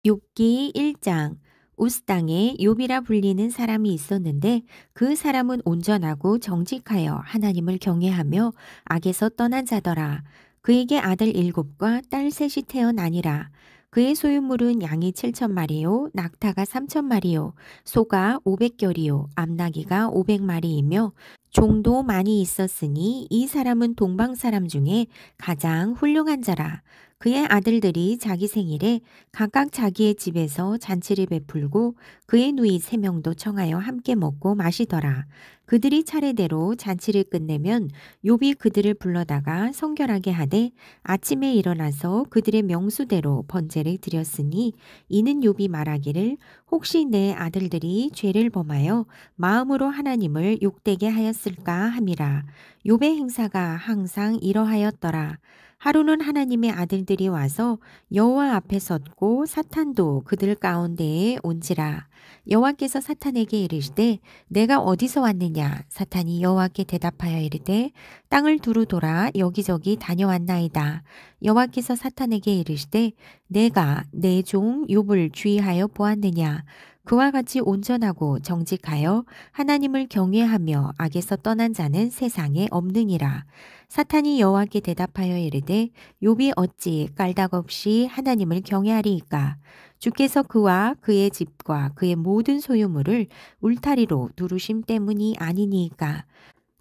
욥기 1장. 우스 땅에 욥이라 불리는 사람이 있었는데 그 사람은 온전하고 정직하여 하나님을 경외하며 악에서 떠난 자더라. 그에게 아들 7과 딸 셋이 태어나니라. 그의 소유물은 양이 7,000마리요 낙타가 3,000마리요 소가 500결이요 암나귀가 500마리이며 종도 많이 있었으니 이 사람은 동방 사람 중에 가장 훌륭한 자라. 그의 아들들이 자기 생일에 각각 자기의 집에서 잔치를 베풀고 그의 누이 3명도 청하여 함께 먹고 마시더라. 그들이 차례대로 잔치를 끝내면 욥이 그들을 불러다가 성결하게 하되 아침에 일어나서 그들의 명수대로 번제를 드렸으니 이는 욥이 말하기를 혹시 내 아들들이 죄를 범하여 마음으로 하나님을 욕되게 하였을까 함이라. 욥의 행사가 항상 이러하였더라. 하루는 하나님의 아들들이 와서 여호와 앞에 섰고 사탄도 그들 가운데에 온지라. 여호와께서 사탄에게 이르시되 내가 어디서 왔느냐. 사탄이 여호와께 대답하여 이르되 땅을 두루 돌아 여기저기 다녀왔나이다. 여호와께서 사탄에게 이르시되 내가 내 종 욥을 주의하여 보았느냐. 그와 같이 온전하고 정직하여 하나님을 경외하며 악에서 떠난 자는 세상에 없느니라. 사탄이 여호와께 대답하여 이르되 욥이 어찌 깔닥없이 하나님을 경외하리이까. 주께서 그와 그의 집과 그의 모든 소유물을 울타리로 두르심 때문이 아니니이까.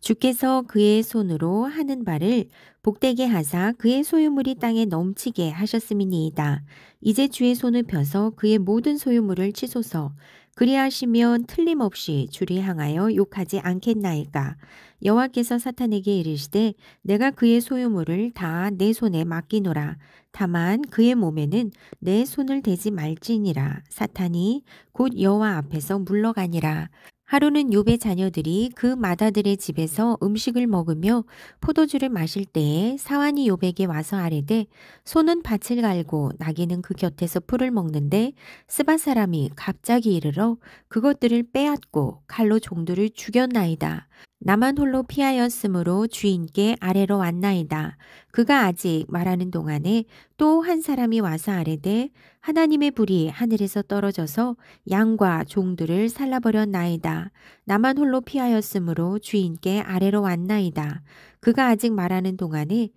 주께서 그의 손으로 하는 바를 복되게 하사 그의 소유물이 땅에 넘치게 하셨음이니이다. 이제 주의 손을 펴서 그의 모든 소유물을 치소서. 그리하시면 틀림없이 주를 향하여 욕하지 않겠나이까. 여호와께서 사탄에게 이르시되 내가 그의 소유물을 다 내 손에 맡기노라. 다만 그의 몸에는 내 손을 대지 말지니라. 사탄이 곧 여호와 앞에서 물러가니라. 하루는 욥의 자녀들이 그 맏아들의 집에서 음식을 먹으며 포도주를 마실 때에 사환이 욥에게 와서 아뢰되 소는 밭을 갈고 나귀는 그 곁에서 풀을 먹는데 스바 사람이 갑자기 이르러 그것들을 빼앗고 칼로 종들을 죽였나이다. 나만 홀로 피하였으므로 주인께 아래로 왔나이다. 그가 아직 말하는 동안에 또 한 사람이 와서 아뢰되 하나님의 불이 하늘에서 떨어져서 양과 종들을 살라버렸나이다. 나만 홀로 피하였으므로 주인께 아래로 왔나이다. 그가 아직 말하는 동안에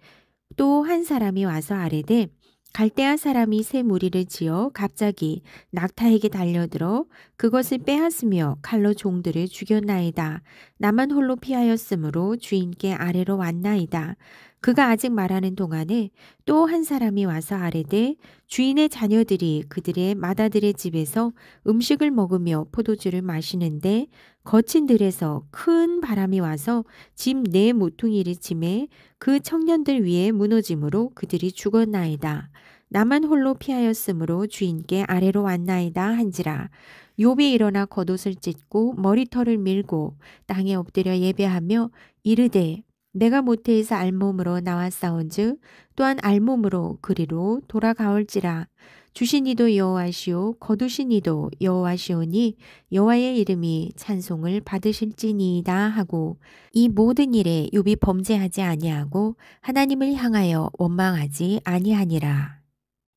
또 한 사람이 와서 아뢰되 갈대아 사람이 새 무리를 지어 갑자기 낙타에게 달려들어 그것을 빼앗으며 칼로 종들을 죽였나이다. 나만 홀로 피하였으므로 주인께 아래로 왔나이다. 그가 아직 말하는 동안에 또 한 사람이 와서 아뢰되 주인의 자녀들이 그들의 맏아들의 집에서 음식을 먹으며 포도주를 마시는데 거친 들에서 큰 바람이 와서 집 네 모퉁이를 짐에 그 청년들 위에 무너짐으로 그들이 죽었나이다. 나만 홀로 피하였으므로 주인께 아래로 왔나이다 한지라. 욥이 일어나 겉옷을 찢고 머리털을 밀고 땅에 엎드려 예배하며 이르되 내가 모태에서 알몸으로 나왔사온즉 또한 알몸으로 그리로 돌아가올지라. 주신 이도 여호와시오 거두신 이도 여호와시오니 여호와의 이름이 찬송을 받으실지니이다 하고 이 모든 일에 욥이 범죄하지 아니하고 하나님을 향하여 원망하지 아니하니라.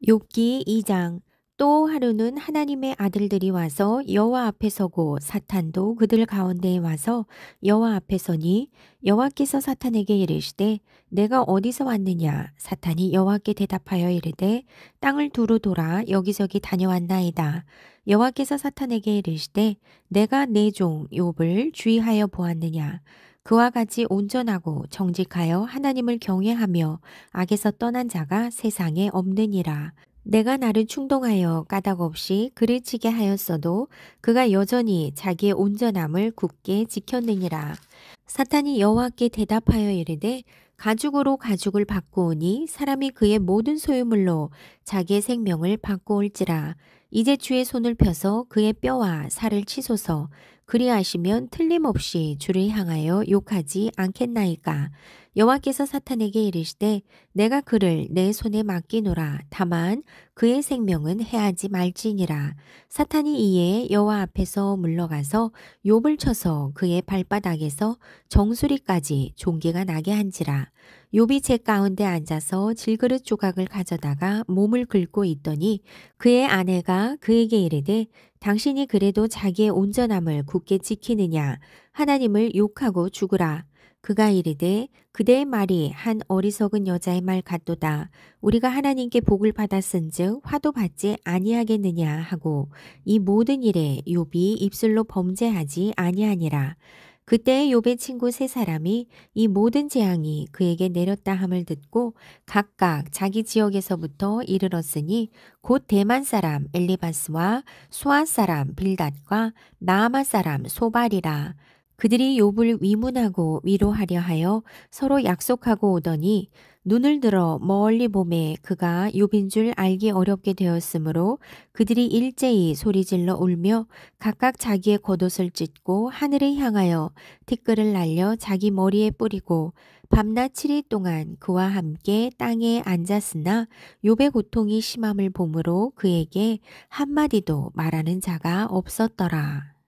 욥기 2장. 또 하루는 하나님의 아들들이 와서 여호와 앞에 서고 사탄도 그들 가운데에 와서 여호와 앞에 서니 여호와께서 사탄에게 이르시되 내가 어디서 왔느냐. 사탄이 여호와께 대답하여 이르되 땅을 두루 돌아 여기저기 다녀왔나이다. 여호와께서 사탄에게 이르시되 내가 내 종 욥을 주의하여 보았느냐. 그와 같이 온전하고 정직하여 하나님을 경외하며 악에서 떠난 자가 세상에 없느니라. 내가 나를 충동하여 까닭없이 그를 치게 하였어도 그가 여전히 자기의 온전함을 굳게 지켰느니라. 사탄이 여호와께 대답하여 이르되 가죽으로 가죽을 바꾸오니 사람이 그의 모든 소유물로 자기의 생명을 바꾸올지라. 이제 주의 손을 펴서 그의 뼈와 살을 치소서. 그리하시면 틀림없이 주를 향하여 욕하지 않겠나이까. 여호와께서 사탄에게 이르시되 내가 그를 내 손에 맡기노라. 다만 그의 생명은 해하지 말지니라. 사탄이 이에 여호와 앞에서 물러가서 욥을 쳐서 그의 발바닥에서 정수리까지 종기가 나게 한지라. 욥이 제 가운데 앉아서 질그릇 조각을 가져다가 몸을 긁고 있더니 그의 아내가 그에게 이르되 당신이 그래도 자기의 온전함을 굳게 지키느냐 하나님을 욕하고 죽으라. 그가 이르되 그대의 말이 한 어리석은 여자의 말 같도다. 우리가 하나님께 복을 받았은즉 화도 받지 아니하겠느냐 하고 이 모든 일에 욥이 입술로 범죄하지 아니하니라. 그때 욥의 친구 세 사람이 이 모든 재앙이 그에게 내렸다 함을 듣고 각각 자기 지역에서부터 이르렀으니 곧 대만 사람 엘리바스와 수아 사람 빌닷과 나아마 사람 소발이라. 그들이 욥을 위문하고 위로하려 하여 서로 약속하고 오더니 눈을 들어 멀리 보매 그가 욥인 줄 알기 어렵게 되었으므로 그들이 일제히 소리질러 울며 각각 자기의 겉옷을 찢고 하늘을 향하여 티끌을 날려 자기 머리에 뿌리고 밤낮 7일 동안 그와 함께 땅에 앉았으나 욥의 고통이 심함을 보므로 그에게 한마디도 말하는 자가 없었더라.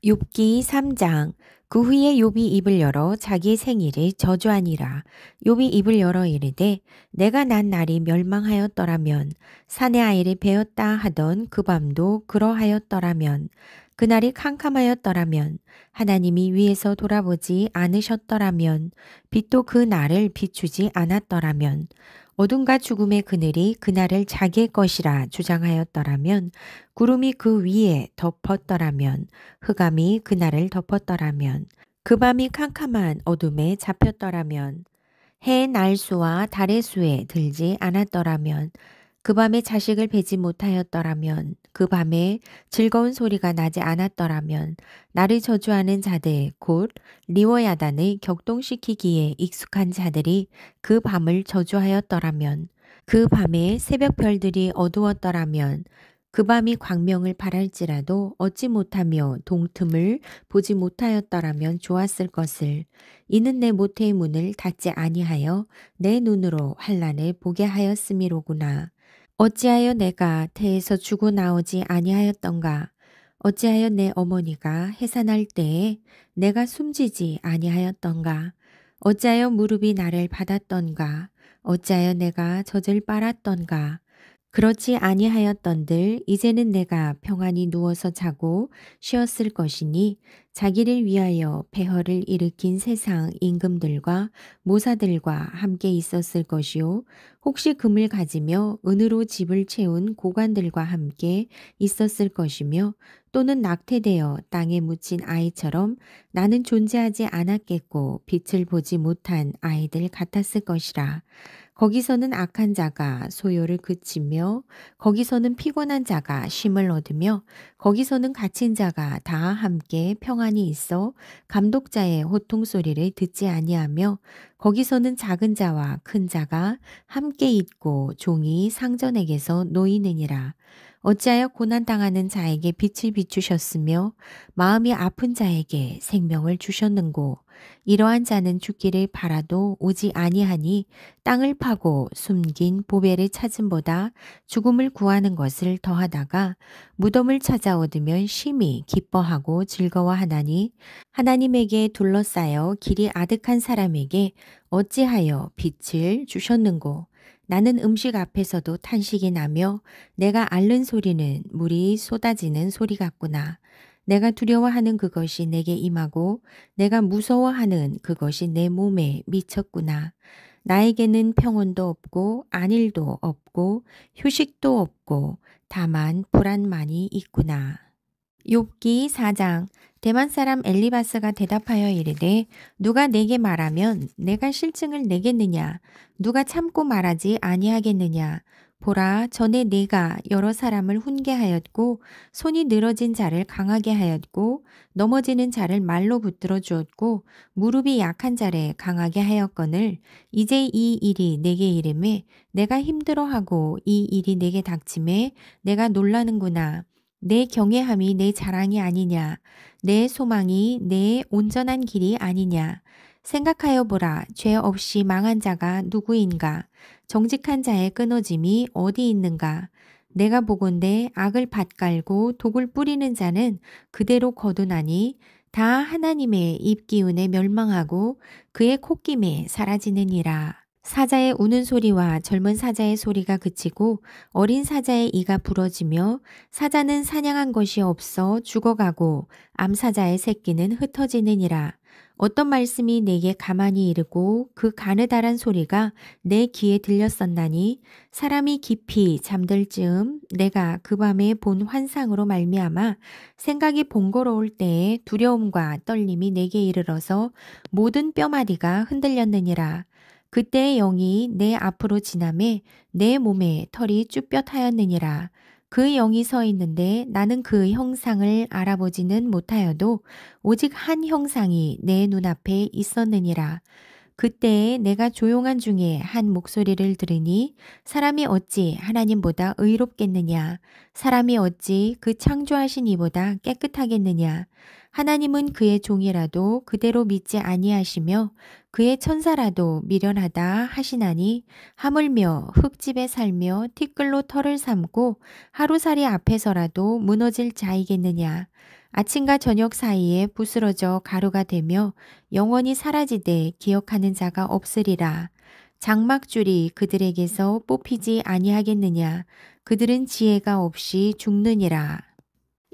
욥기 3장. 그 후에 욥이 입을 열어 자기 생일을 저주하니라. 욥이 입을 열어 이르되 내가 난 날이 멸망하였더라면 사내 아이를 베었다 하던 그 밤도 그러하였더라면 그날이 캄캄하였더라면 하나님이 위에서 돌아보지 않으셨더라면 빛도 그 날을 비추지 않았더라면 어둠과 죽음의 그늘이 그날을 자기의 것이라 주장하였더라면 구름이 그 위에 덮었더라면 흑암이 그날을 덮었더라면 그 밤이 캄캄한 어둠에 잡혔더라면 해의 날수와 달의 수에 들지 않았더라면 그 밤에 자식을 베지 못하였더라면 그 밤에 즐거운 소리가 나지 않았더라면 나를 저주하는 자들 곧 리워야단을 격동시키기에 익숙한 자들이 그 밤을 저주하였더라면 그 밤에 새벽 별들이 어두웠더라면 그 밤이 광명을 발할지라도 얻지 못하며 동틈을 보지 못하였더라면 좋았을 것을. 이는 내 모태의 문을 닫지 아니하여 내 눈으로 환난을 보게 하였음이로구나. 어찌하여 내가 태에서 죽어 나오지 아니하였던가. 어찌하여 내 어머니가 해산할 때에 내가 숨지지 아니하였던가. 어찌하여 무릎이 나를 받았던가. 어찌하여 내가 젖을 빨았던가. 그렇지 아니하였던들 이제는 내가 평안히 누워서 자고 쉬었을 것이니 자기를 위하여 폐허를 일으킨 세상 임금들과 모사들과 함께 있었을 것이요 혹시 금을 가지며 은으로 집을 채운 고관들과 함께 있었을 것이며 또는 낙태되어 땅에 묻힌 아이처럼 나는 존재하지 않았겠고 빛을 보지 못한 아이들 같았을 것이라. 거기서는 악한 자가 소요를 그치며 거기서는 피곤한 자가 쉼을 얻으며 거기서는 갇힌 자가 다 함께 평안히 있어 감독자의 호통 소리를 듣지 아니하며 거기서는 작은 자와 큰 자가 함께 있고 종이 상전에게서 놓이느니라. 어찌하여 고난당하는 자에게 빛을 비추셨으며 마음이 아픈 자에게 생명을 주셨는고 이러한 자는 죽기를 바라도 오지 아니하니 땅을 파고 숨긴 보배를 찾음보다 죽음을 구하는 것을 더하다가 무덤을 찾아 얻으면 심히 기뻐하고 즐거워하나니 하나님에게 둘러싸여 길이 아득한 사람에게 어찌하여 빛을 주셨는고 나는 음식 앞에서도 탄식이 나며 내가 앓는 소리는 물이 쏟아지는 소리 같구나. 내가 두려워하는 그것이 내게 임하고 내가 무서워하는 그것이 내 몸에 미쳤구나. 나에게는 평온도 없고 안일도 없고 휴식도 없고 다만 불안만이 있구나. 욥기 4장. 대만 사람 엘리바스가 대답하여 이르되 누가 내게 말하면 내가 실증을 내겠느냐. 누가 참고 말하지 아니하겠느냐. 보라, 전에 내가 여러 사람을 훈계하였고 손이 늘어진 자를 강하게 하였고 넘어지는 자를 말로 붙들어 주었고 무릎이 약한 자를 강하게 하였거늘 이제 이 일이 내게 이름에 내가 힘들어하고 이 일이 내게 닥침에 내가 놀라는구나. 내 경외함이 내 자랑이 아니냐. 내 소망이 내 온전한 길이 아니냐. 생각하여 보라. 죄 없이 망한 자가 누구인가. 정직한 자의 끊어짐이 어디 있는가. 내가 보건대 악을 밭갈고 독을 뿌리는 자는 그대로 거두나니 다 하나님의 입기운에 멸망하고 그의 콧김에 사라지느니라. 사자의 우는 소리와 젊은 사자의 소리가 그치고 어린 사자의 이가 부러지며 사자는 사냥한 것이 없어 죽어가고 암사자의 새끼는 흩어지느니라. 어떤 말씀이 내게 가만히 이르고 그 가느다란 소리가 내 귀에 들렸었나니 사람이 깊이 잠들 즈음 내가 그 밤에 본 환상으로 말미암아 생각이 번거로울 때에 두려움과 떨림이 내게 이르러서 모든 뼈마디가 흔들렸느니라. 그때의 영이 내 앞으로 지나매 내 몸에 털이 쭈뼛하였느니라. 그 영이 서 있는데 나는 그 형상을 알아보지는 못하여도 오직 한 형상이 내 눈앞에 있었느니라. 그때에 내가 조용한 중에 한 목소리를 들으니 사람이 어찌 하나님보다 의롭겠느냐? 사람이 어찌 그 창조하신 이보다 깨끗하겠느냐? 하나님은 그의 종이라도 그대로 믿지 아니하시며 그의 천사라도 미련하다 하시나니 하물며 흙집에 살며 티끌로 털을 삼고 하루살이 앞에서라도 무너질 자이겠느냐? 아침과 저녁 사이에 부스러져 가루가 되며 영원히 사라지되 기억하는 자가 없으리라. 장막줄이 그들에게서 뽑히지 아니하겠느냐. 그들은 지혜가 없이 죽느니라.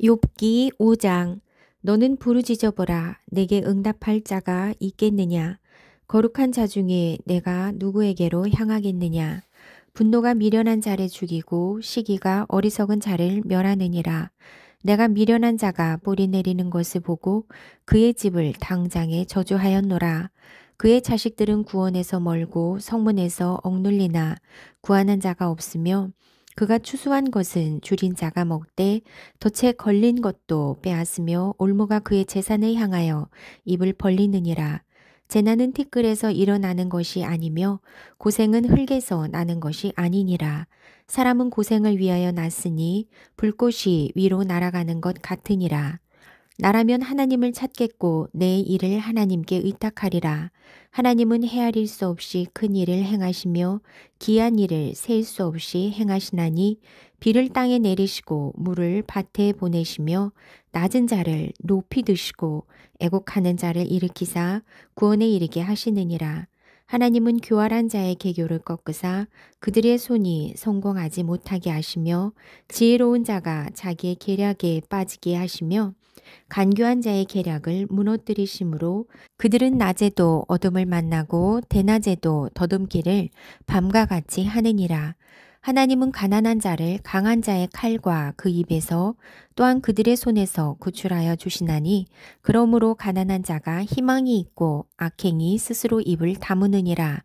욥기 5장. 너는 부르짖어보라. 내게 응답할 자가 있겠느냐. 거룩한 자 중에 내가 누구에게로 향하겠느냐. 분노가 미련한 자를 죽이고 시기가 어리석은 자를 멸하느니라. 내가 미련한 자가 뿌리 내리는 것을 보고 그의 집을 당장에 저주하였노라. 그의 자식들은 구원에서 멀고 성문에서 억눌리나 구하는 자가 없으며 그가 추수한 것은 줄인 자가 먹되 덫에 걸린 것도 빼앗으며 올무가 그의 재산을 향하여 입을 벌리느니라. 재난은 티끌에서 일어나는 것이 아니며 고생은 흙에서 나는 것이 아니니라. 사람은 고생을 위하여 났으니 불꽃이 위로 날아가는 것 같으니라. 나라면 하나님을 찾겠고 내 일을 하나님께 의탁하리라. 하나님은 헤아릴 수 없이 큰 일을 행하시며 기한 일을 셀 수 없이 행하시나니 비를 땅에 내리시고 물을 밭에 보내시며 낮은 자를 높이 드시고 애곡하는 자를 일으키사 구원에 이르게 하시느니라. 하나님은 교활한 자의 계교를 꺾으사 그들의 손이 성공하지 못하게 하시며 지혜로운 자가 자기의 계략에 빠지게 하시며 간교한 자의 계략을 무너뜨리심으로 그들은 낮에도 어둠을 만나고 대낮에도 더듬기를 밤과 같이 하느니라. 하나님은 가난한 자를 강한 자의 칼과 그 입에서 또한 그들의 손에서 구출하여 주시나니 그러므로 가난한 자가 희망이 있고 악행이 스스로 입을 다무느니라.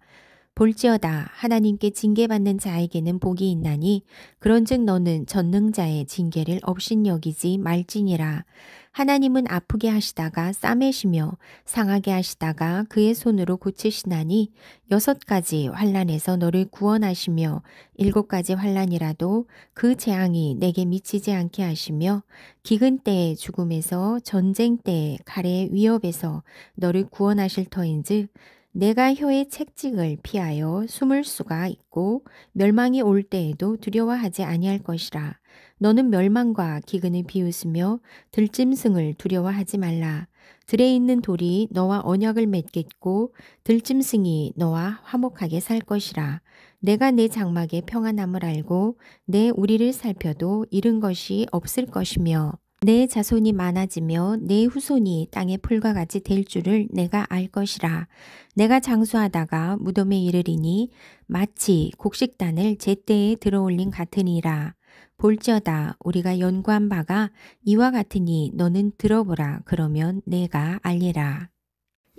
볼지어다 하나님께 징계받는 자에게는 복이 있나니 그런즉 너는 전능자의 징계를 업신여기지 말지니라. 하나님은 아프게 하시다가 싸매시며 상하게 하시다가 그의 손으로 고치시나니 6가지 환난에서 너를 구원하시며 7가지 환난이라도 그 재앙이 내게 미치지 않게 하시며 기근 때의 죽음에서 전쟁 때의 칼의 위협에서 너를 구원하실 터인즉 내가 혀의 채찍을 피하여 숨을 수가 있고 멸망이 올 때에도 두려워하지 아니할 것이라. 너는 멸망과 기근을 비웃으며 들짐승을 두려워하지 말라. 들에 있는 돌이 너와 언약을 맺겠고 들짐승이 너와 화목하게 살 것이라. 내가 내 장막의 평안함을 알고 내 우리를 살펴도 잃은 것이 없을 것이며 내 자손이 많아지며 내 후손이 땅의 풀과 같이 될 줄을 내가 알 것이라. 내가 장수하다가 무덤에 이르리니 마치 곡식단을 제때에 들어올린 같으니라. 볼지어다 우리가 연구한 바가 이와 같으니 너는 들어보라. 그러면 내가 알리라.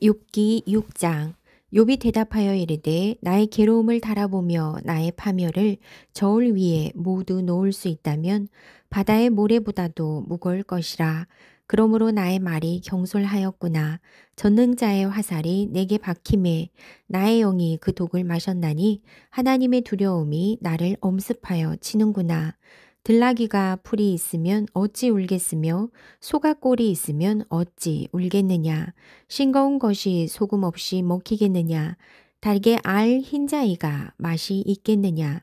욥기 6장. 욥이 대답하여 이르되 나의 괴로움을 달아보며 나의 파멸을 저울 위에 모두 놓을 수 있다면 바다의 모래보다도 무거울 것이라. 그러므로 나의 말이 경솔하였구나. 전능자의 화살이 내게 박힘에 나의 영이 그 독을 마셨나니 하나님의 두려움이 나를 엄습하여 치는구나. 들나귀가 풀이 있으면 어찌 울겠으며 소가 꼴이 있으면 어찌 울겠느냐. 싱거운 것이 소금 없이 먹히겠느냐. 달게 알 흰자이가 맛이 있겠느냐.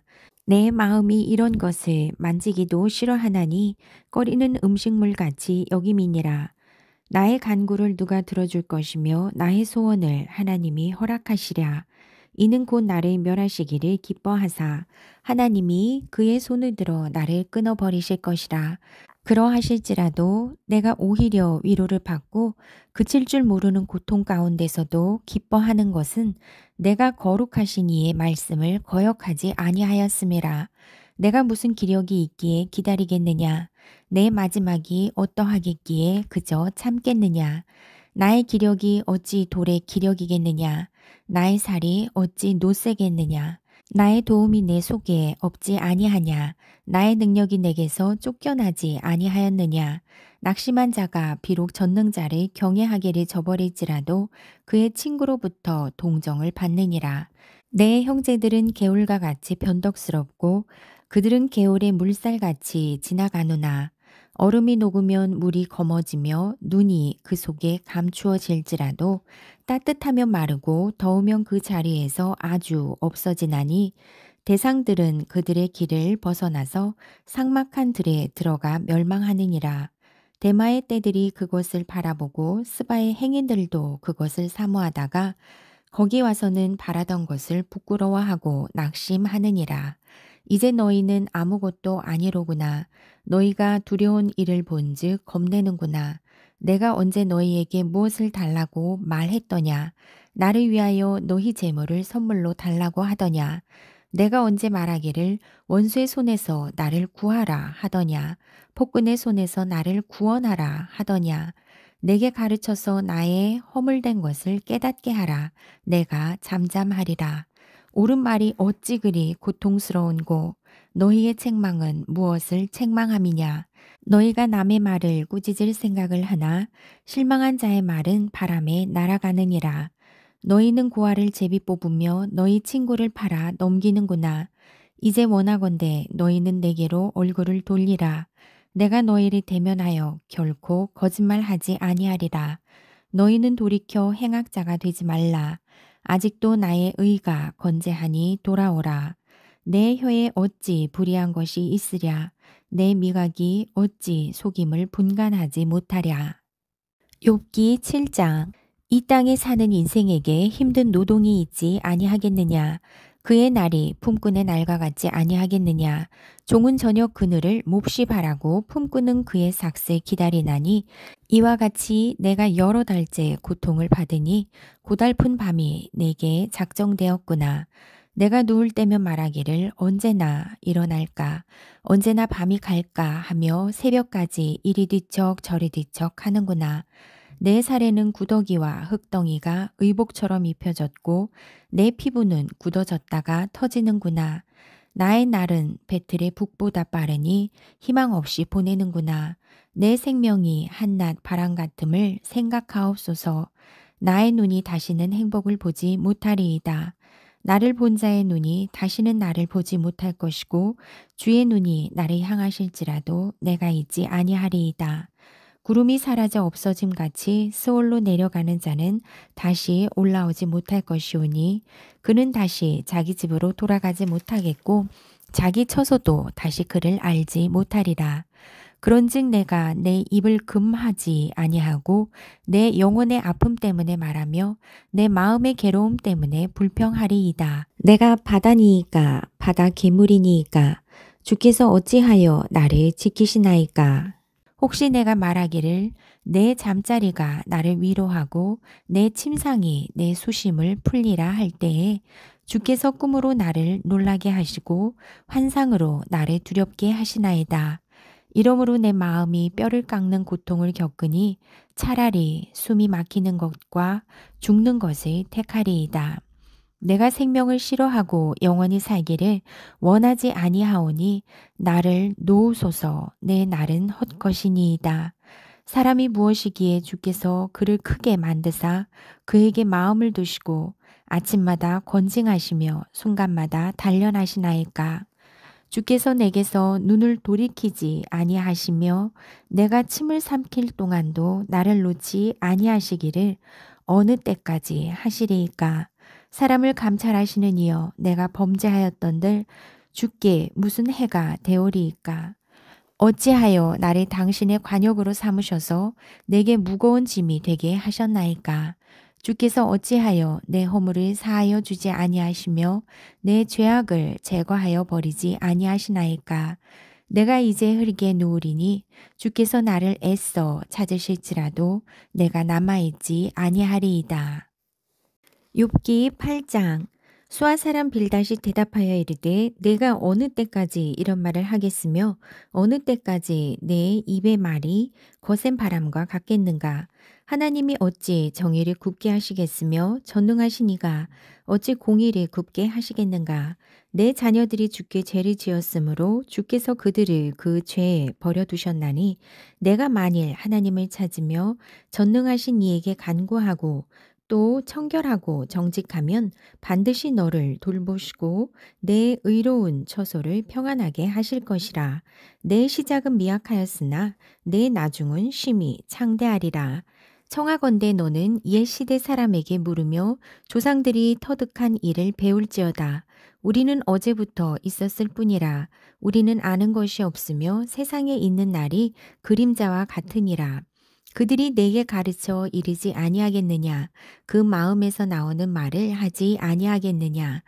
내 마음이 이런 것을 만지기도 싫어하나니 꺼리는 음식물 같이 여김이니라. 나의 간구를 누가 들어줄 것이며 나의 소원을 하나님이 허락하시랴. 이는 곧 나를 멸하시기를 기뻐하사 하나님이 그의 손을 들어 나를 끊어버리실 것이라. 그러하실지라도 내가 오히려 위로를 받고 그칠 줄 모르는 고통 가운데서도 기뻐하는 것은 내가 거룩하신 이의 말씀을 거역하지 아니하였음이라. 내가 무슨 기력이 있기에 기다리겠느냐? 내 마지막이 어떠하겠기에 그저 참겠느냐? 나의 기력이 어찌 돌의 기력이겠느냐? 나의 살이 어찌 노쇠겠느냐? 나의 도움이 내 속에 없지 아니하냐? 나의 능력이 내게서 쫓겨나지 아니하였느냐? 낙심한 자가 비록 전능자를 경외하기를 저버릴지라도 그의 친구로부터 동정을 받느니라. 내 형제들은 개울과 같이 변덕스럽고 그들은 개울의 물살같이 지나가누나 얼음이 녹으면 물이 검어지며 눈이 그 속에 감추어질지라도 따뜻하면 마르고 더우면 그 자리에서 아주 없어지나니 대상들은 그들의 길을 벗어나서 삭막한 들에 들어가 멸망하느니라. 대마의 떼들이 그것을 바라보고 스바의 행인들도 그것을 사모하다가 거기 와서는 바라던 것을 부끄러워하고 낙심하느니라. 이제 너희는 아무것도 아니로구나. 너희가 두려운 일을 본즉 겁내는구나. 내가 언제 너희에게 무엇을 달라고 말했더냐? 나를 위하여 너희 재물을 선물로 달라고 하더냐? 내가 언제 말하기를 원수의 손에서 나를 구하라 하더냐? 폭군의 손에서 나를 구원하라 하더냐? 내게 가르쳐서 나의 허물된 것을 깨닫게 하라. 내가 잠잠하리라. 옳은 말이 어찌 그리 고통스러운고 너희의 책망은 무엇을 책망함이냐. 너희가 남의 말을 꾸짖을 생각을 하나 실망한 자의 말은 바람에 날아가느니라. 너희는 고아를 제비 뽑으며 너희 친구를 팔아 넘기는구나. 이제 원하건대 너희는 내게로 얼굴을 돌리라. 내가 너희를 대면하여 결코 거짓말하지 아니하리라. 너희는 돌이켜 행악자가 되지 말라. 아직도 나의 의가 건재하니 돌아오라. 내 혀에 어찌 불의한 것이 있으랴. 내 미각이 어찌 속임을 분간하지 못하랴. 욥기 7장. 이 땅에 사는 인생에게 힘든 노동이 있지 아니하겠느냐. 그의 날이 품꾼의 날과 같지 아니하겠느냐. 종은 저녁 그늘을 몹시 바라고 품꾼은 그의 삭슬 기다리나니 이와 같이 내가 여러 달째 고통을 받으니 고달픈 밤이 내게 작정되었구나. 내가 누울 때면 말하기를 언제나 일어날까, 언제나 밤이 갈까 하며 새벽까지 이리 뒤척 저리 뒤척 하는구나. 내 살에는 구더기와 흙덩이가 의복처럼 입혀졌고 내 피부는 굳어졌다가 터지는구나. 나의 날은 배틀의 북보다 빠르니 희망 없이 보내는구나. 내 생명이 한낮 바람 같음을 생각하옵소서. 나의 눈이 다시는 행복을 보지 못하리이다. 나를 본 자의 눈이 다시는 나를 보지 못할 것이고 주의 눈이 나를 향하실지라도 내가 있지 아니하리이다. 구름이 사라져 없어짐 같이 스올로 내려가는 자는 다시 올라오지 못할 것이오니 그는 다시 자기 집으로 돌아가지 못하겠고 자기 처소도 다시 그를 알지 못하리라. 그런즉 내가 내 입을 금하지 아니하고 내 영혼의 아픔 때문에 말하며 내 마음의 괴로움 때문에 불평하리이다. 내가 바다니이까 바다 괴물이니이까 주께서 어찌하여 나를 지키시나이까. 혹시 내가 말하기를 내 잠자리가 나를 위로하고 내 침상이 내 수심을 풀리라 할 때에 주께서 꿈으로 나를 놀라게 하시고 환상으로 나를 두렵게 하시나이다. 이러므로 내 마음이 뼈를 깎는 고통을 겪으니 차라리 숨이 막히는 것과 죽는 것을 택하리이다. 내가 생명을 싫어하고 영원히 살기를 원하지 아니하오니 나를 놓으소서. 내 날은 헛것이니이다. 사람이 무엇이기에 주께서 그를 크게 만드사 그에게 마음을 두시고 아침마다 권징하시며 순간마다 단련하시나이까. 주께서 내게서 눈을 돌이키지 아니하시며 내가 침을 삼킬 동안도 나를 놓지 아니하시기를 어느 때까지 하시리이까. 사람을 감찰하시는 이여 내가 범죄하였던들 주께 무슨 해가 되오리이까. 어찌하여 나를 당신의 관역으로 삼으셔서 내게 무거운 짐이 되게 하셨나이까. 주께서 어찌하여 내 허물을 사하여 주지 아니하시며 내 죄악을 제거하여 버리지 아니하시나이까. 내가 이제 흙에 누우리니 주께서 나를 애써 찾으실지라도 내가 남아있지 아니하리이다. 욥기 8장. 수아 사람 빌닷이 대답하여 이르되 내가 어느 때까지 이런 말을 하겠으며 어느 때까지 내 입의 말이 거센 바람과 같겠는가. 하나님이 어찌 정의를 굽게 하시겠으며 전능하신 이가 어찌 공의를 굽게 하시겠는가. 내 자녀들이 주께 죄를 지었으므로 주께서 그들을 그 죄에 버려두셨나니 내가 만일 하나님을 찾으며 전능하신 이에게 간구하고 또 청결하고 정직하면 반드시 너를 돌보시고 내 의로운 처소를 평안하게 하실 것이라. 내 시작은 미약하였으나 내 나중은 심히 창대하리라. 청하건대 너는 옛 시대 사람에게 물으며 조상들이 터득한 일을 배울지어다. 우리는 어제부터 있었을 뿐이라. 우리는 아는 것이 없으며 세상에 있는 날이 그림자와 같으니라. 그들이 내게 가르쳐 이르지 아니하겠느냐. 그 마음에서 나오는 말을 하지 아니하겠느냐.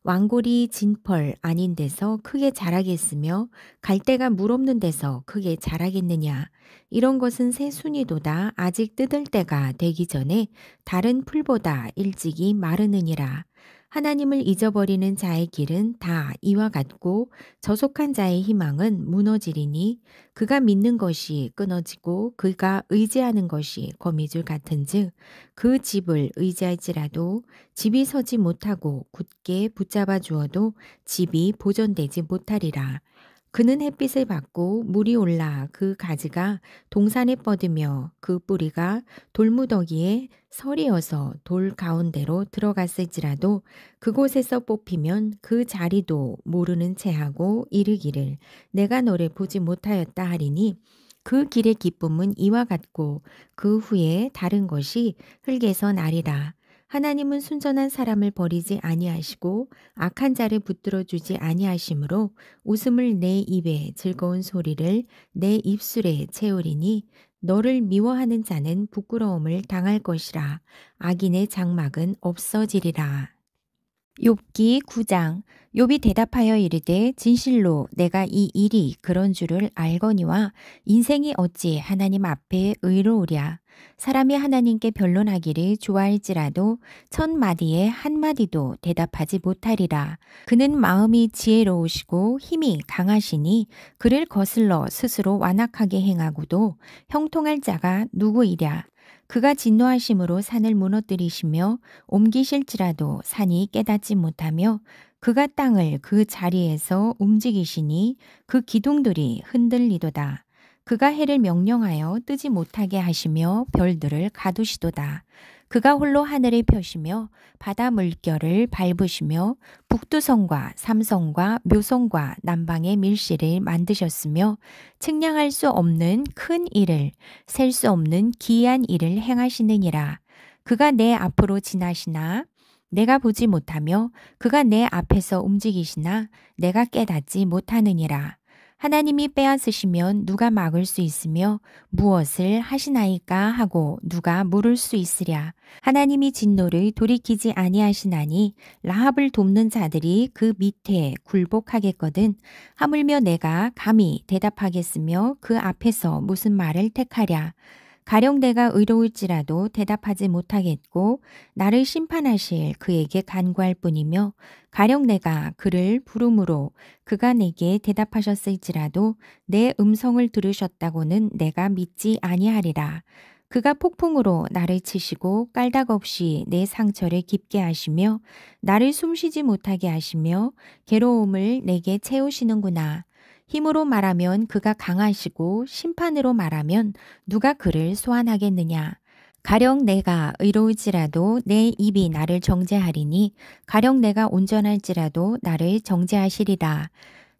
왕골이 진펄 아닌 데서 크게 자라겠으며 갈대가 물 없는 데서 크게 자라겠느냐. 이런 것은 새순이도다. 아직 뜯을 때가 되기 전에 다른 풀보다 일찍이 마르느니라. 하나님을 잊어버리는 자의 길은 다 이와 같고 저속한 자의 희망은 무너지리니 그가 믿는 것이 끊어지고 그가 의지하는 것이 거미줄 같은즉 그 집을 의지할지라도 집이 서지 못하고 굳게 붙잡아 주어도 집이 보존되지 못하리라. 그는 햇빛을 받고 물이 올라 그 가지가 동산에 뻗으며 그 뿌리가 돌무더기에 설이어서 돌 가운데로 들어갔을지라도 그곳에서 뽑히면 그 자리도 모르는 체하고 이르기를 내가 너를 보지 못하였다 하리니 그 길의 기쁨은 이와 같고 그 후에 다른 것이 흙에서 나리라. 하나님은 순전한 사람을 버리지 아니하시고 악한 자를 붙들어 주지 아니하시므로 웃음을 내 입에 즐거운 소리를 내 입술에 채우리니 너를 미워하는 자는 부끄러움을 당할 것이라. 악인의 장막은 없어지리라. 욥기 9장. 욥이 대답하여 이르되 진실로 내가 이 일이 그런 줄을 알거니와 인생이 어찌 하나님 앞에 의로우랴. 사람이 하나님께 변론하기를 좋아할지라도 천 마디에 한 마디도 대답하지 못하리라. 그는 마음이 지혜로우시고 힘이 강하시니 그를 거슬러 스스로 완악하게 행하고도 형통할 자가 누구이랴. 그가 진노하심으로 산을 무너뜨리시며 옮기실지라도 산이 깨닫지 못하며 그가 땅을 그 자리에서 움직이시니 그 기둥들이 흔들리도다. 그가 해를 명령하여 뜨지 못하게 하시며 별들을 가두시도다. 그가 홀로 하늘을 펴시며 바다 물결을 밟으시며 북두성과 삼성과 묘성과 남방의 밀실을 만드셨으며 측량할 수 없는 큰 일을 셀 수 없는 기이한 일을 행하시느니라. 그가 내 앞으로 지나시나 내가 보지 못하며 그가 내 앞에서 움직이시나 내가 깨닫지 못하느니라. 하나님이 빼앗으시면 누가 막을 수 있으며 무엇을 하시나이까 하고 누가 물을 수 있으랴. 하나님이 진노를 돌이키지 아니하시나니 라합을 돕는 자들이 그 밑에 굴복하겠거든. 하물며 내가 감히 대답하겠으며 그 앞에서 무슨 말을 택하랴. 가령 내가 의로울지라도 대답하지 못하겠고 나를 심판하실 그에게 간구할 뿐이며 가령 내가 그를 부름으로 그가 내게 대답하셨을지라도 내 음성을 들으셨다고는 내가 믿지 아니하리라. 그가 폭풍으로 나를 치시고 깔닥 없이 내 상처를 깊게 하시며 나를 숨쉬지 못하게 하시며 괴로움을 내게 채우시는구나. 힘으로 말하면 그가 강하시고 심판으로 말하면 누가 그를 소환하겠느냐. 가령 내가 의로울지라도 내 입이 나를 정죄하리니 가령 내가 온전할지라도 나를 정죄하시리라.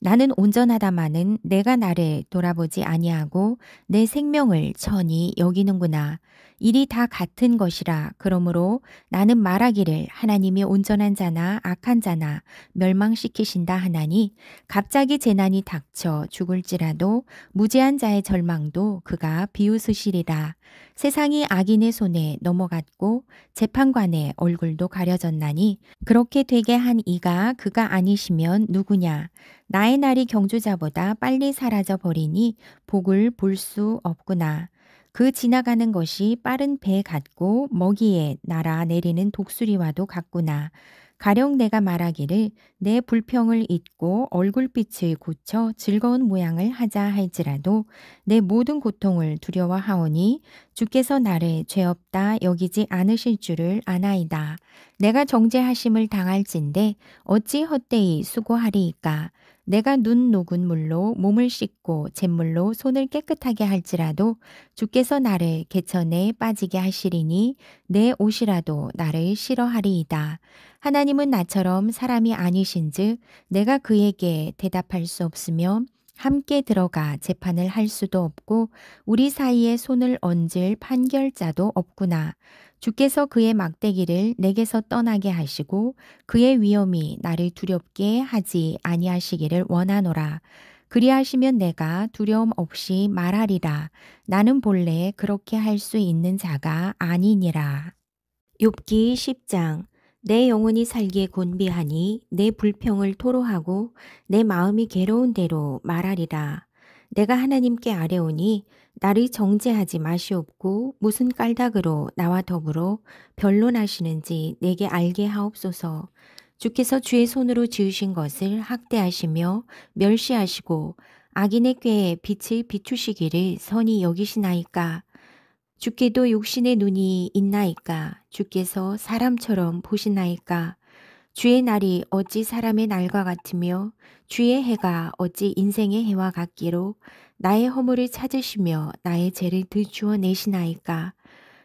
나는 온전하다마는 내가 나를 돌아보지 아니하고 내 생명을 천히 여기는구나. 일이 다 같은 것이라. 그러므로 나는 말하기를 하나님이 온전한 자나 악한 자나 멸망시키신다 하나니 갑자기 재난이 닥쳐 죽을지라도 무죄한 자의 절망도 그가 비웃으시리라. 세상이 악인의 손에 넘어갔고 재판관의 얼굴도 가려졌나니 그렇게 되게 한 이가 그가 아니시면 누구냐. 나의 날이 경주자보다 빨리 사라져 버리니 복을 볼 수 없구나. 그 지나가는 것이 빠른 배 같고 먹이에 날아 내리는 독수리와도 같구나. 가령 내가 말하기를 내 불평을 잊고 얼굴빛을 고쳐 즐거운 모양을 하자 할지라도 내 모든 고통을 두려워하오니 주께서 나를 죄 없다 여기지 않으실 줄을 아나이다. 내가 정죄하심을 당할진대 어찌 헛되이 수고하리이까. 내가 눈 녹은 물로 몸을 씻고 잿물로 손을 깨끗하게 할지라도 주께서 나를 개천에 빠지게 하시리니 내 옷이라도 나를 싫어하리이다. 하나님은 나처럼 사람이 아니신즉 내가 그에게 대답할 수 없으며 함께 들어가 재판을 할 수도 없고 우리 사이에 손을 얹을 판결자도 없구나. 주께서 그의 막대기를 내게서 떠나게 하시고 그의 위엄이 나를 두렵게 하지 아니하시기를 원하노라. 그리하시면 내가 두려움 없이 말하리라. 나는 본래 그렇게 할 수 있는 자가 아니니라. 욥기 10장. 내 영혼이 살기에 곤비하니 내 불평을 토로하고 내 마음이 괴로운 대로 말하리라. 내가 하나님께 아뢰오니 나를 정죄하지 마시옵고 무슨 깔닥으로 나와 더불어 변론하시는지 내게 알게 하옵소서. 주께서 주의 손으로 지으신 것을 학대하시며 멸시하시고 악인의 꾀에 빛을 비추시기를 선히 여기시나이까. 주께도 육신의 눈이 있나이까. 주께서 사람처럼 보시나이까. 주의 날이 어찌 사람의 날과 같으며 주의 해가 어찌 인생의 해와 같기로 나의 허물을 찾으시며 나의 죄를 들추어 내시나이까.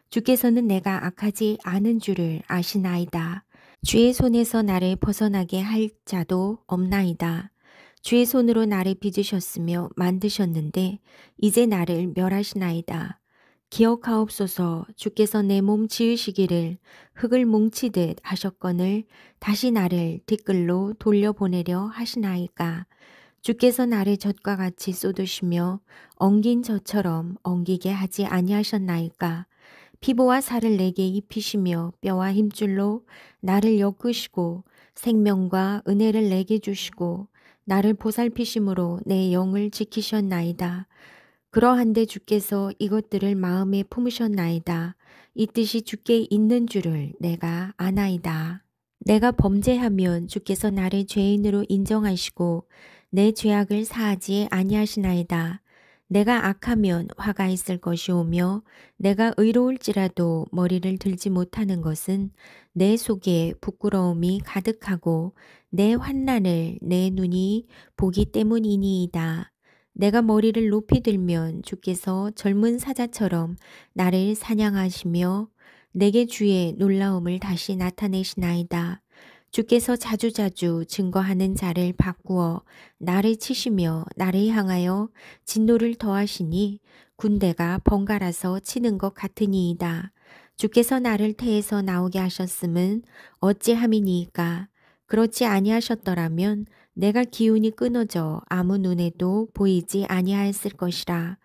주께서는 내가 악하지 않은 줄을 아시나이다. 주의 손에서 나를 벗어나게 할 자도 없나이다. 주의 손으로 나를 빚으셨으며 만드셨는데 이제 나를 멸하시나이다. 기억하옵소서. 주께서 내 몸 지으시기를 흙을 뭉치듯 하셨거늘 다시 나를 티끌로 돌려보내려 하시나이까. 주께서 나를 젖과 같이 쏟으시며 엉긴 젖처럼 엉기게 하지 아니하셨나이까. 피부와 살을 내게 입히시며 뼈와 힘줄로 나를 엮으시고 생명과 은혜를 내게 주시고 나를 보살피심으로 내 영을 지키셨나이다. 그러한데 주께서 이것들을 마음에 품으셨나이다. 이 뜻이 주께 있는 줄을 내가 아나이다. 내가 범죄하면 주께서 나를 죄인으로 인정하시고 내 죄악을 사하지 아니하시나이다. 내가 악하면 화가 있을 것이오며 내가 의로울지라도 머리를 들지 못하는 것은 내 속에 부끄러움이 가득하고 내 환난을 내 눈이 보기 때문이니이다. 내가 머리를 높이 들면 주께서 젊은 사자처럼 나를 사냥하시며 내게 주의 놀라움을 다시 나타내시나이다. 주께서 자주자주 증거하는 자를 바꾸어 나를 치시며 나를 향하여 진노를 더하시니 군대가 번갈아서 치는 것 같으니이다. 주께서 나를 태에서 나오게 하셨음은 어찌함이니이까. 그렇지 아니하셨더라면 내가 기운이 끊어져 아무 눈에도 보이지 아니하였을 것이라.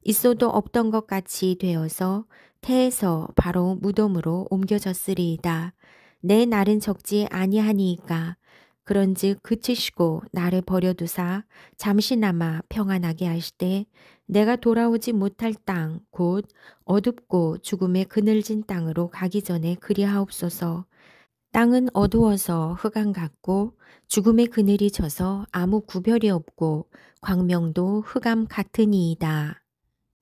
있어도 없던 것 같이 되어서 태에서 바로 무덤으로 옮겨졌으리이다. 내 날은 적지 아니하니이까. 그런즉 그치시고 나를 버려두사 잠시나마 평안하게 하시되 내가 돌아오지 못할 땅 곧 어둡고 죽음의 그늘진 땅으로 가기 전에 그리하옵소서. 땅은 어두워서 흑암 같고 죽음의 그늘이 져서 아무 구별이 없고 광명도 흑암 같으니이다.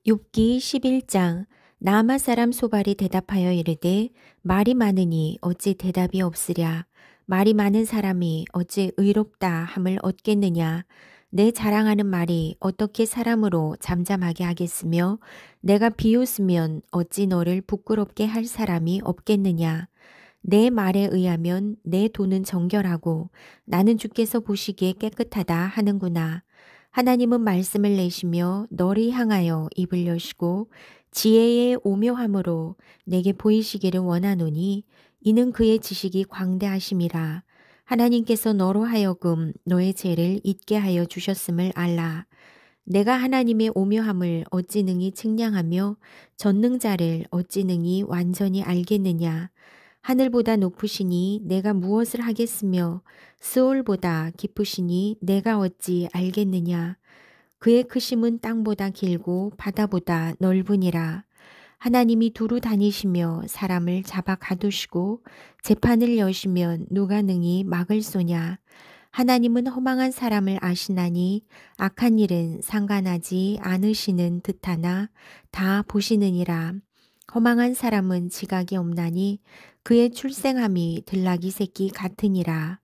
욥기 11장. 나아마 사람 소발이 대답하여 이르되 말이 많으니 어찌 대답이 없으랴. 말이 많은 사람이 어찌 의롭다 함을 얻겠느냐. 내 자랑하는 말이 어떻게 사람으로 잠잠하게 하겠으며 내가 비웃으면 어찌 너를 부끄럽게 할 사람이 없겠느냐. 내 말에 의하면 내 돈은 정결하고 나는 주께서 보시기에 깨끗하다 하는구나. 하나님은 말씀을 내시며 너를 향하여 입을 여시고 지혜의 오묘함으로 내게 보이시기를 원하노니 이는 그의 지식이 광대하심이라. 하나님께서 너로 하여금 너의 죄를 잊게 하여 주셨음을 알라. 내가 하나님의 오묘함을 어찌 능히 측량하며 전능자를 어찌 능히 완전히 알겠느냐. 하늘보다 높으시니 내가 무엇을 하겠으며 스올보다 깊으시니 내가 어찌 알겠느냐. 그의 크심은 땅보다 길고 바다보다 넓으니라. 하나님이 두루 다니시며 사람을 잡아 가두시고 재판을 여시면 누가 능히 막을 소냐. 하나님은 허망한 사람을 아시나니 악한 일은 상관하지 않으시는 듯하나 다 보시느니라. 허망한 사람은 지각이 없나니 그의 출생함이 들나귀 새끼 같으니라.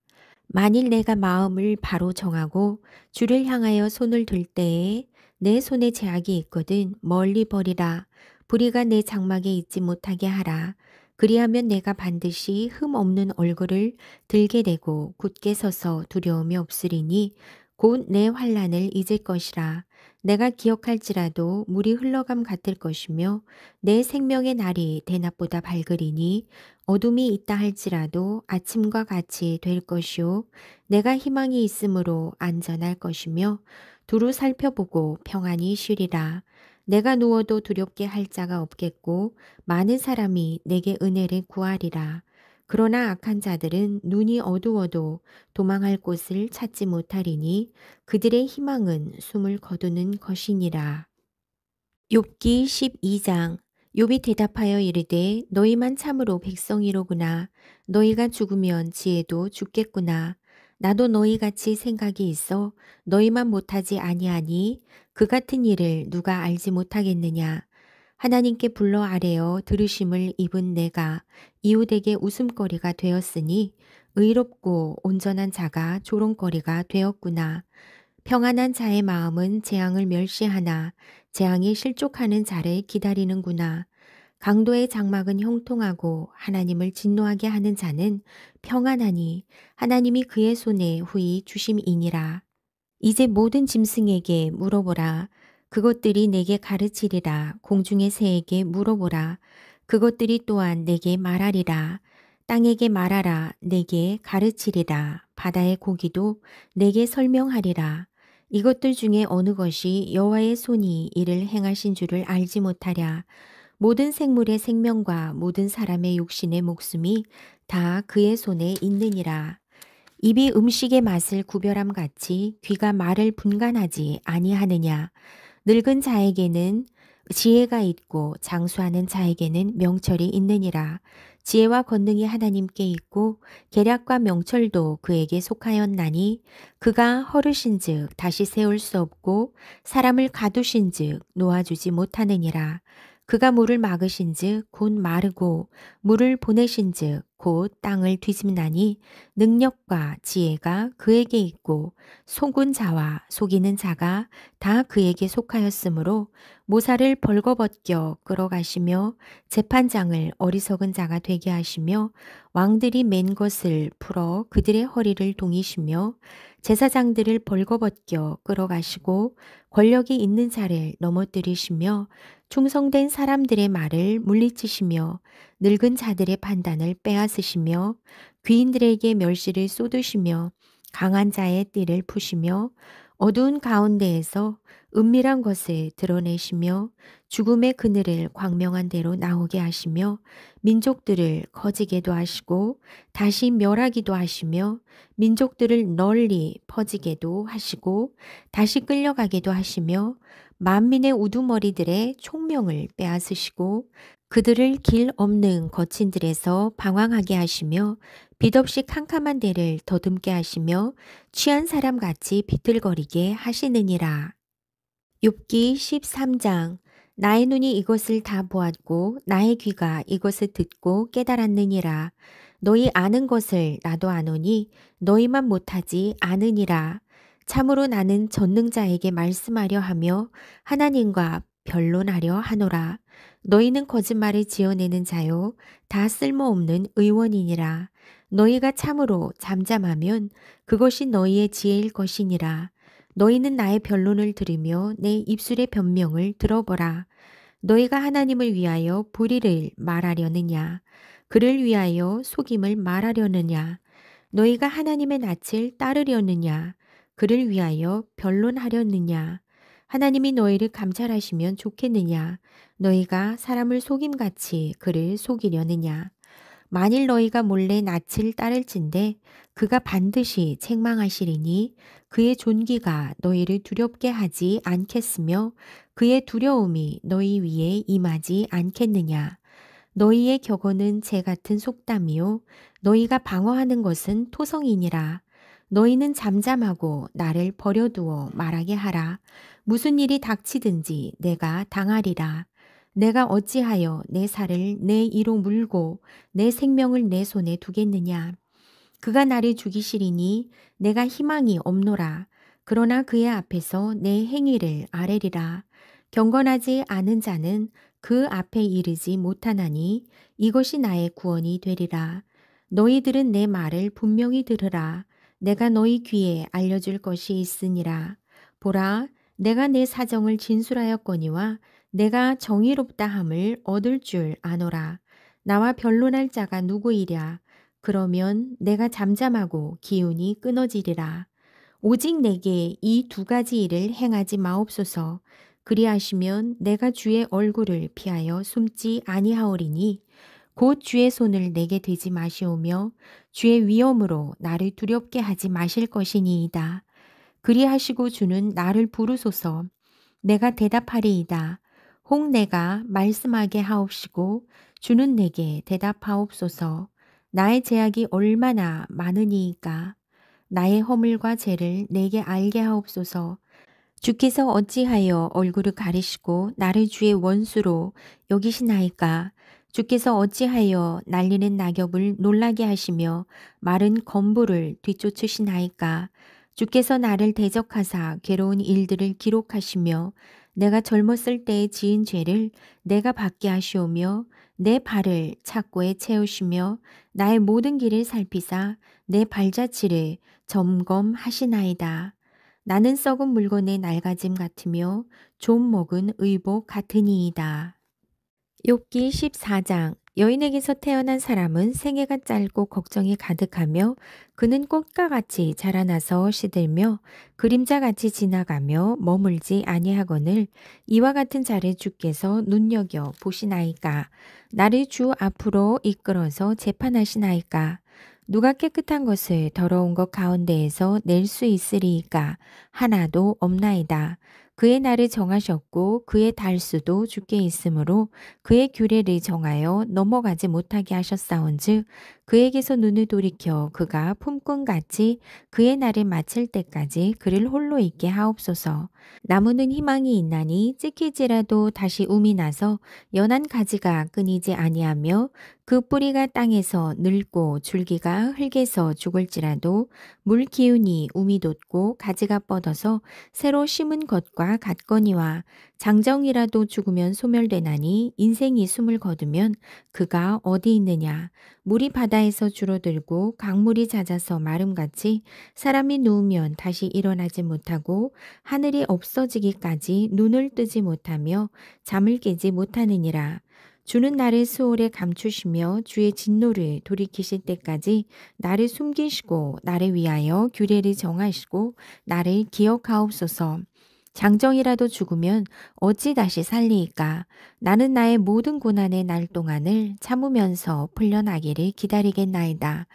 만일 내가 마음을 바로 정하고 주를 향하여 손을 들 때에 내 손에 제약이 있거든 멀리 버리라. 불의가 내 장막에 있지 못하게 하라. 그리하면 내가 반드시 흠 없는 얼굴을 들게 되고 굳게 서서 두려움이 없으리니 곧 내 환난을 잊을 것이라. 내가 기억할지라도 물이 흘러감 같을 것이며 내 생명의 날이 대낮보다 밝으리니 어둠이 있다 할지라도 아침과 같이 될 것이요 내가 희망이 있으므로 안전할 것이며 두루 살펴보고 평안히 쉬리라. 내가 누워도 두렵게 할 자가 없겠고 많은 사람이 내게 은혜를 구하리라. 그러나 악한 자들은 눈이 어두워도 도망할 곳을 찾지 못하리니 그들의 희망은 숨을 거두는 것이니라. 욥기 12장. 욥이 대답하여 이르되 너희만 참으로 백성이로구나. 너희가 죽으면 지혜도 죽겠구나. 나도 너희같이 생각이 있어 너희만 못하지 아니하니 그 같은 일을 누가 알지 못하겠느냐. 하나님께 불러 아뢰어 들으심을 입은 내가 이웃에게 웃음거리가 되었으니 의롭고 온전한 자가 조롱거리가 되었구나. 평안한 자의 마음은 재앙을 멸시하나 재앙이 실족하는 자를 기다리는구나. 강도의 장막은 형통하고 하나님을 진노하게 하는 자는 평안하니 하나님이 그의 손에 후히 주심이니라. 이제 모든 짐승에게 물어보라. 그것들이 내게 가르치리라. 공중의 새에게 물어보라. 그것들이 또한 내게 말하리라. 땅에게 말하라. 내게 가르치리라. 바다의 고기도 내게 설명하리라. 이것들 중에 어느 것이 여호와의 손이 이를 행하신 줄을 알지 못하랴. 모든 생물의 생명과 모든 사람의 육신의 목숨이 다 그의 손에 있느니라. 입이 음식의 맛을 구별함 같이 귀가 말을 분간하지 아니하느냐. 늙은 자에게는 지혜가 있고 장수하는 자에게는 명철이 있느니라. 지혜와 권능이 하나님께 있고 계략과 명철도 그에게 속하였나니 그가 허르신즉 다시 세울 수 없고 사람을 가두신즉 놓아주지 못하느니라. 그가 물을 막으신즉 곧 마르고 물을 보내신즉 곧 땅을 뒤집나니 능력과 지혜가 그에게 있고 속은 자와 속이는 자가 다 그에게 속하였으므로 모사를 벌거벗겨 끌어가시며 재판장을 어리석은 자가 되게 하시며 왕들이 맨 것을 풀어 그들의 허리를 동이시며 제사장들을 벌거벗겨 끌어가시고 권력이 있는 자를 넘어뜨리시며 충성된 사람들의 말을 물리치시며 늙은 자들의 판단을 빼앗으시며 귀인들에게 멸시를 쏟으시며 강한 자의 띠를 푸시며 어두운 가운데에서 은밀한 것을 드러내시며 죽음의 그늘을 광명한 대로 나오게 하시며 민족들을 커지게도 하시고 다시 멸하기도 하시며 민족들을 널리 퍼지게도 하시고 다시 끌려가게도 하시며 만민의 우두머리들의 총명을 빼앗으시고 그들을 길 없는 거친들에서 방황하게 하시며 빛없이 캄캄한 데를 더듬게 하시며 취한 사람같이 비틀거리게 하시느니라. 욥기 13장. 나의 눈이 이것을 다 보았고 나의 귀가 이것을 듣고 깨달았느니라. 너희 아는 것을 나도 아노니 너희만 못하지 않으니라. 참으로 나는 전능자에게 말씀하려 하며 하나님과 변론하려 하노라. 너희는 거짓말을 지어내는 자요 다 쓸모없는 의원이니라. 너희가 참으로 잠잠하면 그것이 너희의 지혜일 것이니라. 너희는 나의 변론을 들으며 내 입술의 변명을 들어보라. 너희가 하나님을 위하여 불의를 말하려느냐? 그를 위하여 속임을 말하려느냐? 너희가 하나님의 낯을 따르려느냐? 그를 위하여 변론하려느냐? 하나님이 너희를 감찰하시면 좋겠느냐? 너희가 사람을 속임같이 그를 속이려느냐? 만일 너희가 몰래 낯을 따를진대 그가 반드시 책망하시리니 그의 존귀가 너희를 두렵게 하지 않겠으며 그의 두려움이 너희 위에 임하지 않겠느냐? 너희의 격언은 재 같은 속담이요 너희가 방어하는 것은 토성이니라. 너희는 잠잠하고 나를 버려두어 말하게 하라. 무슨 일이 닥치든지 내가 당하리라. 내가 어찌하여 내 살을 내 이로 물고 내 생명을 내 손에 두겠느냐. 그가 나를 죽이시리니 내가 희망이 없노라. 그러나 그의 앞에서 내 행위를 아뢰리라. 경건하지 않은 자는 그 앞에 이르지 못하나니 이것이 나의 구원이 되리라. 너희들은 내 말을 분명히 들으라. 내가 너희 귀에 알려줄 것이 있으니라. 보라, 내가 내 사정을 진술하였거니와 내가 정의롭다 함을 얻을 줄 아노라. 나와 변론할 자가 누구이랴. 그러면 내가 잠잠하고 기운이 끊어지리라. 오직 내게 이 두 가지 일을 행하지 마옵소서. 그리하시면 내가 주의 얼굴을 피하여 숨지 아니하오리니 곧 주의 손을 내게 대지 마시오며 주의 위엄으로 나를 두렵게 하지 마실 것이니이다. 그리하시고 주는 나를 부르소서. 내가 대답하리이다. 혹 내가 말씀하게 하옵시고 주는 내게 대답하옵소서. 나의 죄악이 얼마나 많으니이까. 나의 허물과 죄를 내게 알게 하옵소서. 주께서 어찌하여 얼굴을 가리시고 나를 주의 원수로 여기시나이까. 주께서 어찌하여 날리는 낙엽을 놀라게 하시며 마른 검부를 뒤쫓으시나이까. 주께서 나를 대적하사 괴로운 일들을 기록하시며 내가 젊었을 때에 지은 죄를 내가 받게 하시오며 내 발을 착고에 채우시며 나의 모든 길을 살피사 내 발자취를 점검하시나이다. 나는 썩은 물건의 낡아짐 같으며 좀 먹은 의복 같으니이다. 욥기 14장. 여인에게서 태어난 사람은 생애가 짧고 걱정이 가득하며 그는 꽃과 같이 자라나서 시들며 그림자같이 지나가며 머물지 아니하거늘 이와 같은 자를 주께서 눈여겨 보시나이까. 나를 주 앞으로 이끌어서 재판하시나이까. 누가 깨끗한 것을 더러운 것 가운데에서 낼 수 있으리이까. 하나도 없나이다. 그의 날을 정하셨고 그의 달수도 주께 있으므로 그의 규례를 정하여 넘어가지 못하게 하셨사온즉 그에게서 눈을 돌이켜 그가 품꾼같이 그의 날을 마칠 때까지 그를 홀로 있게 하옵소서. 나무는 희망이 있나니 찍힐지라도 다시 움이 나서 연한 가지가 끊이지 아니하며 그 뿌리가 땅에서 늙고 줄기가 흙에서 죽을지라도 물 기운이 움이 돋고 가지가 뻗어서 새로 심은 것과 같거니와 장정이라도 죽으면 소멸되나니 인생이 숨을 거두면 그가 어디 있느냐. 물이 바다에서 줄어들고 강물이 잦아서 마름같이 사람이 누우면 다시 일어나지 못하고 하늘이 없어지기까지 눈을 뜨지 못하며 잠을 깨지 못하느니라. 주는 나를 수월에 감추시며 주의 진노를 돌이키실 때까지 나를 숨기시고 나를 위하여 규례를 정하시고 나를 기억하옵소서. 장정이라도 죽으면 어찌 다시 살리이까. 나는 나의 모든 고난의 날 동안을 참으면서 풀려나기를 기다리겠나이다.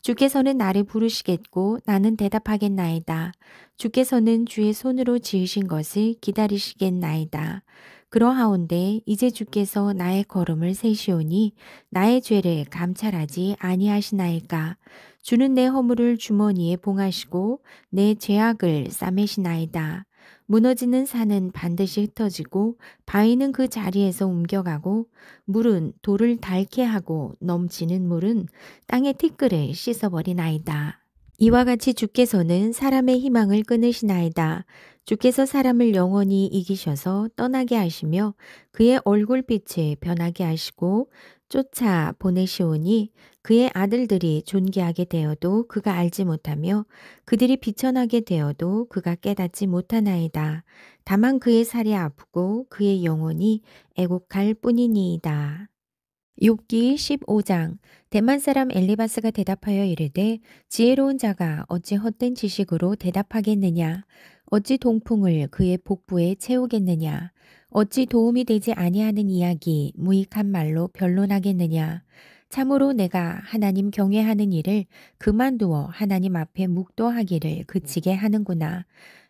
주께서는 나를 부르시겠고 나는 대답하겠나이다. 주께서는 주의 손으로 지으신 것을 기다리시겠나이다. 그러하온데 이제 주께서 나의 걸음을 세시오니 나의 죄를 감찰하지 아니하시나이까. 주는 내 허물을 주머니에 봉하시고 내 죄악을 싸매시나이다. 무너지는 산은 반드시 흩어지고 바위는 그 자리에서 옮겨가고 물은 돌을 닳게 하고 넘치는 물은 땅의 티끌을 씻어버리나이다. 이와 같이 주께서는 사람의 희망을 끊으시나이다. 주께서 사람을 영원히 이기셔서 떠나게 하시며 그의 얼굴빛을 변하게 하시고 쫓아 보내시오니 그의 아들들이 존귀하게 되어도 그가 알지 못하며 그들이 비천하게 되어도 그가 깨닫지 못하나이다. 다만 그의 살이 아프고 그의 영혼이 애곡할 뿐이니이다. 욥기 15장. 대만 사람 엘리바스가 대답하여 이르되 지혜로운 자가 어찌 헛된 지식으로 대답하겠느냐. 어찌 동풍을 그의 복부에 채우겠느냐. 어찌 도움이 되지 아니하는 이야기 무익한 말로 변론하겠느냐. 참으로 내가 하나님 경외하는 일을 그만두어 하나님 앞에 묵도하기를 그치게 하는구나.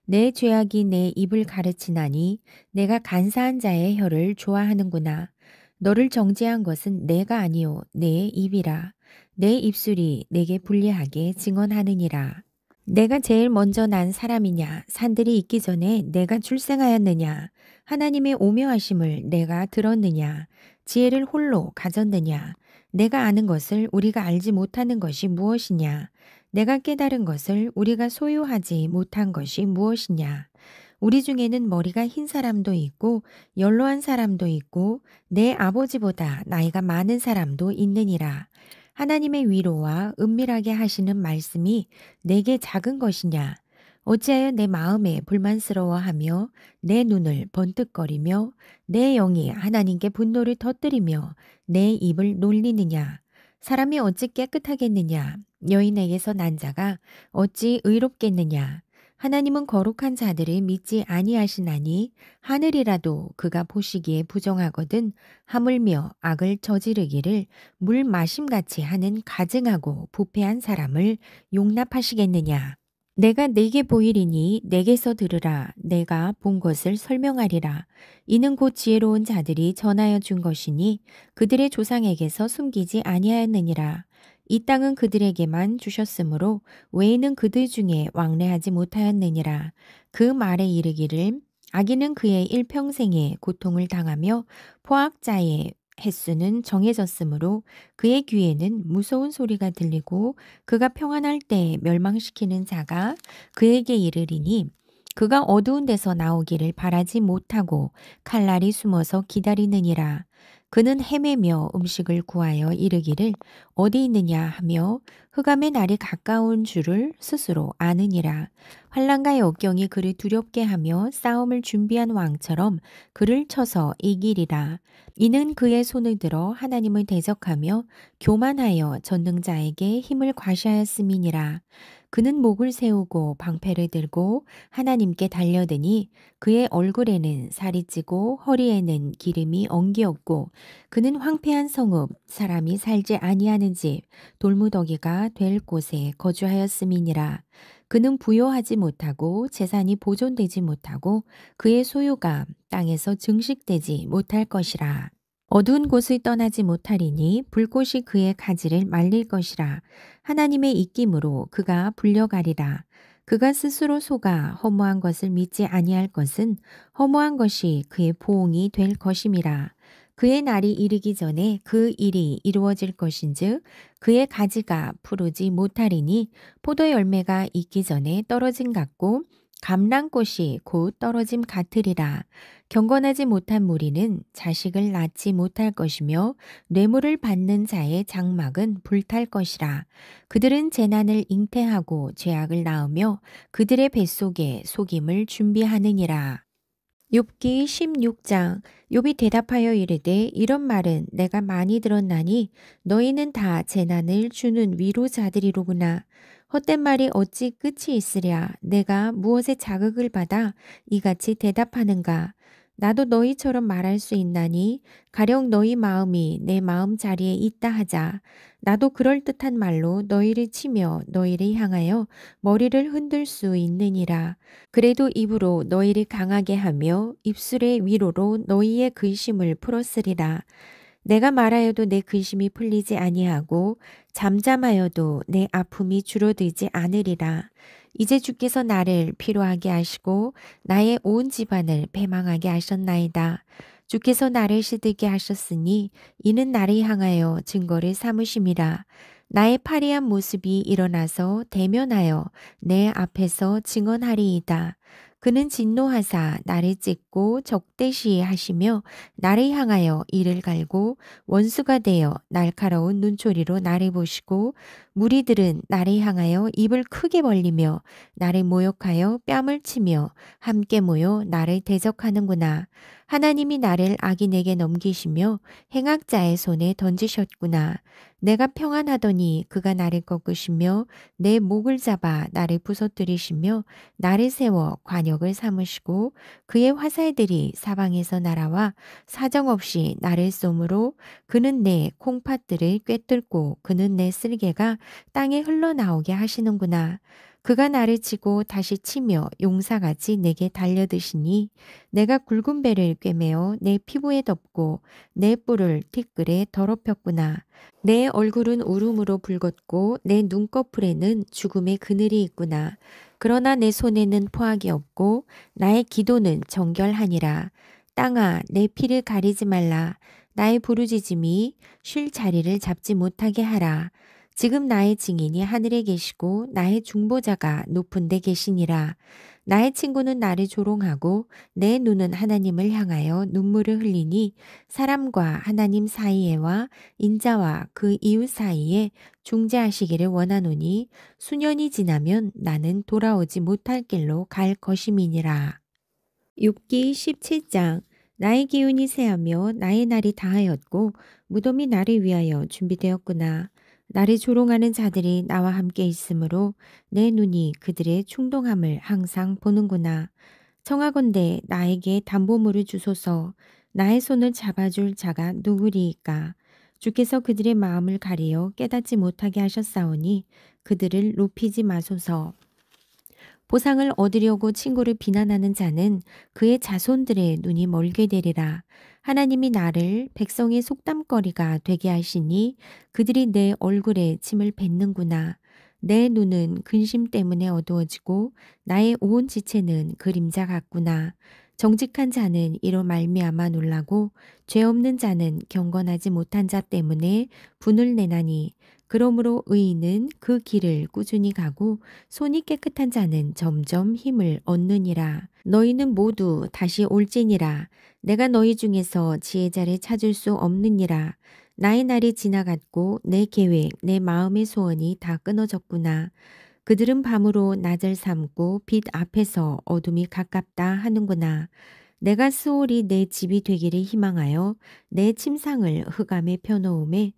내 죄악이 내 입을 가르치나니 내가 간사한 자의 혀를 좋아하는구나. 너를 정죄한 것은 내가 아니요 내 입이라. 내 입술이 내게 불리하게 증언하느니라. 내가 제일 먼저 난 사람이냐? 산들이 있기 전에 내가 출생하였느냐? 하나님의 오묘하심을 내가 들었느냐? 지혜를 홀로 가졌느냐? 내가 아는 것을 우리가 알지 못하는 것이 무엇이냐? 내가 깨달은 것을 우리가 소유하지 못한 것이 무엇이냐? 우리 중에는 머리가 흰 사람도 있고 연로한 사람도 있고 내 아버지보다 나이가 많은 사람도 있느니라. 하나님의 위로와 은밀하게 하시는 말씀이 내게 작은 것이냐? 어찌하여 내 마음에 불만스러워하며 내 눈을 번뜩거리며 내 영이 하나님께 분노를 터뜨리며 내 입을 놀리느냐? 사람이 어찌 깨끗하겠느냐? 여인에게서 난 자가 어찌 의롭겠느냐? 하나님은 거룩한 자들을 믿지 아니하시나니 하늘이라도 그가 보시기에 부정하거든 하물며 악을 저지르기를 물 마심같이 하는 가증하고 부패한 사람을 용납하시겠느냐. 내가 내게 보이리니 내게서 들으라. 내가 본 것을 설명하리라. 이는 곧 지혜로운 자들이 전하여 준 것이니 그들의 조상에게서 숨기지 아니하였느니라. 이 땅은 그들에게만 주셨으므로 외에는 그들 중에 왕래하지 못하였느니라. 그 말에 이르기를 악인은 그의 일평생에 고통을 당하며 포악자의 횟수는 정해졌으므로 그의 귀에는 무서운 소리가 들리고 그가 평안할 때 멸망시키는 자가 그에게 이르리니 그가 어두운 데서 나오기를 바라지 못하고 칼날이 숨어서 기다리느니라. 그는 헤매며 음식을 구하여 이르기를 어디 있느냐 하며 흑암의 날이 가까운 줄을 스스로 아느니라. 환난과 역경이 그를 두렵게 하며 싸움을 준비한 왕처럼 그를 쳐서 이기리라. 이는 그의 손을 들어 하나님을 대적하며 교만하여 전능자에게 힘을 과시하였음이니라. 그는 목을 세우고 방패를 들고 하나님께 달려드니 그의 얼굴에는 살이 찌고 허리에는 기름이 엉기었고 그는 황폐한 성읍 사람이 살지 아니하는 집 돌무더기가 될 곳에 거주하였음이니라. 그는 부요하지 못하고 재산이 보존되지 못하고 그의 소유가 땅에서 증식되지 못할 것이라. 어두운 곳을 떠나지 못하리니 불꽃이 그의 가지를 말릴 것이라. 하나님의 입김으로 그가 불려가리라. 그가 스스로 속아 허무한 것을 믿지 아니할 것은 허무한 것이 그의 보응이 될 것임이라. 그의 날이 이르기 전에 그 일이 이루어질 것인즉 그의 가지가 푸르지 못하리니 포도 열매가 익기 전에 떨어짐 같고 감람꽃이 곧 떨어짐 같으리라. 경건하지 못한 무리는 자식을 낳지 못할 것이며 뇌물을 받는 자의 장막은 불탈 것이라. 그들은 재난을 잉태하고 죄악을 낳으며 그들의 뱃속에 속임을 준비하느니라. 욥기 16장. 욥이 대답하여 이르되 이런 말은 내가 많이 들었나니 너희는 다 재난을 주는 위로자들이로구나. 헛된 말이 어찌 끝이 있으랴. 내가 무엇에 자극을 받아 이같이 대답하는가. 나도 너희처럼 말할 수 있나니 가령 너희 마음이 내 마음 자리에 있다 하자. 나도 그럴듯한 말로 너희를 치며 너희를 향하여 머리를 흔들 수 있느니라. 그래도 입으로 너희를 강하게 하며 입술의 위로로 너희의 근심을 풀었으리라. 내가 말하여도 내 근심이 풀리지 아니하고 잠잠하여도 내 아픔이 줄어들지 않으리라. 이제 주께서 나를 피로하게 하시고 나의 온 집안을 패망하게 하셨나이다. 주께서 나를 시들게 하셨으니 이는 나를 향하여 증거를 삼으심이라. 나의 파리한 모습이 일어나서 대면하여 내 앞에서 증언하리이다. 그는 진노하사 나를 찢고 적대시 하시며 나를 향하여 이를 갈고 원수가 되어 날카로운 눈초리로 나를 보시고 무리들은 나를 향하여 입을 크게 벌리며 나를 모욕하여 뺨을 치며 함께 모여 나를 대적하는구나. 하나님이 나를 악인에게 넘기시며 행악자의 손에 던지셨구나. 내가 평안하더니 그가 나를 꺾으시며 내 목을 잡아 나를 부서뜨리시며 나를 세워 관역을 삼으시고 그의 화살들이 사방에서 날아와 사정없이 나를 쏘므로 그는 내 콩팥들을 꿰뚫고 그는 내 쓸개가 땅에 흘러나오게 하시는구나. 그가 나를 치고 다시 치며 용사같이 내게 달려드시니 내가 굵은 배를 꿰매어 내 피부에 덮고 내 뿔을 티끌에 더럽혔구나. 내 얼굴은 울음으로 붉었고 내 눈꺼풀에는 죽음의 그늘이 있구나. 그러나 내 손에는 포악이 없고 나의 기도는 정결하니라. 땅아, 내 피를 가리지 말라. 나의 부르짖음이 쉴 자리를 잡지 못하게 하라. 지금 나의 증인이 하늘에 계시고 나의 중보자가 높은 데 계시니라. 나의 친구는 나를 조롱하고 내 눈은 하나님을 향하여 눈물을 흘리니 사람과 하나님 사이에와 인자와 그 이웃 사이에 중재하시기를 원하노니 수년이 지나면 나는 돌아오지 못할 길로 갈 것임이니라. 욥기 17장. 나의 기운이 새하며 나의 날이 다하였고 무덤이 나를 위하여 준비되었구나. 나를 조롱하는 자들이 나와 함께 있으므로 내 눈이 그들의 충동함을 항상 보는구나. 청하건대 나에게 담보물을 주소서. 나의 손을 잡아줄 자가 누구리이까. 주께서 그들의 마음을 가리어 깨닫지 못하게 하셨사오니 그들을 높이지 마소서. 보상을 얻으려고 친구를 비난하는 자는 그의 자손들의 눈이 멀게 되리라. 하나님이 나를 백성의 속담거리가 되게 하시니 그들이 내 얼굴에 침을 뱉는구나. 내 눈은 근심 때문에 어두워지고 나의 온 지체는 그림자 같구나. 정직한 자는 이로 말미암아 놀라고 죄 없는 자는 경건하지 못한 자 때문에 분을 내나니 그러므로 의인은 그 길을 꾸준히 가고 손이 깨끗한 자는 점점 힘을 얻느니라. 너희는 모두 다시 올지니라. 내가 너희 중에서 지혜자를 찾을 수 없느니라. 나의 날이 지나갔고 내 계획, 내 마음의 소원이 다 끊어졌구나. 그들은 밤으로 낮을 삼고 빛 앞에서 어둠이 가깝다 하는구나. 내가 스올이 내 집이 되기를 희망하여 내 침상을 흑암에 펴놓음에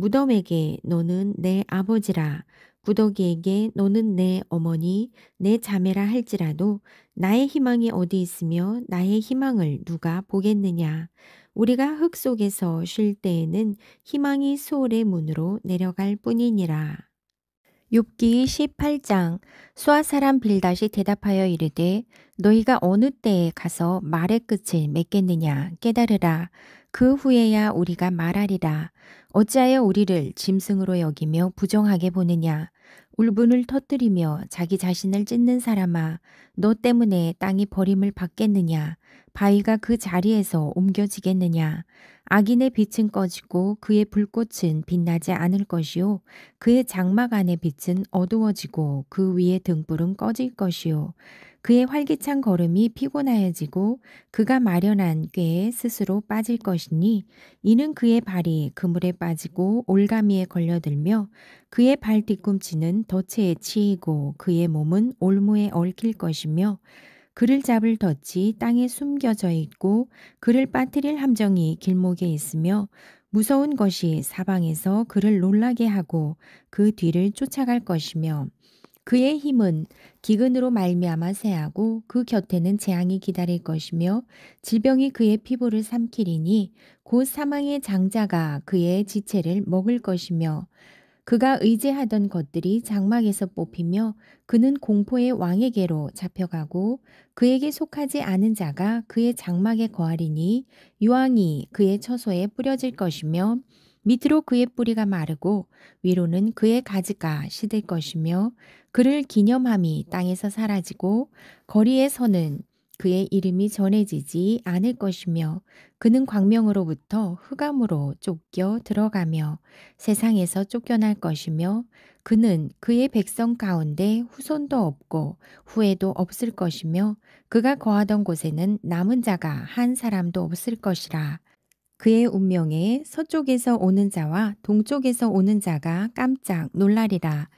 무덤에게 너는 내 아버지라 구더기에게 너는 내 어머니 내 자매라 할지라도 나의 희망이 어디 있으며 나의 희망을 누가 보겠느냐. 우리가 흙 속에서 쉴 때에는 희망이 스올의 문으로 내려갈 뿐이니라. 욥기 18장. 수아 사람 빌닷이 대답하여 이르되 너희가 어느 때에 가서 말의 끝을 맺겠느냐 깨달으라. 그 후에야 우리가 말하리라. 어찌하여 우리를 짐승으로 여기며 부정하게 보느냐. 울분을 터뜨리며 자기 자신을 찢는 사람아, 너 때문에 땅이 버림을 받겠느냐. 바위가 그 자리에서 옮겨지겠느냐. 악인의 빛은 꺼지고 그의 불꽃은 빛나지 않을 것이요. 그의 장막 안의 빛은 어두워지고 그 위의 등불은 꺼질 것이요. 그의 활기찬 걸음이 피곤하여지고 그가 마련한 꾀에 스스로 빠질 것이니 이는 그의 발이 그물에 빠지고 올가미에 걸려들며 그의 발 뒤꿈치는 덫에 치이고 그의 몸은 올무에 얽힐 것이며 그를 잡을 덫이 땅에 숨겨져 있고 그를 빠뜨릴 함정이 길목에 있으며 무서운 것이 사방에서 그를 놀라게 하고 그 뒤를 쫓아갈 것이며 그의 힘은 기근으로 말미암아 새하고 그 곁에는 재앙이 기다릴 것이며 질병이 그의 피부를 삼키리니 곧 사망의 장자가 그의 지체를 먹을 것이며 그가 의지하던 것들이 장막에서 뽑히며 그는 공포의 왕에게로 잡혀가고 그에게 속하지 않은 자가 그의 장막에 거하리니 유황이 그의 처소에 뿌려질 것이며 밑으로 그의 뿌리가 마르고 위로는 그의 가지가 시들 것이며 그를 기념함이 땅에서 사라지고 거리에서는 그의 이름이 전해지지 않을 것이며 그는 광명으로부터 흑암으로 쫓겨 들어가며 세상에서 쫓겨날 것이며 그는 그의 백성 가운데 후손도 없고 후에도 없을 것이며 그가 거하던 곳에는 남은 자가 한 사람도 없을 것이라. 그의 운명에 서쪽에서 오는 자와 동쪽에서 오는 자가 깜짝 놀라리라.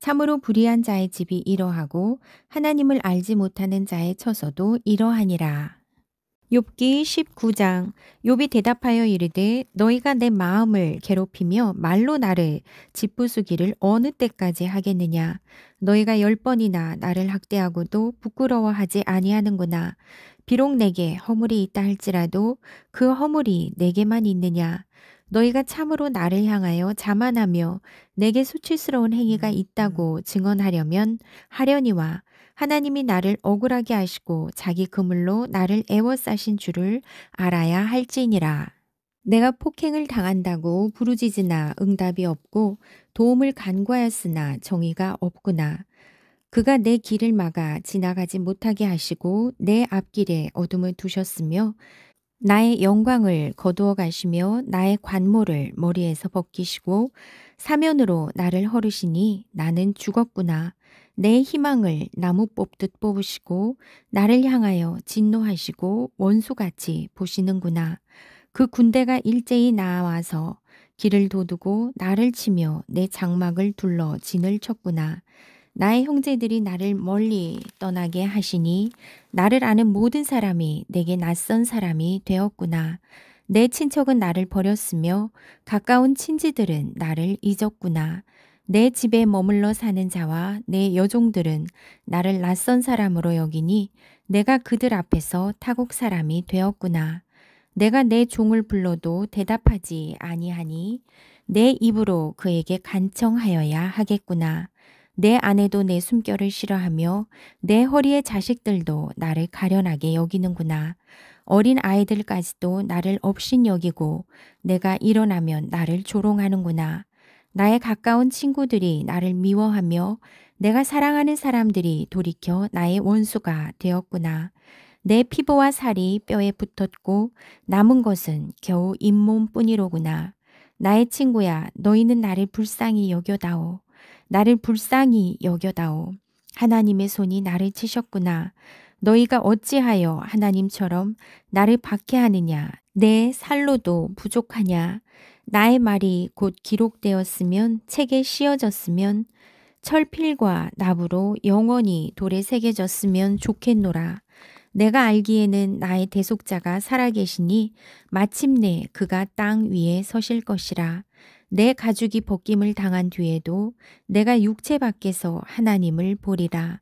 참으로 불의한 자의 집이 이러하고 하나님을 알지 못하는 자의 처소도 이러하니라. 욥기 19장. 욥이 대답하여 이르되 너희가 내 마음을 괴롭히며 말로 나를 짓부수기를 어느 때까지 하겠느냐. 너희가 10번이나 나를 학대하고도 부끄러워하지 아니하는구나. 비록 내게 허물이 있다 할지라도 그 허물이 내게만 있느냐. 너희가 참으로 나를 향하여 자만하며 내게 수치스러운 행위가 있다고 증언하려면 하려니와 하나님이 나를 억울하게 하시고 자기 그물로 나를 애워싸신 줄을 알아야 할지니라. 내가 폭행을 당한다고 부르짖으나 응답이 없고 도움을 간구하였으나 정의가 없구나. 그가 내 길을 막아 지나가지 못하게 하시고 내 앞길에 어둠을 두셨으며 나의 영광을 거두어 가시며 나의 관모를 머리에서 벗기시고 사면으로 나를 헐으시니 나는 죽었구나. 내 희망을 나무 뽑듯 뽑으시고 나를 향하여 진노하시고 원수같이 보시는구나. 그 군대가 일제히 나와서 길을 도두고 나를 치며 내 장막을 둘러 진을 쳤구나. 나의 형제들이 나를 멀리 떠나게 하시니 나를 아는 모든 사람이 내게 낯선 사람이 되었구나. 내 친척은 나를 버렸으며 가까운 친지들은 나를 잊었구나. 내 집에 머물러 사는 자와 내 여종들은 나를 낯선 사람으로 여기니 내가 그들 앞에서 타국 사람이 되었구나. 내가 내 종을 불러도 대답하지 아니하니 내 입으로 그에게 간청하여야 하겠구나. 내 아내도 내 숨결을 싫어하며 내 허리의 자식들도 나를 가련하게 여기는구나. 어린 아이들까지도 나를 업신 여기고 내가 일어나면 나를 조롱하는구나. 나의 가까운 친구들이 나를 미워하며 내가 사랑하는 사람들이 돌이켜 나의 원수가 되었구나. 내 피부와 살이 뼈에 붙었고 남은 것은 겨우 잇몸뿐이로구나. 나의 친구야, 너희는 나를 불쌍히 여겨다오. 나를 불쌍히 여겨다오. 하나님의 손이 나를 치셨구나. 너희가 어찌하여 하나님처럼 나를 박해하느냐. 내 살로도 부족하냐. 나의 말이 곧 기록되었으면 책에 씌어졌으면 철필과 나무로 영원히 돌에 새겨졌으면 좋겠노라. 내가 알기에는 나의 대속자가 살아계시니 마침내 그가 땅 위에 서실 것이라. 내 가죽이 벗김을 당한 뒤에도 내가 육체 밖에서 하나님을 보리라.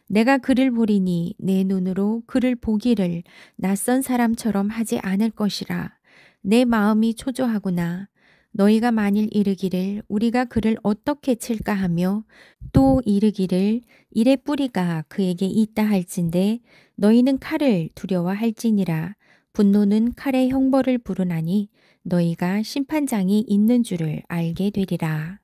내가 그를 보리니 내 눈으로 그를 보기를 낯선 사람처럼 하지 않을 것이라. 내 마음이 초조하구나. 너희가 만일 이르기를 우리가 그를 어떻게 칠까 하며 또 이르기를 이의 뿌리가 그에게 있다 할진대 너희는 칼을 두려워할지니라. 분노는 칼의 형벌을 부르나니 너희가 심판장이 있는 줄을 알게 되리라.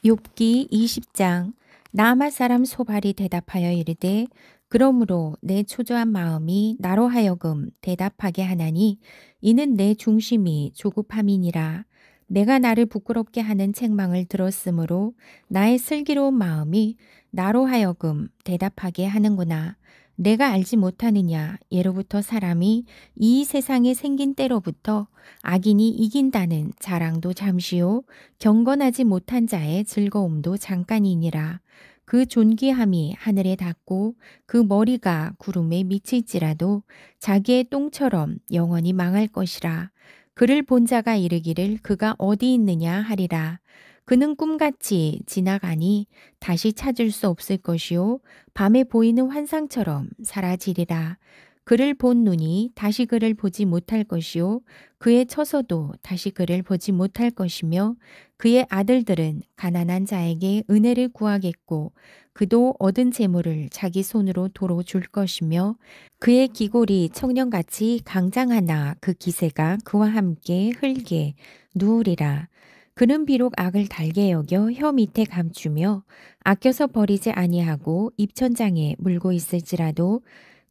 욥기 20장. 나아마 사람 소발이 대답하여 이르되 그러므로 내 초조한 마음이 나로 하여금 대답하게 하나니 이는 내 중심이 조급함이니라. 내가 나를 부끄럽게 하는 책망을 들었으므로 나의 슬기로운 마음이 나로 하여금 대답하게 하는구나. 내가 알지 못하느냐. 예로부터 사람이 이 세상에 생긴 때로부터 악인이 이긴다는 자랑도 잠시요 경건하지 못한 자의 즐거움도 잠깐이니라. 그 존귀함이 하늘에 닿고 그 머리가 구름에 미칠지라도 자기의 똥처럼 영원히 망할 것이라. 그를 본 자가 이르기를 그가 어디 있느냐 하리라. 그는 꿈같이 지나가니 다시 찾을 수 없을 것이요 밤에 보이는 환상처럼 사라지리라. 그를 본 눈이 다시 그를 보지 못할 것이요 그의 처소도 다시 그를 보지 못할 것이며 그의 아들들은 가난한 자에게 은혜를 구하겠고 그도 얻은 재물을 자기 손으로 도로 줄 것이며 그의 기골이 청년같이 강장하나 그 기세가 그와 함께 흘게 누우리라. 그는 비록 악을 달게 여겨 혀 밑에 감추며 아껴서 버리지 아니하고 입천장에 물고 있을지라도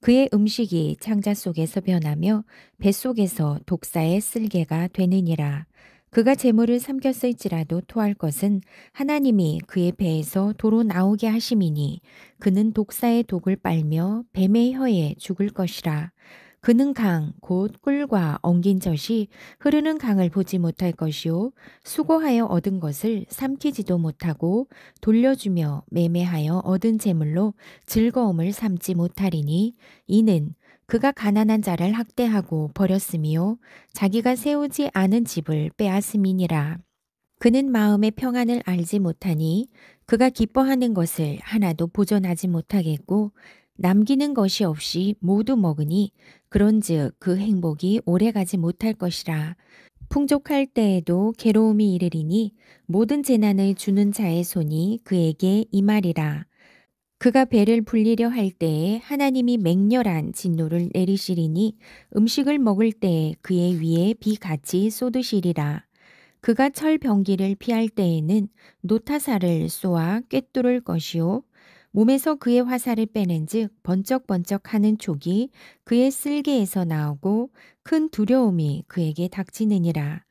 그의 음식이 창자 속에서 변하며 뱃속에서 독사의 쓸개가 되느니라. 그가 재물을 삼켰을지라도 토할 것은 하나님이 그의 배에서 도로 나오게 하심이니 그는 독사의 독을 빨며 뱀의 혀에 죽을 것이라. 그는 강, 곧 꿀과 엉긴 젖이 흐르는 강을 보지 못할 것이요 수고하여 얻은 것을 삼키지도 못하고 돌려주며 매매하여 얻은 재물로 즐거움을 삼지 못하리니 이는 그가 가난한 자를 학대하고 버렸으며 자기가 세우지 않은 집을 빼앗음이니라. 그는 마음의 평안을 알지 못하니 그가 기뻐하는 것을 하나도 보존하지 못하겠고 남기는 것이 없이 모두 먹으니 그런즉 그 행복이 오래가지 못할 것이라. 풍족할 때에도 괴로움이 이르리니 모든 재난을 주는 자의 손이 그에게 임하리라. 그가 배를 불리려 할 때에 하나님이 맹렬한 진노를 내리시리니 음식을 먹을 때에 그의 위에 비같이 쏟으시리라. 그가 철병기를 피할 때에는 노타사를 쏘아 꿰뚫을 것이요 몸에서 그의 화살을 빼낸즉 번쩍번쩍하는 촉이 그의 쓸개에서 나오고 큰 두려움이 그에게 닥치느니라.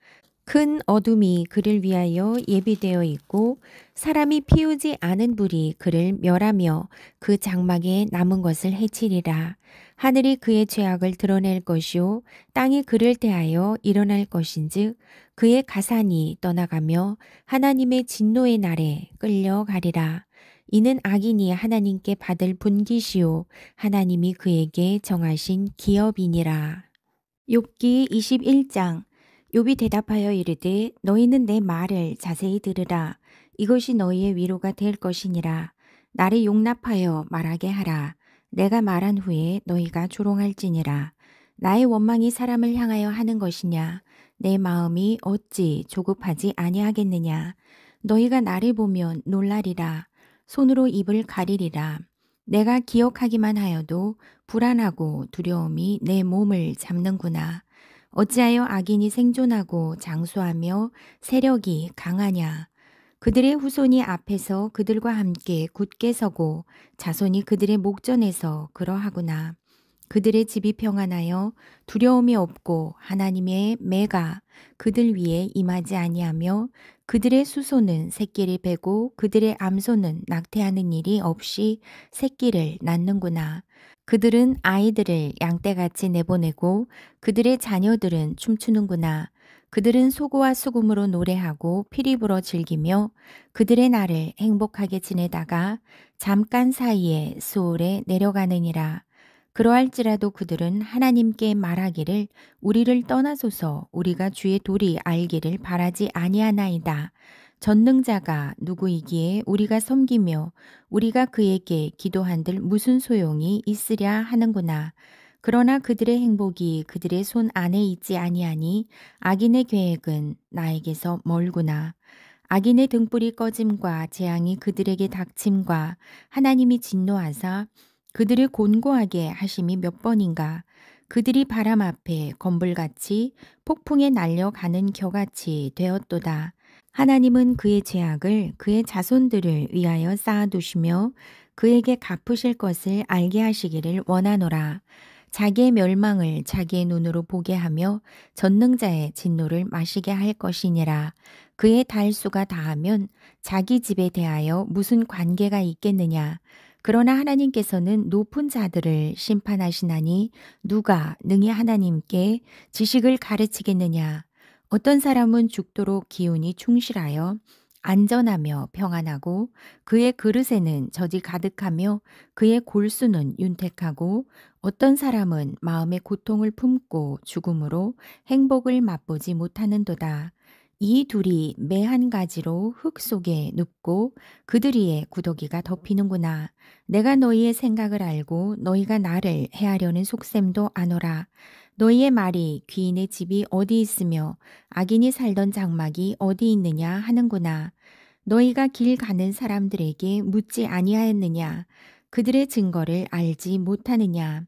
큰 어둠이 그를 위하여 예비되어 있고 사람이 피우지 않은 불이 그를 멸하며 그 장막에 남은 것을 해치리라. 하늘이 그의 죄악을 드러낼 것이요 땅이 그를 대하여 일어날 것인즉 그의 가산이 떠나가며 하나님의 진노의 날에 끌려가리라. 이는 악인이 하나님께 받을 분깃이요 하나님이 그에게 정하신 기업이니라. 욥기 21장. 욥이 대답하여 이르되 너희는 내 말을 자세히 들으라. 이것이 너희의 위로가 될 것이니라. 나를 용납하여 말하게 하라. 내가 말한 후에 너희가 조롱할지니라. 나의 원망이 사람을 향하여 하는 것이냐. 내 마음이 어찌 조급하지 아니하겠느냐. 너희가 나를 보면 놀라리라. 손으로 입을 가리리라. 내가 기억하기만 하여도 불안하고 두려움이 내 몸을 잡는구나. 어찌하여 악인이 생존하고 장수하며 세력이 강하냐. 그들의 후손이 앞에서 그들과 함께 굳게 서고 자손이 그들의 목전에서 그러하구나. 그들의 집이 평안하여 두려움이 없고 하나님의 매가 그들 위에 임하지 아니하며 그들의 수소는 새끼를 베고 그들의 암소는 낙태하는 일이 없이 새끼를 낳는구나. 그들은 아이들을 양떼같이 내보내고 그들의 자녀들은 춤추는구나. 그들은 소고와 수금으로 노래하고 피리 불어 즐기며 그들의 날을 행복하게 지내다가 잠깐 사이에 수월에 내려가느니라. 그러할지라도 그들은 하나님께 말하기를 우리를 떠나소서 우리가 주의 도리 알기를 바라지 아니하나이다. 전능자가 누구이기에 우리가 섬기며 우리가 그에게 기도한들 무슨 소용이 있으랴 하는구나. 그러나 그들의 행복이 그들의 손 안에 있지 아니하니 악인의 계획은 나에게서 멀구나. 악인의 등불이 꺼짐과 재앙이 그들에게 닥침과 하나님이 진노하사 그들을 곤고하게 하심이 몇 번인가. 그들이 바람 앞에 건불같이 폭풍에 날려가는 겨같이 되었도다. 하나님은 그의 죄악을 그의 자손들을 위하여 쌓아두시며 그에게 갚으실 것을 알게 하시기를 원하노라. 자기의 멸망을 자기의 눈으로 보게 하며 전능자의 진노를 마시게 할 것이니라. 그의 달수가 다하면 자기 집에 대하여 무슨 관계가 있겠느냐. 그러나 하나님께서는 높은 자들을 심판하시나니 누가 능히 하나님께 지식을 가르치겠느냐. 어떤 사람은 죽도록 기운이 충실하여 안전하며 평안하고 그의 그릇에는 젖이 가득하며 그의 골수는 윤택하고 어떤 사람은 마음의 고통을 품고 죽음으로 행복을 맛보지 못하는도다. 이 둘이 매 한 가지로 흙 속에 눕고 그들 위에 구더기가 덮이는구나. 내가 너희의 생각을 알고 너희가 나를 해하려는 속셈도 아노라. 너희의 말이 귀인의 집이 어디 있으며 악인이 살던 장막이 어디 있느냐 하는구나. 너희가 길 가는 사람들에게 묻지 아니하였느냐. 그들의 증거를 알지 못하느냐.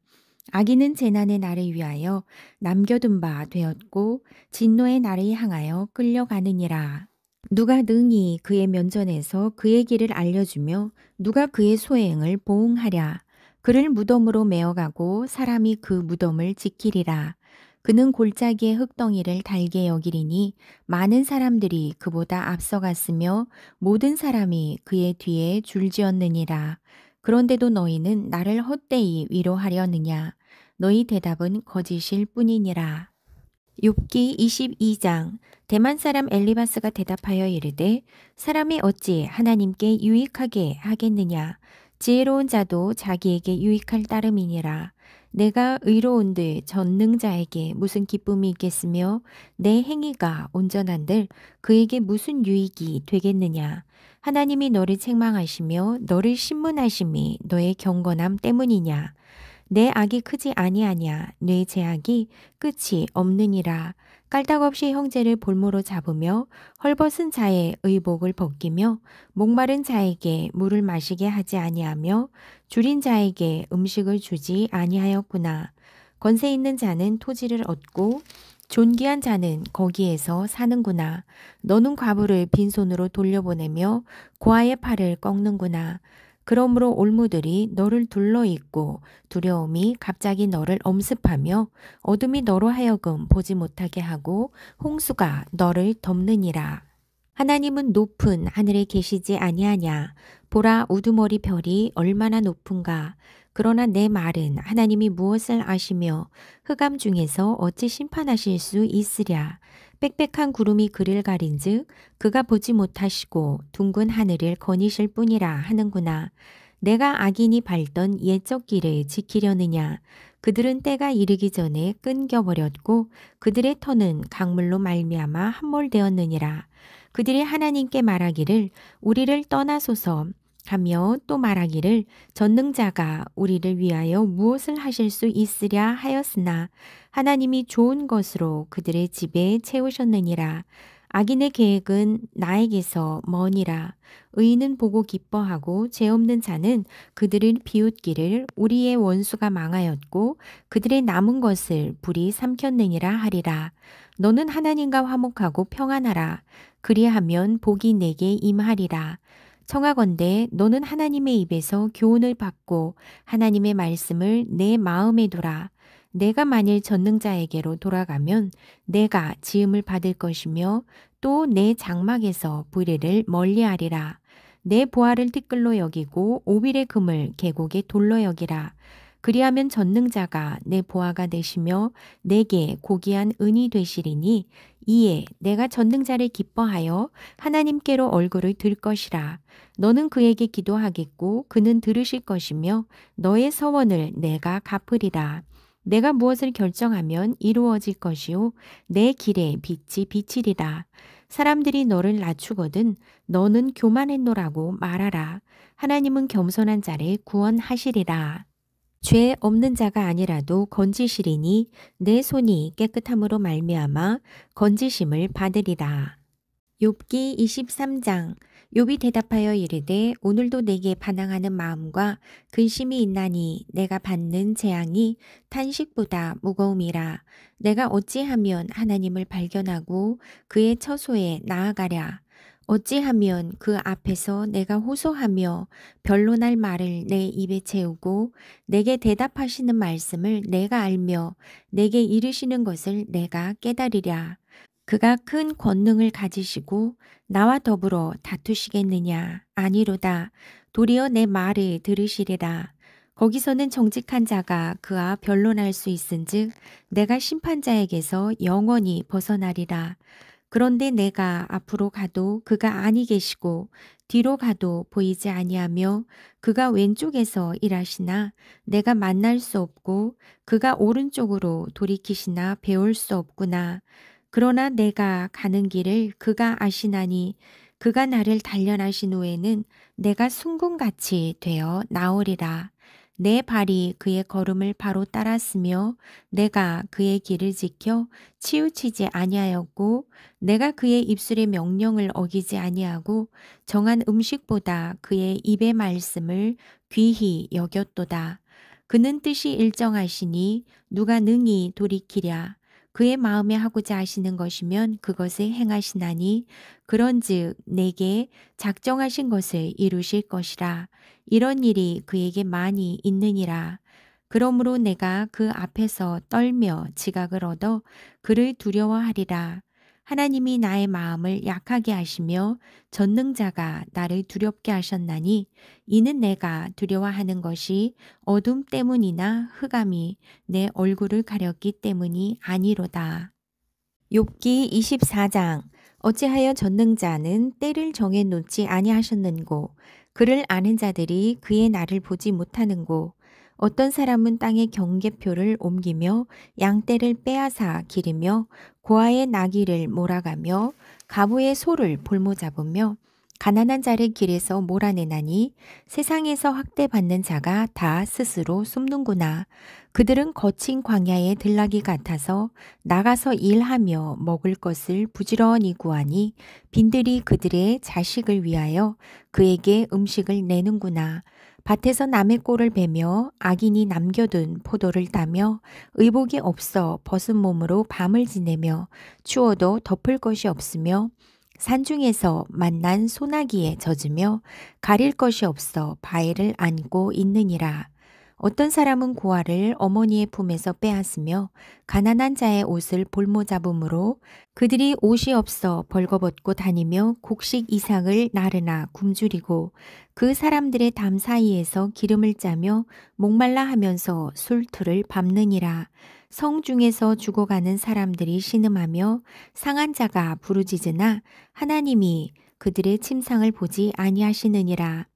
악인은 재난의 날을 위하여 남겨둔 바 되었고 진노의 날을 향하여 끌려가느니라. 누가 능히 그의 면전에서 그의 길을 알려주며 누가 그의 소행을 보응하랴. 그를 무덤으로 메어가고 사람이 그 무덤을 지키리라. 그는 골짜기의 흙덩이를 달게 여기리니 많은 사람들이 그보다 앞서갔으며 모든 사람이 그의 뒤에 줄지었느니라. 그런데도 너희는 나를 헛되이 위로하려느냐. 너희 대답은 거짓일 뿐이니라. 욥기 22장. 대만 사람 엘리바스가 대답하여 이르되 사람이 어찌 하나님께 유익하게 하겠느냐. 지혜로운 자도 자기에게 유익할 따름이니라. 내가 의로운들 전능자에게 무슨 기쁨이 있겠으며 내 행위가 온전한들 그에게 무슨 유익이 되겠느냐. 하나님이 너를 책망하시며 너를 신문하심이 너의 경건함 때문이냐. 내 악이 크지 아니하냐. 내 죄악이 끝이 없느니라. 깔딱없이 형제를 볼모로 잡으며 헐벗은 자의 의복을 벗기며 목마른 자에게 물을 마시게 하지 아니하며 줄인 자에게 음식을 주지 아니하였구나. 권세 있는 자는 토지를 얻고 존귀한 자는 거기에서 사는구나. 너는 과부를 빈손으로 돌려보내며 고아의 팔을 꺾는구나. 그러므로 올무들이 너를 둘러있고 두려움이 갑자기 너를 엄습하며 어둠이 너로 하여금 보지 못하게 하고 홍수가 너를 덮느니라. 하나님은 높은 하늘에 계시지 아니하냐. 보라 우두머리 별이 얼마나 높은가. 그러나 내 말은 하나님이 무엇을 아시며 흑암 중에서 어찌 심판하실 수 있으랴. 빽빽한 구름이 그를 가린즉 그가 보지 못하시고 둥근 하늘을 거니실 뿐이라 하는구나. 내가 악인이 밟던 옛적 길을 지키려느냐. 그들은 때가 이르기 전에 끊겨버렸고 그들의 터는 강물로 말미암아 함몰되었느니라. 그들이 하나님께 말하기를 우리를 떠나소서 하며 또 말하기를 전능자가 우리를 위하여 무엇을 하실 수 있으랴 하였으나 하나님이 좋은 것으로 그들의 집에 채우셨느니라. 악인의 계획은 나에게서 머니라. 의인은 보고 기뻐하고 죄 없는 자는 그들을 비웃기를 우리의 원수가 망하였고 그들의 남은 것을 불이 삼켰느니라 하리라. 너는 하나님과 화목하고 평안하라. 그리하면 복이 내게 임하리라. 청하건대 너는 하나님의 입에서 교훈을 받고 하나님의 말씀을 내 마음에 두라. 내가 만일 전능자에게로 돌아가면 내가 지음을 받을 것이며 또 내 장막에서 불의를 멀리하리라. 내 보화를 티끌로 여기고 오빌의 금을 계곡에 돌로 여기라. 그리하면 전능자가 내 보화가 되시며 내게 고귀한 은이 되시리니 이에 내가 전능자를 기뻐하여 하나님께로 얼굴을 들 것이라. 너는 그에게 기도하겠고 그는 들으실 것이며 너의 서원을 내가 갚으리라. 내가 무엇을 결정하면 이루어질 것이요 내 길에 빛이 비치리라. 사람들이 너를 낮추거든 너는 교만했노라고 말하라. 하나님은 겸손한 자를 구원하시리라. 죄 없는 자가 아니라도 건지시리니 내 손이 깨끗함으로 말미암아 건지심을 받으리라. 욥기 23장. 욥이 대답하여 이르되 오늘도 내게 반항하는 마음과 근심이 있나니 내가 받는 재앙이 탄식보다 무거움이라. 내가 어찌하면 하나님을 발견하고 그의 처소에 나아가랴. 어찌하면 그 앞에서 내가 호소하며 변론할 말을 내 입에 채우고 내게 대답하시는 말씀을 내가 알며 내게 이르시는 것을 내가 깨달으랴. 그가 큰 권능을 가지시고 나와 더불어 다투시겠느냐? 아니로다. 도리어 내 말을 들으시리라. 거기서는 정직한 자가 그와 변론할 수 있은즉 내가 심판자에게서 영원히 벗어나리라. 그런데 내가 앞으로 가도 그가 아니 계시고 뒤로 가도 보이지 아니하며 그가 왼쪽에서 일하시나 내가 만날 수 없고 그가 오른쪽으로 돌이키시나 배울 수 없구나. 그러나 내가 가는 길을 그가 아시나니 그가 나를 단련하신 후에는 내가 순금같이 되어 나오리라. 내 발이 그의 걸음을 바로 따랐으며 내가 그의 길을 지켜 치우치지 아니하였고 내가 그의 입술의 명령을 어기지 아니하고 정한 음식보다 그의 입의 말씀을 귀히 여겼도다. 그는 뜻이 일정하시니 누가 능히 돌이키랴. 그의 마음에 하고자 하시는 것이면 그것을 행하시나니 그런즉 내게 작정하신 것을 이루실 것이라. 이런 일이 그에게 많이 있느니라. 그러므로 내가 그 앞에서 떨며 지각을 얻어 그를 두려워하리라. 하나님이 나의 마음을 약하게 하시며 전능자가 나를 두렵게 하셨나니 이는 내가 두려워하는 것이 어둠 때문이나 흑암이 내 얼굴을 가렸기 때문이 아니로다. 욥기 24장. 어찌하여 전능자는 때를 정해 놓지 아니하셨는고 그를 아는 자들이 그의 날을 보지 못하는고 어떤 사람은 땅의 경계표를 옮기며 양떼를 빼앗아 기르며 고아의 나귀를 몰아가며 가부의 소를 볼모 잡으며 가난한 자를 길에서 몰아내나니 세상에서 학대받는 자가 다 스스로 숨는구나. 그들은 거친 광야의 들나귀 같아서 나가서 일하며 먹을 것을 부지런히 구하니 빈들이 그들의 자식을 위하여 그에게 음식을 내는구나. 밭에서 남의 꼴을 베며 악인이 남겨둔 포도를 따며 의복이 없어 벗은 몸으로 밤을 지내며 추워도 덮을 것이 없으며 산중에서 만난 소나기에 젖으며 가릴 것이 없어 바위를 안고 있느니라. 어떤 사람은 고아를 어머니의 품에서 빼앗으며 가난한 자의 옷을 볼모 잡음으로 그들이 옷이 없어 벌거벗고 다니며 곡식 이삭을 나르나 굶주리고 그 사람들의 담 사이에서 기름을 짜며 목말라 하면서 술틀을 밟느니라. 성 중에서 죽어가는 사람들이 신음하며 상한 자가 부르짖으나 하나님이 그들의 침상을 보지 아니하시느니라.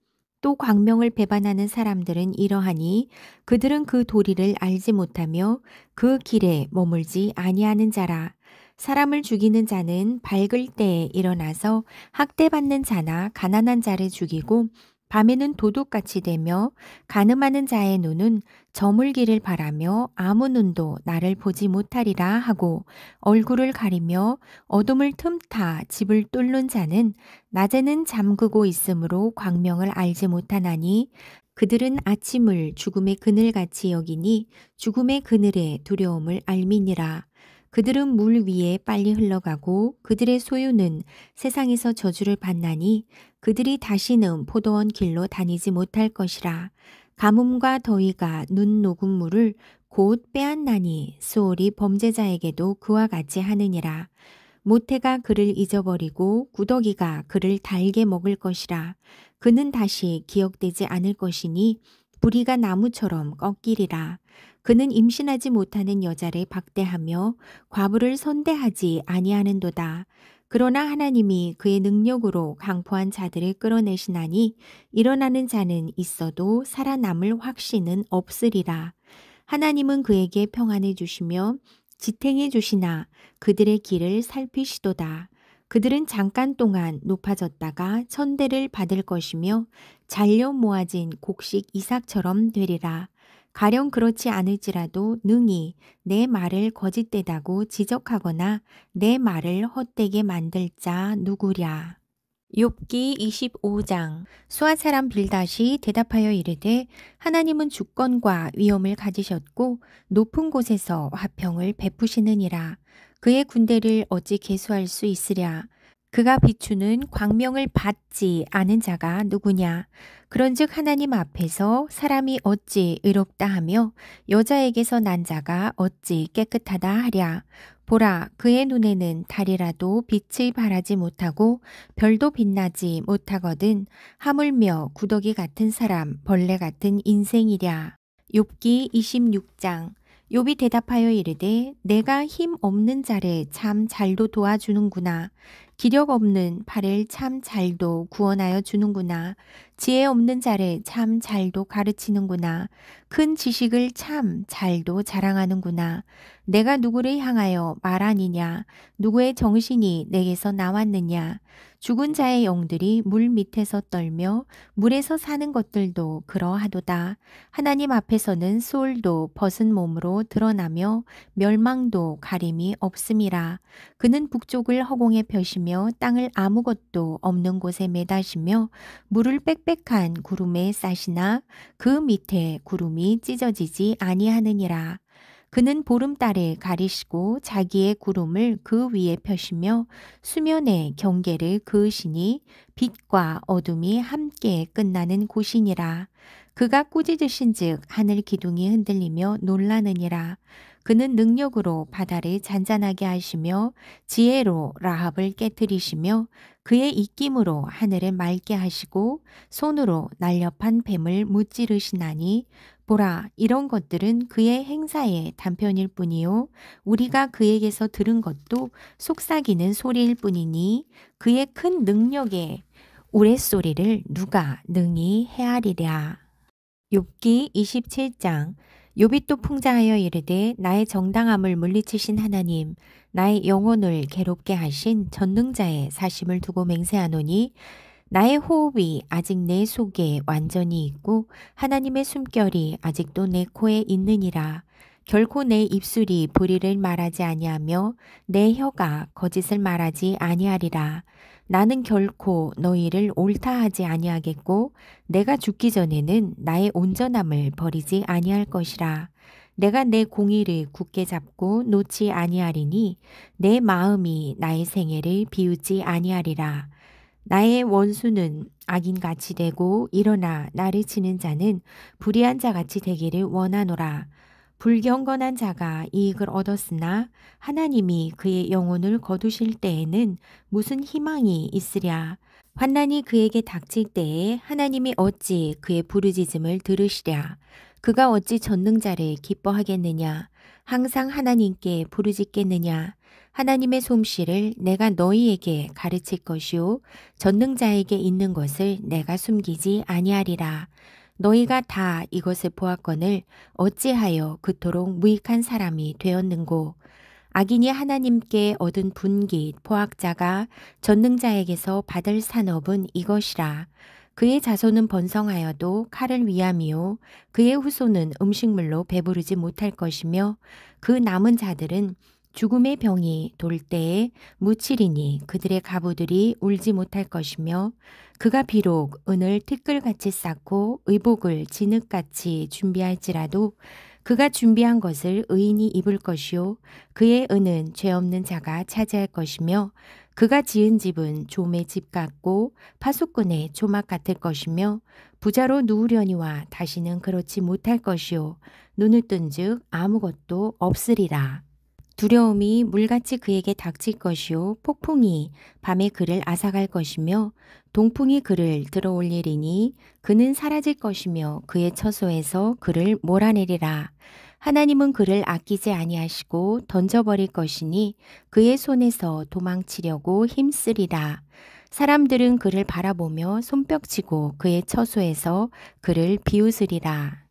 또 광명을 배반하는 사람들은 이러하니 그들은 그 도리를 알지 못하며 그 길에 머물지 아니하는 자라. 사람을 죽이는 자는 밝을 때에 일어나서 학대받는 자나 가난한 자를 죽이고 밤에는 도둑같이 되며 간음하는 자의 눈은 저물기를 바라며 아무 눈도 나를 보지 못하리라 하고 얼굴을 가리며 어둠을 틈타 집을 뚫는 자는 낮에는 잠그고 있으므로 광명을 알지 못하나니 그들은 아침을 죽음의 그늘같이 여기니 죽음의 그늘의 두려움을 알미니라. 그들은 물 위에 빨리 흘러가고 그들의 소유는 세상에서 저주를 받나니 그들이 다시는 포도원 길로 다니지 못할 것이라. 가뭄과 더위가 눈 녹은 물을 곧 빼앗나니 수월이 범죄자에게도 그와 같이 하느니라. 모태가 그를 잊어버리고 구더기가 그를 달게 먹을 것이라. 그는 다시 기억되지 않을 것이니 부리가 나무처럼 꺾이리라. 그는 임신하지 못하는 여자를 박대하며 과부를 선대하지 아니하는도다. 그러나 하나님이 그의 능력으로 강포한 자들을 끌어내시나니 일어나는 자는 있어도 살아남을 확신은 없으리라. 하나님은 그에게 평안해 주시며 지탱해 주시나 그들의 길을 살피시도다. 그들은 잠깐 동안 높아졌다가 천대를 받을 것이며 잘려 모아진 곡식 이삭처럼 되리라. 가령 그렇지 않을지라도 능히 내 말을 거짓되다고 지적하거나 내 말을 헛되게 만들 자 누구랴. 욥기 25장. 수아 사람 빌닷이 대답하여 이르되 하나님은 주권과 위엄을 가지셨고 높은 곳에서 화평을 베푸시느니라. 그의 군대를 어찌 계수할 수 있으랴. 그가 비추는 광명을 받지 않은 자가 누구냐. 그런즉 하나님 앞에서 사람이 어찌 의롭다 하며 여자에게서 난 자가 어찌 깨끗하다 하랴. 보라, 그의 눈에는 달이라도 빛을 발하지 못하고 별도 빛나지 못하거든. 하물며 구더기 같은 사람, 벌레 같은 인생이랴. 욥기 26장. 욥이 대답하여 이르되 내가 힘 없는 자를 참 잘도 도와주는구나. 기력 없는 팔을 참 잘도 구원하여 주는구나. 지혜 없는 자를 참 잘도 가르치는구나. 큰 지식을 참 잘도 자랑하는구나. 내가 누구를 향하여 말하니냐. 누구의 정신이 내게서 나왔느냐. 죽은 자의 영들이 물 밑에서 떨며 물에서 사는 것들도 그러하도다. 하나님 앞에서는 소울도 벗은 몸으로 드러나며 멸망도 가림이 없음이라. 그는 북쪽을 허공에 펴시며 땅을 아무것도 없는 곳에 매다시며 물을 빽빽한 구름에 싸시나 그 밑에 구름이 찢어지지 아니하느니라. 그는 보름달을 가리시고 자기의 구름을 그 위에 펴시며 수면의 경계를 그으시니 빛과 어둠이 함께 끝나는 곳이니라. 그가 꾸짖으신즉 하늘 기둥이 흔들리며 놀라느니라. 그는 능력으로 바다를 잔잔하게 하시며 지혜로 라합을 깨뜨리시며 그의 입김으로 하늘을 맑게 하시고 손으로 날렵한 뱀을 무찌르시나니 보라, 이런 것들은 그의 행사의 단편일 뿐이요 우리가 그에게서 들은 것도 속삭이는 소리일 뿐이니 그의 큰 능력의 우레소리를 누가 능히 헤아리랴. 욥기 27장. 욥이 또 풍자하여 이르되 나의 정당함을 물리치신 하나님, 나의 영혼을 괴롭게 하신 전능자의 사심을 두고 맹세하노니 나의 호흡이 아직 내 속에 완전히 있고 하나님의 숨결이 아직도 내 코에 있느니라. 결코 내 입술이 불의를 말하지 아니하며 내 혀가 거짓을 말하지 아니하리라. 나는 결코 너희를 옳다 하지 아니하겠고 내가 죽기 전에는 나의 온전함을 버리지 아니할 것이라. 내가 내 공의를 굳게 잡고 놓지 아니하리니 내 마음이 나의 생애를 비우지 아니하리라. 나의 원수는 악인같이 되고 일어나 나를 치는 자는 불의한 자같이 되기를 원하노라. 불경건한 자가 이익을 얻었으나 하나님이 그의 영혼을 거두실 때에는 무슨 희망이 있으랴. 환난이 그에게 닥칠 때에 하나님이 어찌 그의 부르짖음을 들으시랴. 그가 어찌 전능자를 기뻐하겠느냐. 항상 하나님께 부르짖겠느냐. 하나님의 솜씨를 내가 너희에게 가르칠 것이요 전능자에게 있는 것을 내가 숨기지 아니하리라. 너희가 다 이것을 보았거늘 어찌하여 그토록 무익한 사람이 되었는고. 악인이 하나님께 얻은 분깃 포악자가 전능자에게서 받을 산업은 이것이라. 그의 자손은 번성하여도 칼을 위함이요 그의 후손은 음식물로 배부르지 못할 것이며 그 남은 자들은 죽음의 병이 돌 때에 묻히리니 그들의 가부들이 울지 못할 것이며 그가 비록 은을 티끌같이 쌓고 의복을 진흙같이 준비할지라도 그가 준비한 것을 의인이 입을 것이요 그의 은은 죄 없는 자가 차지할 것이며 그가 지은 집은 좀의 집 같고 파수꾼의 조막 같을 것이며 부자로 누우려니와 다시는 그렇지 못할 것이요 눈을 뜬즉 아무것도 없으리라. 두려움이 물같이 그에게 닥칠 것이요 폭풍이 밤에 그를 앗아갈 것이며 동풍이 그를 들어올리리니 그는 사라질 것이며 그의 처소에서 그를 몰아내리라. 하나님은 그를 아끼지 아니하시고 던져버릴 것이니 그의 손에서 도망치려고 힘쓰리라. 사람들은 그를 바라보며 손뼉치고 그의 처소에서 그를 비웃으리라.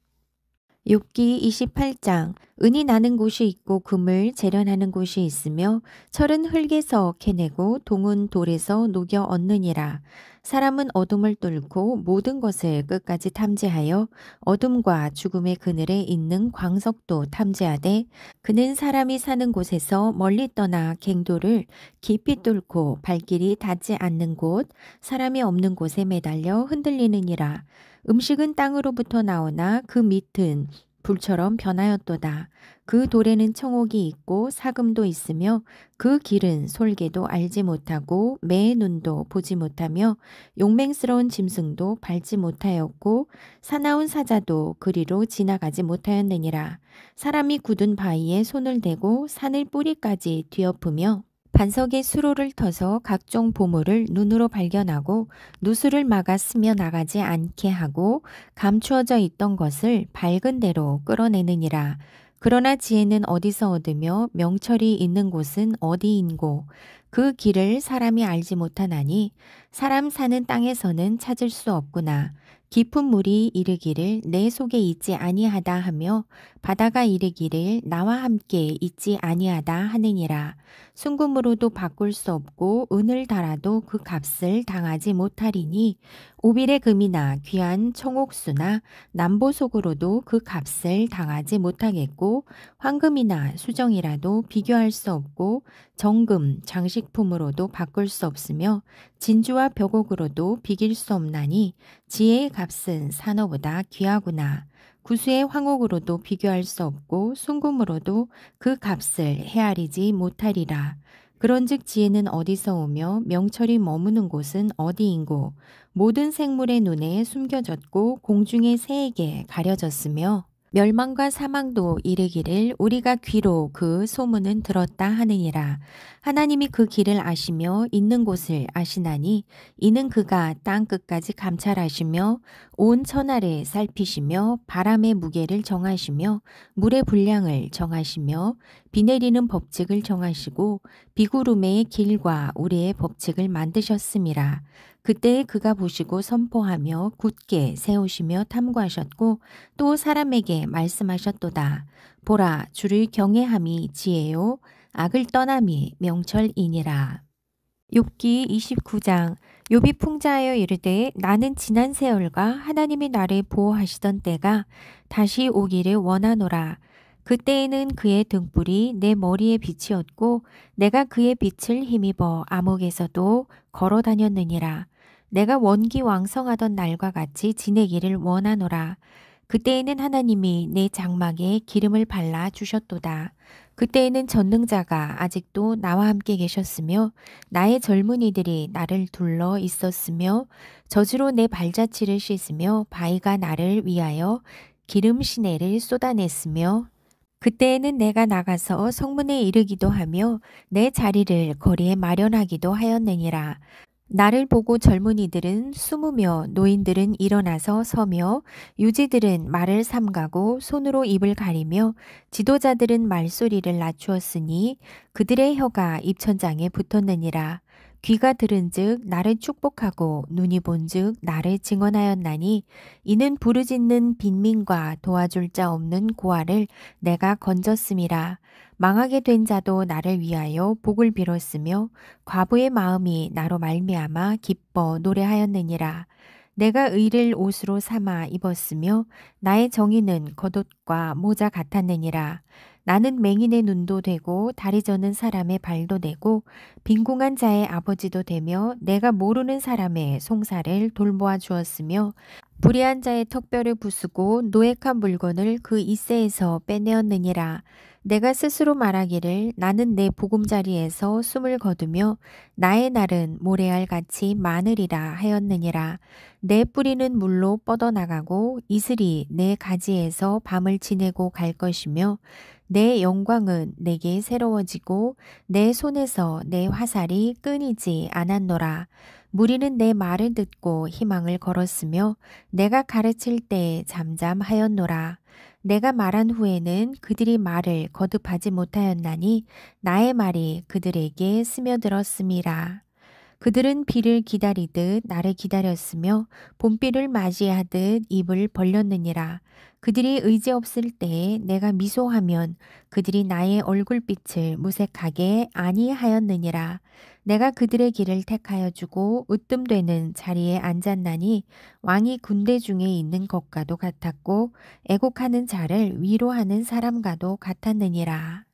욥기 28장. 은이 나는 곳이 있고 금을 재련하는 곳이 있으며 철은 흙에서 캐내고 동은 돌에서 녹여 얻느니라. 사람은 어둠을 뚫고 모든 것을 끝까지 탐지하여 어둠과 죽음의 그늘에 있는 광석도 탐지하되 그는 사람이 사는 곳에서 멀리 떠나 갱도를 깊이 뚫고 발길이 닿지 않는 곳 사람이 없는 곳에 매달려 흔들리느니라. 음식은 땅으로부터 나오나 그 밑은 불처럼 변하였도다. 그 돌에는 청옥이 있고 사금도 있으며 그 길은 솔개도 알지 못하고 매의 눈도 보지 못하며 용맹스러운 짐승도 밟지 못하였고 사나운 사자도 그리로 지나가지 못하였느니라. 사람이 굳은 바위에 손을 대고 산을 뿌리까지 뒤엎으며 반석에 수로를 터서 각종 보물을 눈으로 발견하고 누수를 막아 스며 나가지 않게 하고 감추어져 있던 것을 밝은 대로 끌어내느니라. 그러나 지혜는 어디서 얻으며 명철이 있는 곳은 어디인고 그 길을 사람이 알지 못하나니 사람 사는 땅에서는 찾을 수 없구나. 깊은 물이 이르기를 내 속에 있지 아니하다 하며 바다가 이르기를 나와 함께 있지 아니하다 하느니라. 순금으로도 바꿀 수 없고 은을 달아도 그 값을 당하지 못하리니 오빌의 금이나 귀한 청옥수나 남보석으로도 그 값을 당하지 못하겠고 황금이나 수정이라도 비교할 수 없고 정금 장식품으로도 바꿀 수 없으며 진주와 벽옥으로도 비길 수 없나니 지혜의 값은 산호보다 귀하구나. 구수의 황옥으로도 비교할 수 없고 순금으로도 그 값을 헤아리지 못하리라. 그런즉 지혜는 어디서 오며 명철이 머무는 곳은 어디인고 모든 생물의 눈에 숨겨졌고 공중의 새에게 가려졌으며 멸망과 사망도 이르기를 우리가 귀로 그 소문은 들었다 하느니라. 하나님이 그 길을 아시며 있는 곳을 아시나니 이는 그가 땅 끝까지 감찰하시며 온 천하를 살피시며 바람의 무게를 정하시며 물의 분량을 정하시며 비 내리는 법칙을 정하시고 비구름의 길과 우리의 법칙을 만드셨음이라. 그때 그가 보시고 선포하며 굳게 세우시며 탐구하셨고 또 사람에게 말씀하셨도다. 보라, 주를 경외함이 지혜요 악을 떠남이 명철이니라. 욥기 29장. 욥이 풍자하여 이르되 나는 지난 세월과 하나님이 나를 보호하시던 때가 다시 오기를 원하노라. 그때에는 그의 등불이 내 머리에 빛이었고 내가 그의 빛을 힘입어 암흑에서도 걸어 다녔느니라. 내가 원기 왕성하던 날과 같이 지내기를 원하노라. 그때에는 하나님이 내 장막에 기름을 발라 주셨도다. 그때에는 전능자가 아직도 나와 함께 계셨으며 나의 젊은이들이 나를 둘러 있었으며 젖으로 내 발자취를 씻으며 바위가 나를 위하여 기름 시내를 쏟아냈으며 그때에는 내가 나가서 성문에 이르기도 하며 내 자리를 거리에 마련하기도 하였느니라. 나를 보고 젊은이들은 숨으며 노인들은 일어나서 서며 유지들은 말을 삼가고 손으로 입을 가리며 지도자들은 말소리를 낮추었으니 그들의 혀가 입천장에 붙었느니라. 귀가 들은즉 나를 축복하고 눈이 본즉 나를 증언하였나니 이는 부르짖는 빈민과 도와줄 자 없는 고아를 내가 건졌음이라. 망하게 된 자도 나를 위하여 복을 빌었으며 과부의 마음이 나로 말미암아 기뻐 노래하였느니라. 내가 의를 옷으로 삼아 입었으며 나의 정의는 겉옷과 모자 같았느니라. 나는 맹인의 눈도 되고 다리 저는 사람의 발도 되고 빈궁한 자의 아버지도 되며 내가 모르는 사람의 송사를 돌보아 주었으며 불의한 자의 턱뼈를 부수고 노획한 물건을 그 이새에서 빼내었느니라. 내가 스스로 말하기를 나는 내 보금자리에서 숨을 거두며 나의 날은 모래알 같이 많으리라 하였느니라. 내 뿌리는 물로 뻗어나가고 이슬이 내 가지에서 밤을 지내고 갈 것이며 내 영광은 내게 새로워지고 내 손에서 내 화살이 끊이지 않았노라. 무리는 내 말을 듣고 희망을 걸었으며 내가 가르칠 때 잠잠하였노라. 내가 말한 후에는 그들이 말을 거듭하지 못하였나니 나의 말이 그들에게 스며들었음이라. 그들은 비를 기다리듯 나를 기다렸으며 봄비를 맞이하듯 입을 벌렸느니라. 그들이 의지 없을 때에 내가 미소하면 그들이 나의 얼굴빛을 무색하게 아니하였느니라. 내가 그들의 길을 택하여 주고 으뜸되는 자리에 앉았나니 왕이 군대 중에 있는 것과도 같았고 애곡하는 자를 위로하는 사람과도 같았느니라.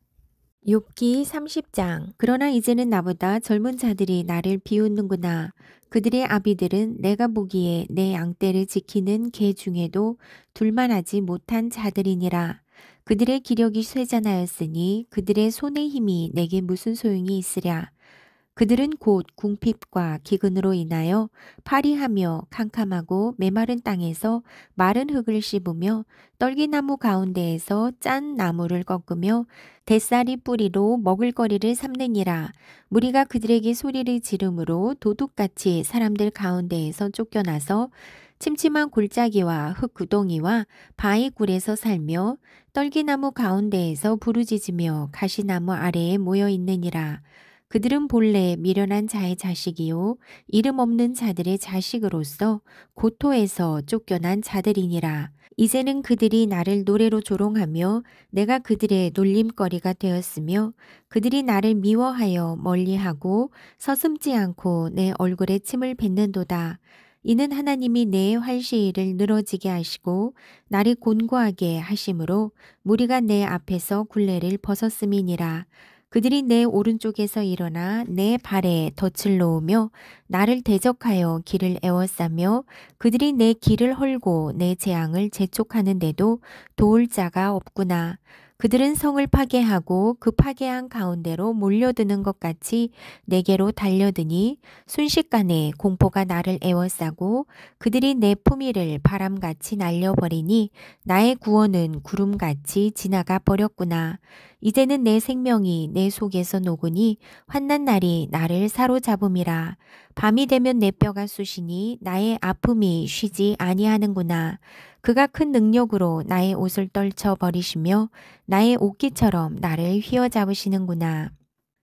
욥기 30장. 그러나 이제는 나보다 젊은 자들이 나를 비웃는구나. 그들의 아비들은 내가 보기에 내 양떼를 지키는 개 중에도 둘만하지 못한 자들이니라. 그들의 기력이 쇠잔하였으니 그들의 손의 힘이 내게 무슨 소용이 있으랴. 그들은 곧 궁핍과 기근으로 인하여 파리하며 캄캄하고 메마른 땅에서 마른 흙을 씹으며 떨기나무 가운데에서 짠 나무를 꺾으며 뱃살이 뿌리로 먹을거리를 삼느니라. 무리가 그들에게 소리를 지르므로 도둑같이 사람들 가운데에서 쫓겨나서 침침한 골짜기와 흙구덩이와 바위굴에서 살며 떨기나무 가운데에서 부르짖으며 가시나무 아래에 모여 있느니라. 그들은 본래 미련한 자의 자식이요 이름 없는 자들의 자식으로서 고토에서 쫓겨난 자들이니라. 이제는 그들이 나를 노래로 조롱하며 내가 그들의 놀림거리가 되었으며 그들이 나를 미워하여 멀리하고 서슴지 않고 내 얼굴에 침을 뱉는도다. 이는 하나님이 내 활시위를 늘어지게 하시고 나를 곤고하게 하심으로 무리가 내 앞에서 굴레를 벗었음이니라. 그들이 내 오른쪽에서 일어나 내 발에 덫을 놓으며 나를 대적하여 길을 에워싸며 그들이 내 길을 헐고 내 재앙을 재촉하는데도 도울 자가 없구나. 그들은 성을 파괴하고 그 파괴한 가운데로 몰려드는 것 같이 내게로 달려드니 순식간에 공포가 나를 에워싸고 그들이 내 품위를 바람같이 날려버리니 나의 구원은 구름같이 지나가 버렸구나. 이제는 내 생명이 내 속에서 녹으니 환난 날이 나를 사로잡음이라. 밤이 되면 내 뼈가 쑤시니 나의 아픔이 쉬지 아니하는구나. 그가 큰 능력으로 나의 옷을 떨쳐 버리시며 나의 옷깃처럼 나를 휘어잡으시는구나.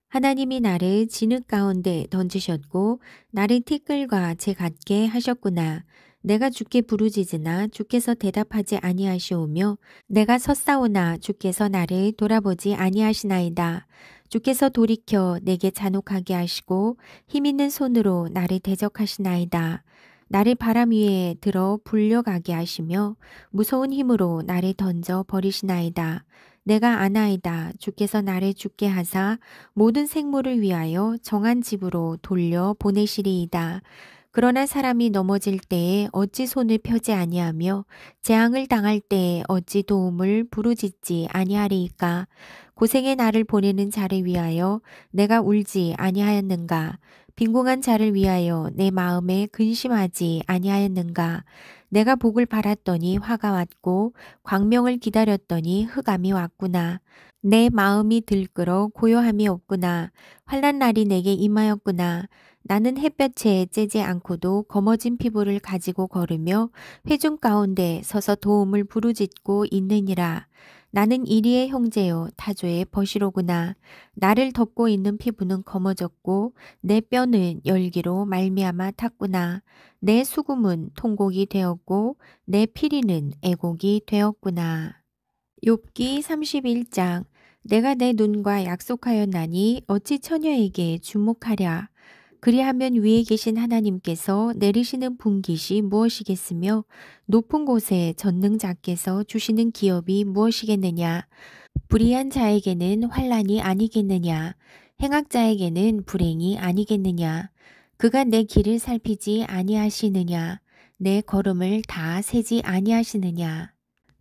하나님이 나를 진흙 가운데 던지셨고 나를 티끌과 재 같게 하셨구나. 내가 주께 부르짖으나 주께서 대답하지 아니하시오며 내가 섰사오나 주께서 나를 돌아보지 아니하시나이다. 주께서 돌이켜 내게 잔혹하게 하시고 힘있는 손으로 나를 대적하시나이다. 나를 바람 위에 들어 불려가게 하시며 무서운 힘으로 나를 던져 버리시나이다. 내가 아나이다. 주께서 나를 죽게 하사 모든 생물을 위하여 정한 집으로 돌려 보내시리이다. 그러나 사람이 넘어질 때에 어찌 손을 펴지 아니하며 재앙을 당할 때에 어찌 도움을 부르짖지 아니하리이까. 고생의 나를 보내는 자를 위하여 내가 울지 아니하였는가. 빈궁한 자를 위하여 내 마음에 근심하지 아니하였는가. 내가 복을 바랐더니 화가 왔고 광명을 기다렸더니 흑암이 왔구나. 내 마음이 들끓어 고요함이 없구나. 환난 날이 내게 임하였구나. 나는 햇볕에 쬐지 않고도 검어진 피부를 가지고 걸으며 회중 가운데 서서 도움을 부르짖고 있느니라. 나는 이리의 형제요 타조의 벗이로구나. 나를 덮고 있는 피부는 검어졌고 내 뼈는 열기로 말미암아 탔구나. 내 수금은 통곡이 되었고 내 피리는 애곡이 되었구나. 욥기 31장. 내가 내 눈과 약속하였나니 어찌 처녀에게 주목하랴. 그리하면 위에 계신 하나님께서 내리시는 분깃이 무엇이겠으며 높은 곳에 전능자께서 주시는 기업이 무엇이겠느냐. 불의한 자에게는 환난이 아니겠느냐. 행악자에게는 불행이 아니겠느냐. 그가 내 길을 살피지 아니하시느냐. 내 걸음을 다 세지 아니하시느냐.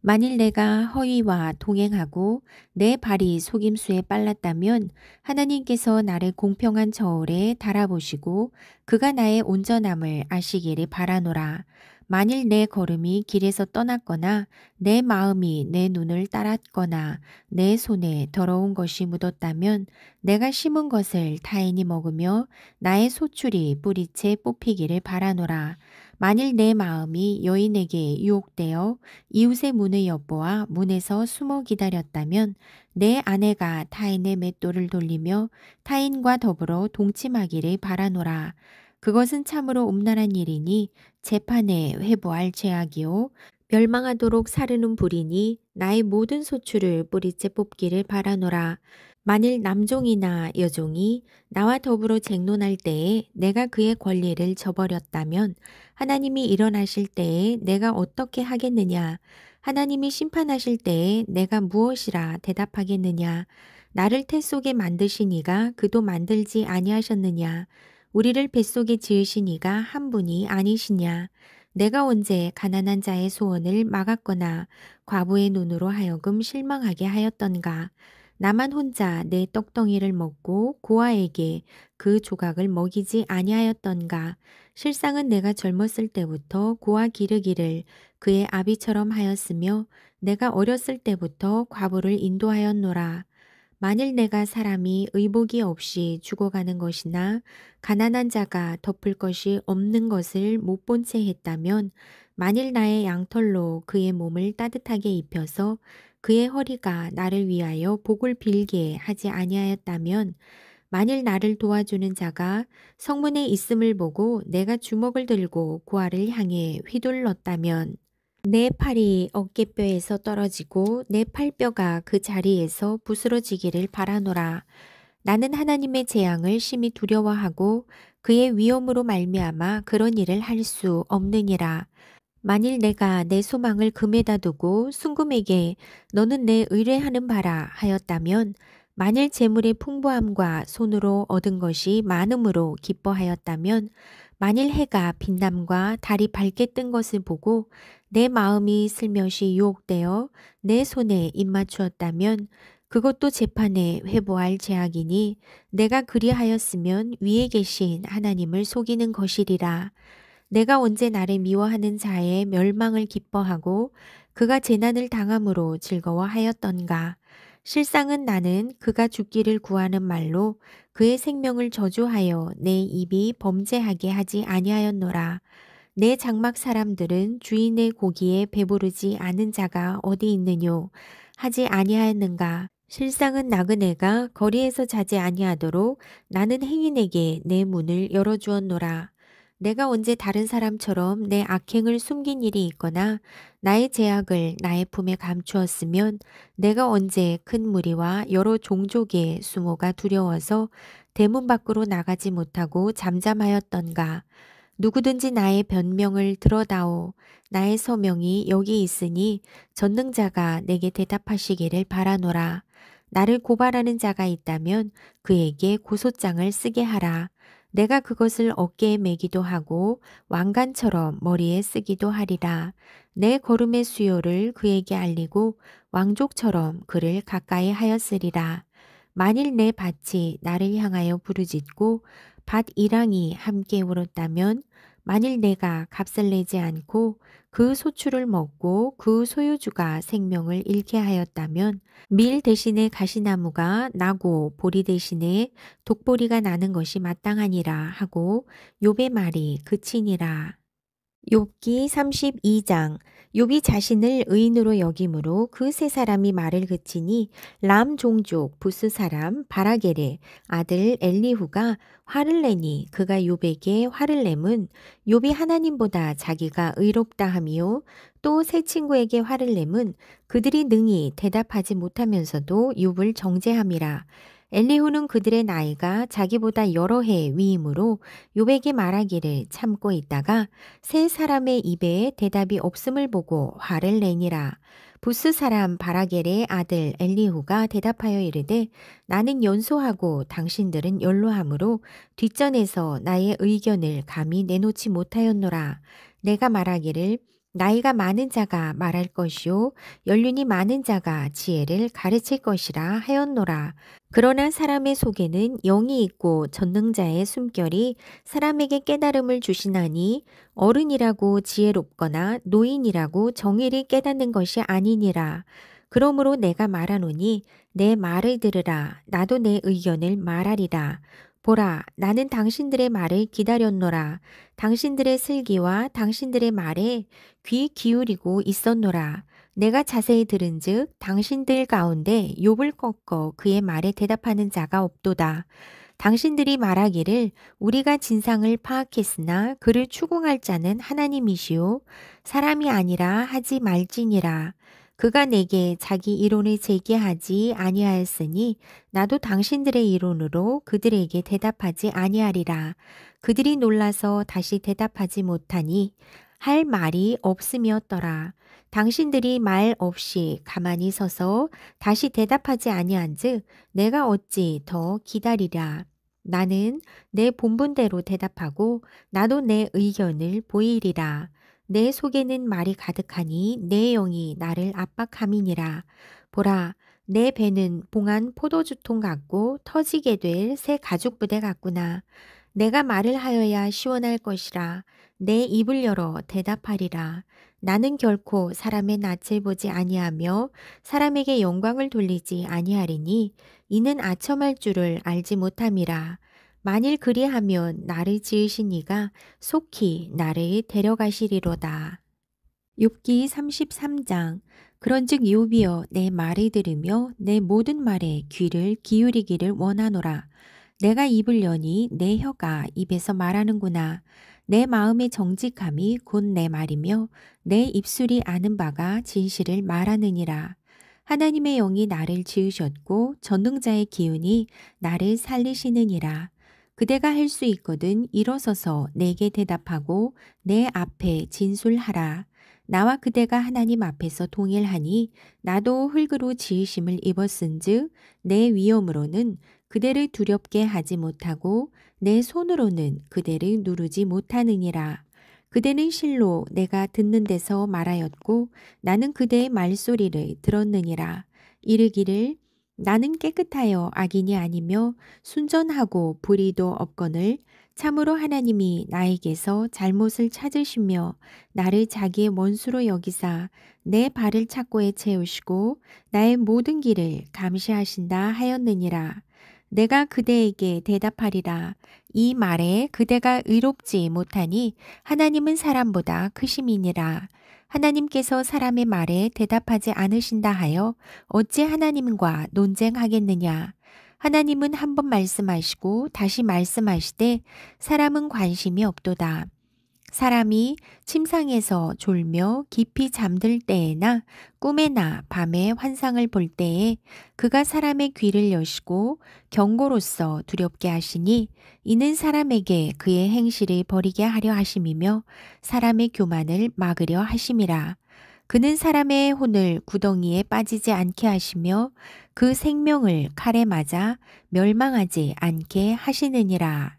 만일 내가 허위와 동행하고 내 발이 속임수에 빨랐다면 하나님께서 나를 공평한 저울에 달아보시고 그가 나의 온전함을 아시기를 바라노라. 만일 내 걸음이 길에서 떠났거나 내 마음이 내 눈을 따랐거나 내 손에 더러운 것이 묻었다면 내가 심은 것을 타인이 먹으며 나의 소출이 뿌리채 뽑히기를 바라노라. 만일 내 마음이 여인에게 유혹되어 이웃의 문을 엿보아 문에서 숨어 기다렸다면 내 아내가 타인의 맷돌을 돌리며 타인과 더불어 동침하기를 바라노라. 그것은 참으로 음란한 일이니 재판에 회부할 죄악이요 멸망하도록 사르는 불이니 나의 모든 소출을 뿌리째 뽑기를 바라노라. 만일 남종이나 여종이 나와 더불어 쟁론할 때에 내가 그의 권리를 저버렸다면 하나님이 일어나실 때에 내가 어떻게 하겠느냐? 하나님이 심판하실 때에 내가 무엇이라 대답하겠느냐? 나를 태 속에 만드신 이가 그도 만들지 아니하셨느냐? 우리를 뱃속에 지으신 이가 한 분이 아니시냐? 내가 언제 가난한 자의 소원을 막았거나 과부의 눈으로 하여금 실망하게 하였던가? 나만 혼자 내 떡덩이를 먹고 고아에게 그 조각을 먹이지 아니하였던가. 실상은 내가 젊었을 때부터 고아 기르기를 그의 아비처럼 하였으며 내가 어렸을 때부터 과부를 인도하였노라. 만일 내가 사람이 의복이 없이 죽어가는 것이나 가난한 자가 덮을 것이 없는 것을 못 본 채 했다면 만일 나의 양털로 그의 몸을 따뜻하게 입혀서 그의 허리가 나를 위하여 복을 빌게 하지 아니하였다면 만일 나를 도와주는 자가 성문에 있음을 보고 내가 주먹을 들고 고아를 향해 휘둘렀다면 내 팔이 어깨뼈에서 떨어지고 내 팔뼈가 그 자리에서 부스러지기를 바라노라. 나는 하나님의 재앙을 심히 두려워하고 그의 위엄으로 말미암아 그런 일을 할 수 없느니라. 만일 내가 내 소망을 금에다 두고 순금에게 너는 내 의뢰하는 바라 하였다면 만일 재물의 풍부함과 손으로 얻은 것이 많음으로 기뻐하였다면 만일 해가 빛남과 달이 밝게 뜬 것을 보고 내 마음이 슬며시 유혹되어 내 손에 입맞추었다면 그것도 재판에 회부할 죄악이니 내가 그리하였으면 위에 계신 하나님을 속이는 것이리라. 내가 언제 나를 미워하는 자의 멸망을 기뻐하고 그가 재난을 당함으로 즐거워하였던가. 실상은 나는 그가 죽기를 구하는 말로 그의 생명을 저주하여 내 입이 범죄하게 하지 아니하였노라. 내 장막 사람들은 주인의 고기에 배부르지 않은 자가 어디 있느뇨 하지 아니하였는가. 실상은 나그네가 거리에서 자지 아니하도록 나는 행인에게 내 문을 열어주었노라. 내가 언제 다른 사람처럼 내 악행을 숨긴 일이 있거나 나의 죄악을 나의 품에 감추었으면 내가 언제 큰 무리와 여러 종족의 수모가 두려워서 대문 밖으로 나가지 못하고 잠잠하였던가. 누구든지 나의 변명을 들어다오. 나의 서명이 여기 있으니 전능자가 내게 대답하시기를 바라노라. 나를 고발하는 자가 있다면 그에게 고소장을 쓰게 하라. 내가 그것을 어깨에 매기도 하고 왕관처럼 머리에 쓰기도 하리라. 내 걸음의 수요를 그에게 알리고 왕족처럼 그를 가까이 하였으리라. 만일 내 밭이 나를 향하여 부르짖고 밭 이랑이 함께 울었다면 만일 내가 값을 내지 않고 그 소출을 먹고 그 소유주가 생명을 잃게 하였다면 밀 대신에 가시나무가 나고 보리 대신에 독보리가 나는 것이 마땅하니라 하고 욥의 말이 그치니라. 욥기 32장. 욥이 자신을 의인으로 여김으로 그 세 사람이 말을 그치니 람 종족 부스 사람 바라겔의 아들 엘리후가 화를 내니 그가 욥에게 화를 내문 욥이 하나님보다 자기가 의롭다 하미요 또 세 친구에게 화를 내문 그들이 능히 대답하지 못하면서도 욥을 정죄함이라. 엘리후는 그들의 나이가 자기보다 여러 해 위이므로 욥에게 말하기를 참고 있다가 세 사람의 입에 대답이 없음을 보고 화를 내니라. 부스 사람 바라겔의 아들 엘리후가 대답하여 이르되 나는 연소하고 당신들은 연로하므로 뒷전에서 나의 의견을 감히 내놓지 못하였노라. 내가 말하기를 나이가 많은 자가 말할 것이요 연륜이 많은 자가 지혜를 가르칠 것이라 하였노라. 그러나 사람의 속에는 영이 있고 전능자의 숨결이 사람에게 깨달음을 주시나니 어른이라고 지혜롭거나 노인이라고 정의를 깨닫는 것이 아니니라. 그러므로 내가 말하노니 내 말을 들으라. 나도 내 의견을 말하리라. 보라, 나는 당신들의 말을 기다렸노라. 당신들의 슬기와 당신들의 말에 귀 기울이고 있었노라. 내가 자세히 들은즉 당신들 가운데 욥을 꺾어 그의 말에 대답하는 자가 없도다. 당신들이 말하기를 우리가 진상을 파악했으나 그를 추궁할 자는 하나님이시요 사람이 아니라 하지 말지니라. 그가 내게 자기 이론을 제기하지 아니하였으니 나도 당신들의 이론으로 그들에게 대답하지 아니하리라. 그들이 놀라서 다시 대답하지 못하니 할 말이 없음이었더라. 당신들이 말 없이 가만히 서서 다시 대답하지 아니한즉 내가 어찌 더 기다리랴. 나는 내 본분대로 대답하고 나도 내 의견을 보이리라. 내 속에는 말이 가득하니 내 영이 나를 압박함이니라. 보라, 내 배는 봉한 포도주통 같고 터지게 될 새 가죽 부대 같구나. 내가 말을 하여야 시원할 것이라. 내 입을 열어 대답하리라. 나는 결코 사람의 낯을 보지 아니하며 사람에게 영광을 돌리지 아니하리니 이는 아첨할 줄을 알지 못함이라. 만일 그리하면 나를 지으신 이가 속히 나를 데려가시리로다. 욥기 33장. 그런즉 욥이여 내 말을 들으며 내 모든 말에 귀를 기울이기를 원하노라. 내가 입을 여니 내 혀가 입에서 말하는구나. 내 마음의 정직함이 곧 내 말이며 내 입술이 아는 바가 진실을 말하느니라. 하나님의 영이 나를 지으셨고 전능자의 기운이 나를 살리시느니라. 그대가 할 수 있거든 일어서서 내게 대답하고 내 앞에 진술하라. 나와 그대가 하나님 앞에서 동일하니 나도 흙으로 지으심을 입었은즉 내 위엄으로는 그대를 두렵게 하지 못하고 내 손으로는 그대를 누르지 못하느니라. 그대는 실로 내가 듣는 데서 말하였고 나는 그대의 말소리를 들었느니라. 이르기를 나는 깨끗하여 악인이 아니며 순전하고 불의도 없거늘 참으로 하나님이 나에게서 잘못을 찾으시며 나를 자기의 원수로 여기사 내 발을 착고에 채우시고 나의 모든 길을 감시하신다 하였느니라. 내가 그대에게 대답하리라. 이 말에 그대가 의롭지 못하니 하나님은 사람보다 크심이니라. 하나님께서 사람의 말에 대답하지 않으신다 하여 어찌 하나님과 논쟁하겠느냐. 하나님은 한 번 말씀하시고 다시 말씀하시되 사람은 관심이 없도다. 사람이 침상에서 졸며 깊이 잠들 때에나 꿈에나 밤에 환상을 볼 때에 그가 사람의 귀를 여시고 경고로서 두렵게 하시니 이는 사람에게 그의 행실을 버리게 하려 하심이며 사람의 교만을 막으려 하심이라. 그는 사람의 혼을 구덩이에 빠지지 않게 하시며 그 생명을 칼에 맞아 멸망하지 않게 하시느니라.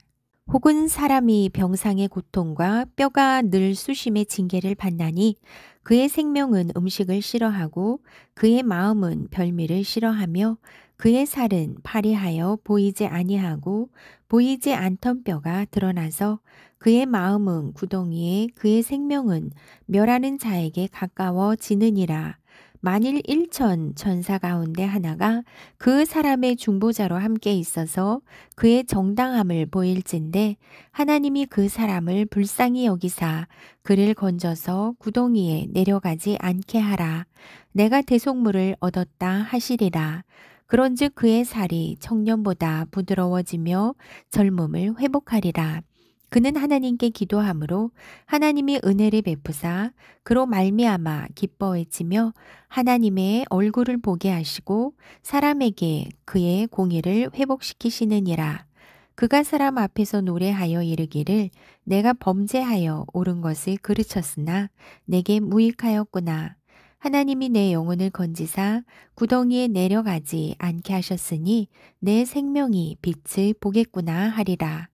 혹은 사람이 병상의 고통과 뼈가 늘 수심의 징계를 받나니 그의 생명은 음식을 싫어하고 그의 마음은 별미를 싫어하며 그의 살은 파리하여 보이지 아니하고 보이지 않던 뼈가 드러나서 그의 마음은 구덩이에 그의 생명은 멸하는 자에게 가까워지느니라. 만일 1천 전사 가운데 하나가 그 사람의 중보자로 함께 있어서 그의 정당함을 보일진데 하나님이 그 사람을 불쌍히 여기사 그를 건져서 구덩이에 내려가지 않게 하라. 내가 대속물을 얻었다 하시리라. 그런즉 그의 살이 청년보다 부드러워지며 젊음을 회복하리라. 그는 하나님께 기도함으로 하나님이 은혜를 베푸사 그로 말미암아 기뻐해지며 하나님의 얼굴을 보게 하시고 사람에게 그의 공의를 회복시키시느니라. 그가 사람 앞에서 노래하여 이르기를 내가 범죄하여 옳은 것을 그르쳤으나 내게 무익하였구나. 하나님이 내 영혼을 건지사 구덩이에 내려가지 않게 하셨으니 내 생명이 빛을 보겠구나 하리라.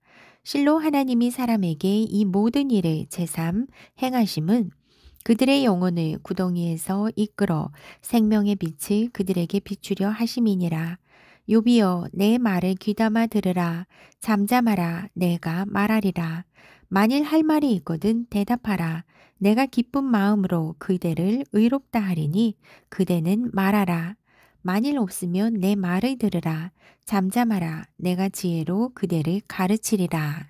실로 하나님이 사람에게 이 모든 일을 제삼 행하심은 그들의 영혼을 구덩이에서 이끌어 생명의 빛을 그들에게 비추려 하심이니라. 욥이여 내 말을 귀담아 들으라. 잠잠하라. 내가 말하리라. 만일 할 말이 있거든 대답하라. 내가 기쁜 마음으로 그대를 의롭다 하리니 그대는 말하라. 만일 없으면 내 말을 들으라. 잠잠하라. 내가 지혜로 그대를 가르치리라.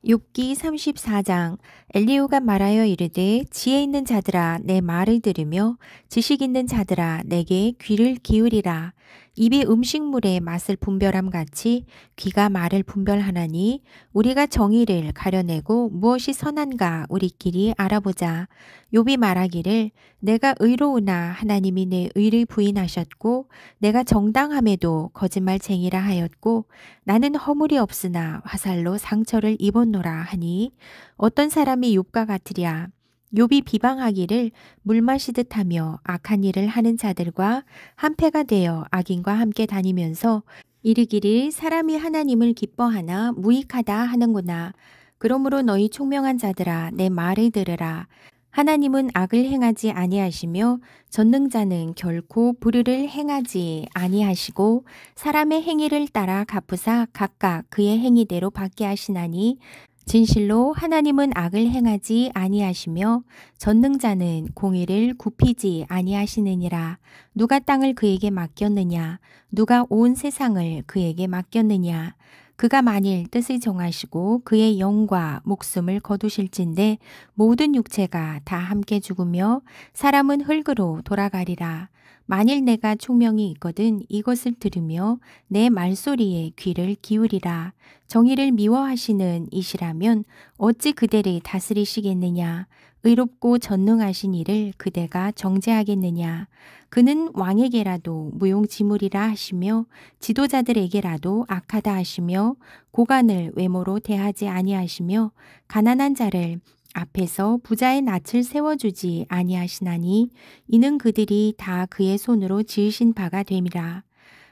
욥기 34장. 엘리후가 말하여 이르되 지혜 있는 자들아 내 말을 들으며 지식 있는 자들아 내게 귀를 기울이라. 입이 음식물의 맛을 분별함 같이 귀가 말을 분별하나니 우리가 정의를 가려내고 무엇이 선한가 우리끼리 알아보자. 욥이 말하기를 내가 의로우나 하나님이 내 의를 부인하셨고 내가 정당함에도 거짓말쟁이라 하였고 나는 허물이 없으나 화살로 상처를 입었노라 하니 어떤 사람이 욥과 같으랴. 욥이 비방하기를 물 마시듯 하며 악한 일을 하는 자들과 한패가 되어 악인과 함께 다니면서 이르기를 사람이 하나님을 기뻐하나 무익하다 하는구나. 그러므로 너희 총명한 자들아 내 말을 들으라. 하나님은 악을 행하지 아니하시며 전능자는 결코 불의를 행하지 아니하시고 사람의 행위를 따라 갚으사 각각 그의 행위대로 받게 하시나니 진실로 하나님은 악을 행하지 아니하시며 전능자는 공의를 굽히지 아니하시느니라. 누가 땅을 그에게 맡겼느냐? 누가 온 세상을 그에게 맡겼느냐? 그가 만일 뜻을 정하시고 그의 영과 목숨을 거두실진데 모든 육체가 다 함께 죽으며 사람은 흙으로 돌아가리라. 만일 내가 총명이 있거든 이것을 들으며 내 말소리에 귀를 기울이라. 정의를 미워하시는 이시라면 어찌 그대를 다스리시겠느냐. 의롭고 전능하신 이를 그대가 정죄하겠느냐. 그는 왕에게라도 무용지물이라 하시며 지도자들에게라도 악하다 하시며 고관을 외모로 대하지 아니하시며 가난한 자를 앞에서 부자의 낯을 세워주지 아니하시나니 이는 그들이 다 그의 손으로 지으신 바가 됨이라.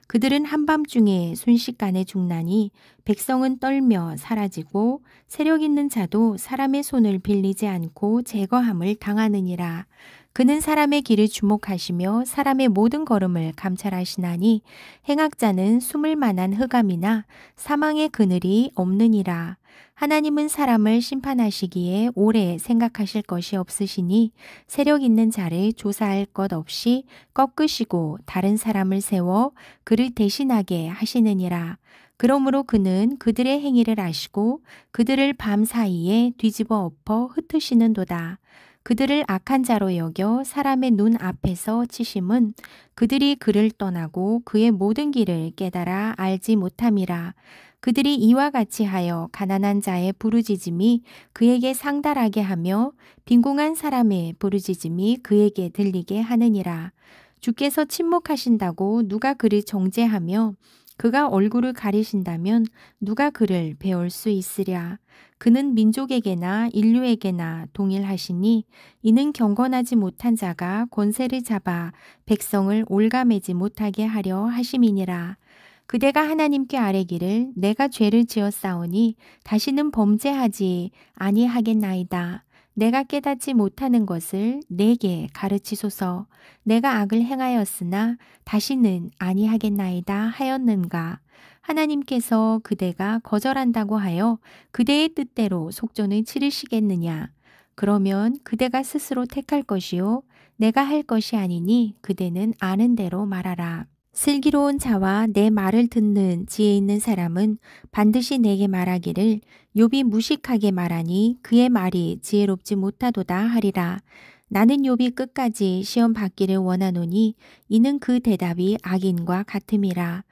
그들은 한밤중에 순식간에 죽나니 백성은 떨며 사라지고 세력 있는 자도 사람의 손을 빌리지 않고 제거함을 당하느니라. 그는 사람의 길을 주목하시며 사람의 모든 걸음을 감찰하시나니 행악자는 숨을 만한 흑암이나 사망의 그늘이 없느니라. 하나님은 사람을 심판하시기에 오래 생각하실 것이 없으시니 세력 있는 자를 조사할 것 없이 꺾으시고 다른 사람을 세워 그를 대신하게 하시느니라. 그러므로 그는 그들의 행위를 아시고 그들을 밤 사이에 뒤집어 엎어 흩으시는도다. 그들을 악한 자로 여겨 사람의 눈 앞에서 치심은 그들이 그를 떠나고 그의 모든 길을 깨달아 알지 못함이라. 그들이 이와 같이 하여 가난한 자의 부르짖음이 그에게 상달하게 하며 빈궁한 사람의 부르짖음이 그에게 들리게 하느니라. 주께서 침묵하신다고 누가 그를 정죄하며 그가 얼굴을 가리신다면 누가 그를 배울 수 있으랴. 그는 민족에게나 인류에게나 동일하시니 이는 경건하지 못한 자가 권세를 잡아 백성을 올가매지 못하게 하려 하심이니라. 그대가 하나님께 아뢰기를 내가 죄를 지었사오니 다시는 범죄하지 아니하겠나이다. 내가 깨닫지 못하는 것을 내게 가르치소서. 내가 악을 행하였으나 다시는 아니하겠나이다 하였는가. 하나님께서 그대가 거절한다고 하여 그대의 뜻대로 속전을 치르시겠느냐. 그러면 그대가 스스로 택할 것이요 내가 할 것이 아니니 그대는 아는 대로 말하라. 슬기로운 자와 내 말을 듣는 지혜 있는 사람은 반드시 내게 말하기를 욥이 무식하게 말하니 그의 말이 지혜롭지 못하도다 하리라. 나는 욥이 끝까지 시험 받기를 원하노니 이는 그 대답이 악인과 같음이라.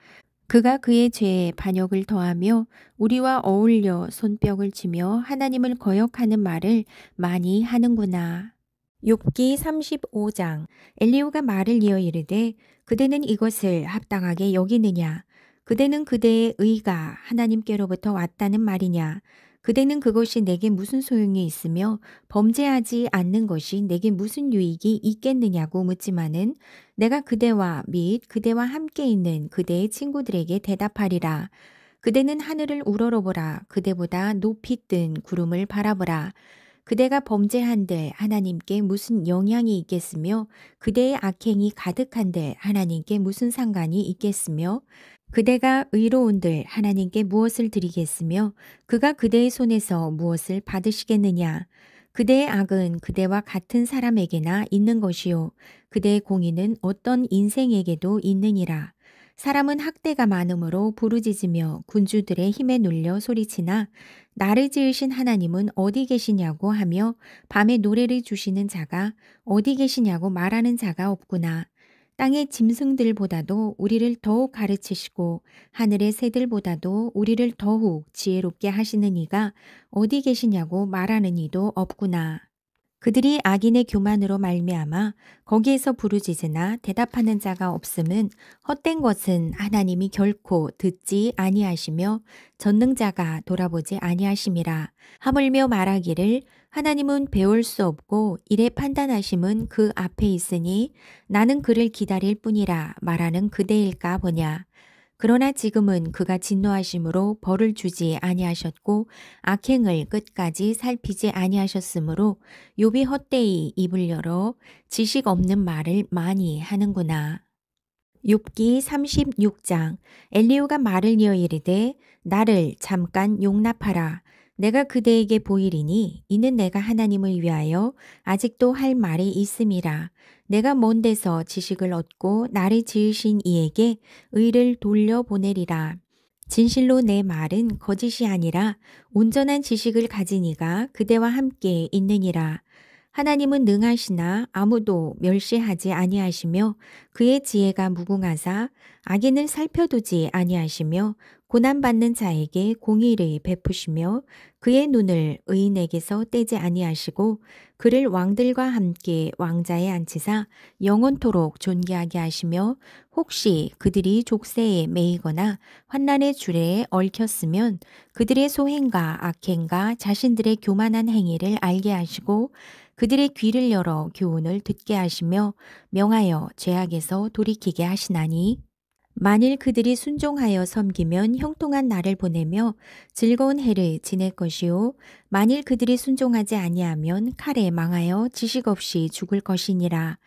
그가 그의 죄에 반역을 더하며 우리와 어울려 손뼉을 치며 하나님을 거역하는 말을 많이 하는구나. 욥기 35장. 엘리후가 말을 이어 이르되 그대는 이것을 합당하게 여기느냐? 그대는 그대의 의가 하나님께로부터 왔다는 말이냐? 그대는 그것이 내게 무슨 소용이 있으며 범죄하지 않는 것이 내게 무슨 유익이 있겠느냐고 묻지만은 내가 그대와 및 그대와 함께 있는 그대의 친구들에게 대답하리라. 그대는 하늘을 우러러보라. 그대보다 높이 뜬 구름을 바라보라. 그대가 범죄한들 하나님께 무슨 영향이 있겠으며 그대의 악행이 가득한들 하나님께 무슨 상관이 있겠으며 그대가 의로운들 하나님께 무엇을 드리겠으며 그가 그대의 손에서 무엇을 받으시겠느냐. 그대의 악은 그대와 같은 사람에게나 있는 것이요 그대의 공의는 어떤 인생에게도 있느니라. 사람은 학대가 많음으로 부르짖으며 군주들의 힘에 눌려 소리치나 나를 지으신 하나님은 어디 계시냐고 하며 밤에 노래를 주시는 자가 어디 계시냐고 말하는 자가 없구나. 땅의 짐승들보다도 우리를 더욱 가르치시고 하늘의 새들보다도 우리를 더욱 지혜롭게 하시는 이가 어디 계시냐고 말하는 이도 없구나. 그들이 악인의 교만으로 말미암아 거기에서 부르짖으나 대답하는 자가 없음은 헛된 것은 하나님이 결코 듣지 아니하시며 전능자가 돌아보지 아니하심이라. 하물며 말하기를 하나님은 배울 수 없고 이래 판단하심은 그 앞에 있으니 나는 그를 기다릴 뿐이라 말하는 그대일까 보냐. 그러나 지금은 그가 진노하심으로 벌을 주지 아니하셨고 악행을 끝까지 살피지 아니하셨으므로 욥이 헛되이 입을 열어 지식 없는 말을 많이 하는구나. 욥기 36장. 엘리후가 말을 이어 이르되 나를 잠깐 용납하라. 내가 그대에게 보이리니 이는 내가 하나님을 위하여 아직도 할 말이 있음이라. 내가 먼 데서 지식을 얻고 나를 지으신 이에게 의를 돌려보내리라. 진실로 내 말은 거짓이 아니라 온전한 지식을 가진 이가 그대와 함께 있느니라. 하나님은 능하시나 아무도 멸시하지 아니하시며 그의 지혜가 무궁하사 악인을 살펴두지 아니하시며 고난받는 자에게 공의를 베푸시며 그의 눈을 의인에게서 떼지 아니하시고 그를 왕들과 함께 왕자에 앉히사 영원토록 존귀하게 하시며 혹시 그들이 족쇄에 매이거나 환난의 주례에 얽혔으면 그들의 소행과 악행과 자신들의 교만한 행위를 알게 하시고 그들의 귀를 열어 교훈을 듣게 하시며 명하여 죄악에서 돌이키게 하시나니 만일 그들이 순종하여 섬기면 형통한 날을 보내며 즐거운 해를 지낼 것이요 만일 그들이 순종하지 아니하면 칼에 망하여 지식 없이 죽을 것이니라.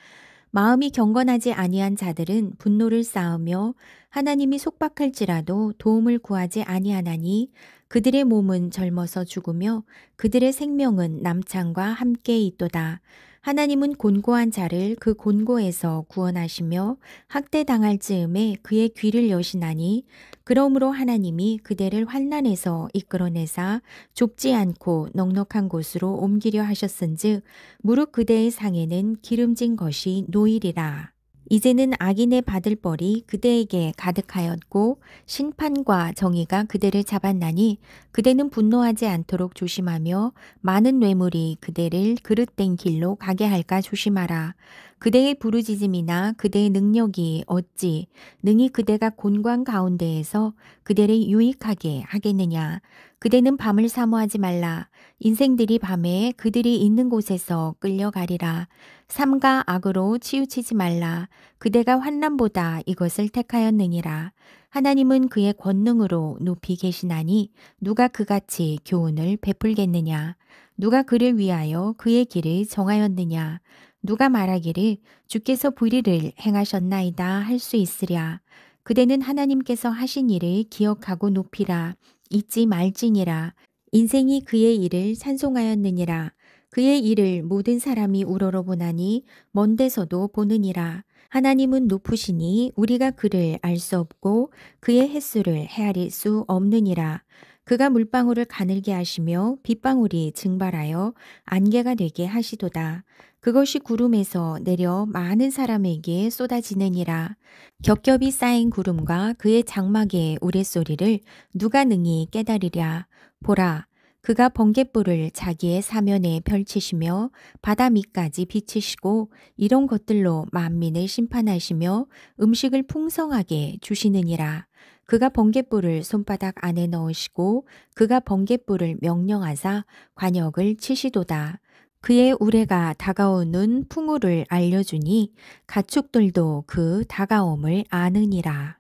마음이 경건하지 아니한 자들은 분노를 쌓으며 하나님이 속박할지라도 도움을 구하지 아니하나니 그들의 몸은 젊어서 죽으며 그들의 생명은 남창과 함께 있도다. 하나님은 곤고한 자를 그 곤고에서 구원하시며 학대당할 즈음에 그의 귀를 여시나니 그러므로 하나님이 그대를 환난에서 이끌어내사 좁지 않고 넉넉한 곳으로 옮기려 하셨은즉 무릇 그대의 상에는 기름진 것이 놓이리라. 이제는 악인의 받을 벌이 그대에게 가득하였고 심판과 정의가 그대를 잡았나니 그대는 분노하지 않도록 조심하며 많은 뇌물이 그대를 그릇된 길로 가게 할까 조심하라. 그대의 부르짖음이나 그대의 능력이 어찌 능히 그대가 곤광 가운데에서 그대를 유익하게 하겠느냐. 그대는 밤을 사모하지 말라. 인생들이 밤에 그들이 있는 곳에서 끌려가리라. 삼가 악으로 치우치지 말라. 그대가 환난보다 이것을 택하였느니라. 하나님은 그의 권능으로 높이 계시나니 누가 그같이 교훈을 베풀겠느냐. 누가 그를 위하여 그의 길을 정하였느냐. 누가 말하기를 주께서 불의를 행하셨나이다 할 수 있으랴. 그대는 하나님께서 하신 일을 기억하고 높이라. 잊지 말지니라. 인생이 그의 일을 찬송하였느니라. 그의 일을 모든 사람이 우러러보나니 먼 데서도 보느니라. 하나님은 높으시니 우리가 그를 알 수 없고 그의 횟수를 헤아릴 수 없느니라. 그가 물방울을 가늘게 하시며 빗방울이 증발하여 안개가 되게 하시도다. 그것이 구름에서 내려 많은 사람에게 쏟아지느니라. 겹겹이 쌓인 구름과 그의 장막의 우레소리를 누가 능히 깨달으랴. 보라, 그가 번갯불을 자기의 사면에 펼치시며 바다 밑까지 비치시고 이런 것들로 만민을 심판하시며 음식을 풍성하게 주시느니라. 그가 번갯불을 손바닥 안에 넣으시고 그가 번갯불을 명령하사 관역을 치시도다. 그의 우레가 다가오는 풍우를 알려주니 가축들도 그 다가옴을 아느니라.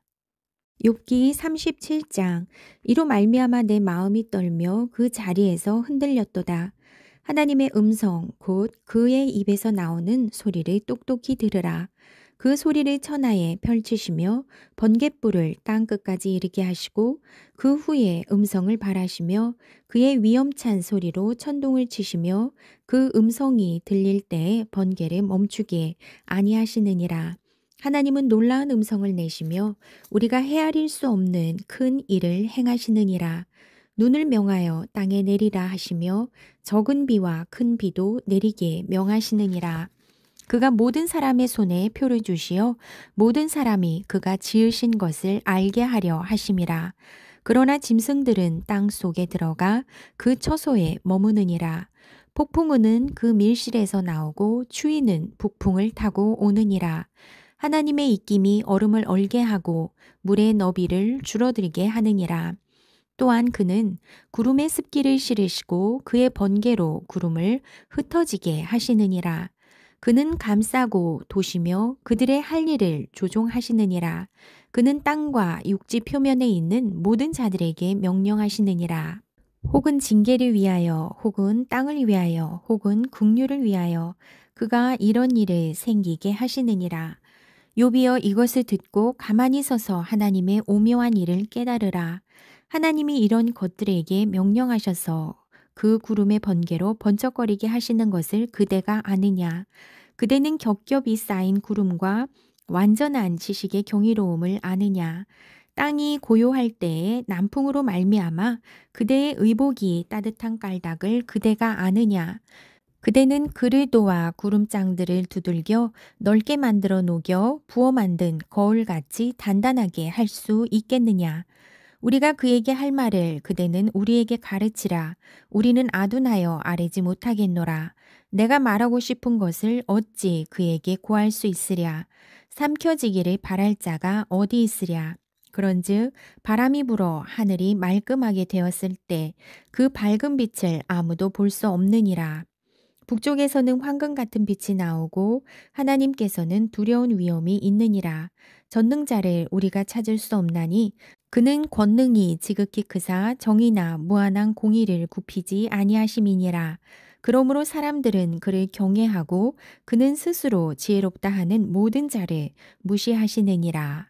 욥기 37장. 이로 말미암아 내 마음이 떨며 그 자리에서 흔들렸도다. 하나님의 음성 곧 그의 입에서 나오는 소리를 똑똑히 들으라. 그 소리를 천하에 펼치시며 번갯불을 땅 끝까지 이르게 하시고 그 후에 음성을 발하시며 그의 위엄찬 소리로 천둥을 치시며 그 음성이 들릴 때에 번개를 멈추게 아니하시느니라. 하나님은 놀라운 음성을 내시며 우리가 헤아릴 수 없는 큰 일을 행하시느니라. 눈을 명하여 땅에 내리라 하시며 적은 비와 큰 비도 내리게 명하시느니라. 그가 모든 사람의 손에 표를 주시어 모든 사람이 그가 지으신 것을 알게 하려 하심이라. 그러나 짐승들은 땅 속에 들어가 그 처소에 머무느니라. 폭풍우는 그 밀실에서 나오고 추위는 북풍을 타고 오느니라. 하나님의 입김이 얼음을 얼게 하고 물의 너비를 줄어들게 하느니라. 또한 그는 구름의 습기를 실으시고 그의 번개로 구름을 흩어지게 하시느니라. 그는 감싸고 도시며 그들의 할 일을 조종하시느니라. 그는 땅과 육지 표면에 있는 모든 자들에게 명령하시느니라. 혹은 징계를 위하여 혹은 땅을 위하여 혹은 국류를 위하여 그가 이런 일을 생기게 하시느니라. 욥이여 이것을 듣고 가만히 서서 하나님의 오묘한 일을 깨달으라. 하나님이 이런 것들에게 명령하셔서 그 구름의 번개로 번쩍거리게 하시는 것을 그대가 아느냐. 그대는 겹겹이 쌓인 구름과 완전한 지식의 경이로움을 아느냐. 땅이 고요할 때에 남풍으로 말미암아 그대의 의복이 따뜻한 깔닥을 그대가 아느냐. 그대는 그를 도와 구름장들을 두들겨 넓게 만들어 녹여 부어 만든 거울같이 단단하게 할 수 있겠느냐. 우리가 그에게 할 말을 그대는 우리에게 가르치라. 우리는 아둔하여 아뢰지 못하겠노라. 내가 말하고 싶은 것을 어찌 그에게 고할 수 있으랴. 삼켜지기를 바랄 자가 어디 있으랴. 그런즉 바람이 불어 하늘이 말끔하게 되었을 때 그 밝은 빛을 아무도 볼 수 없느니라. 북쪽에서는 황금 같은 빛이 나오고 하나님께서는 두려운 위험이 있느니라. 전능자를 우리가 찾을 수 없나니 그는 권능이 지극히 크사 정의나 무한한 공의를 굽히지 아니하심이니라. 그러므로 사람들은 그를 경외하고 그는 스스로 지혜롭다 하는 모든 자를 무시하시느니라.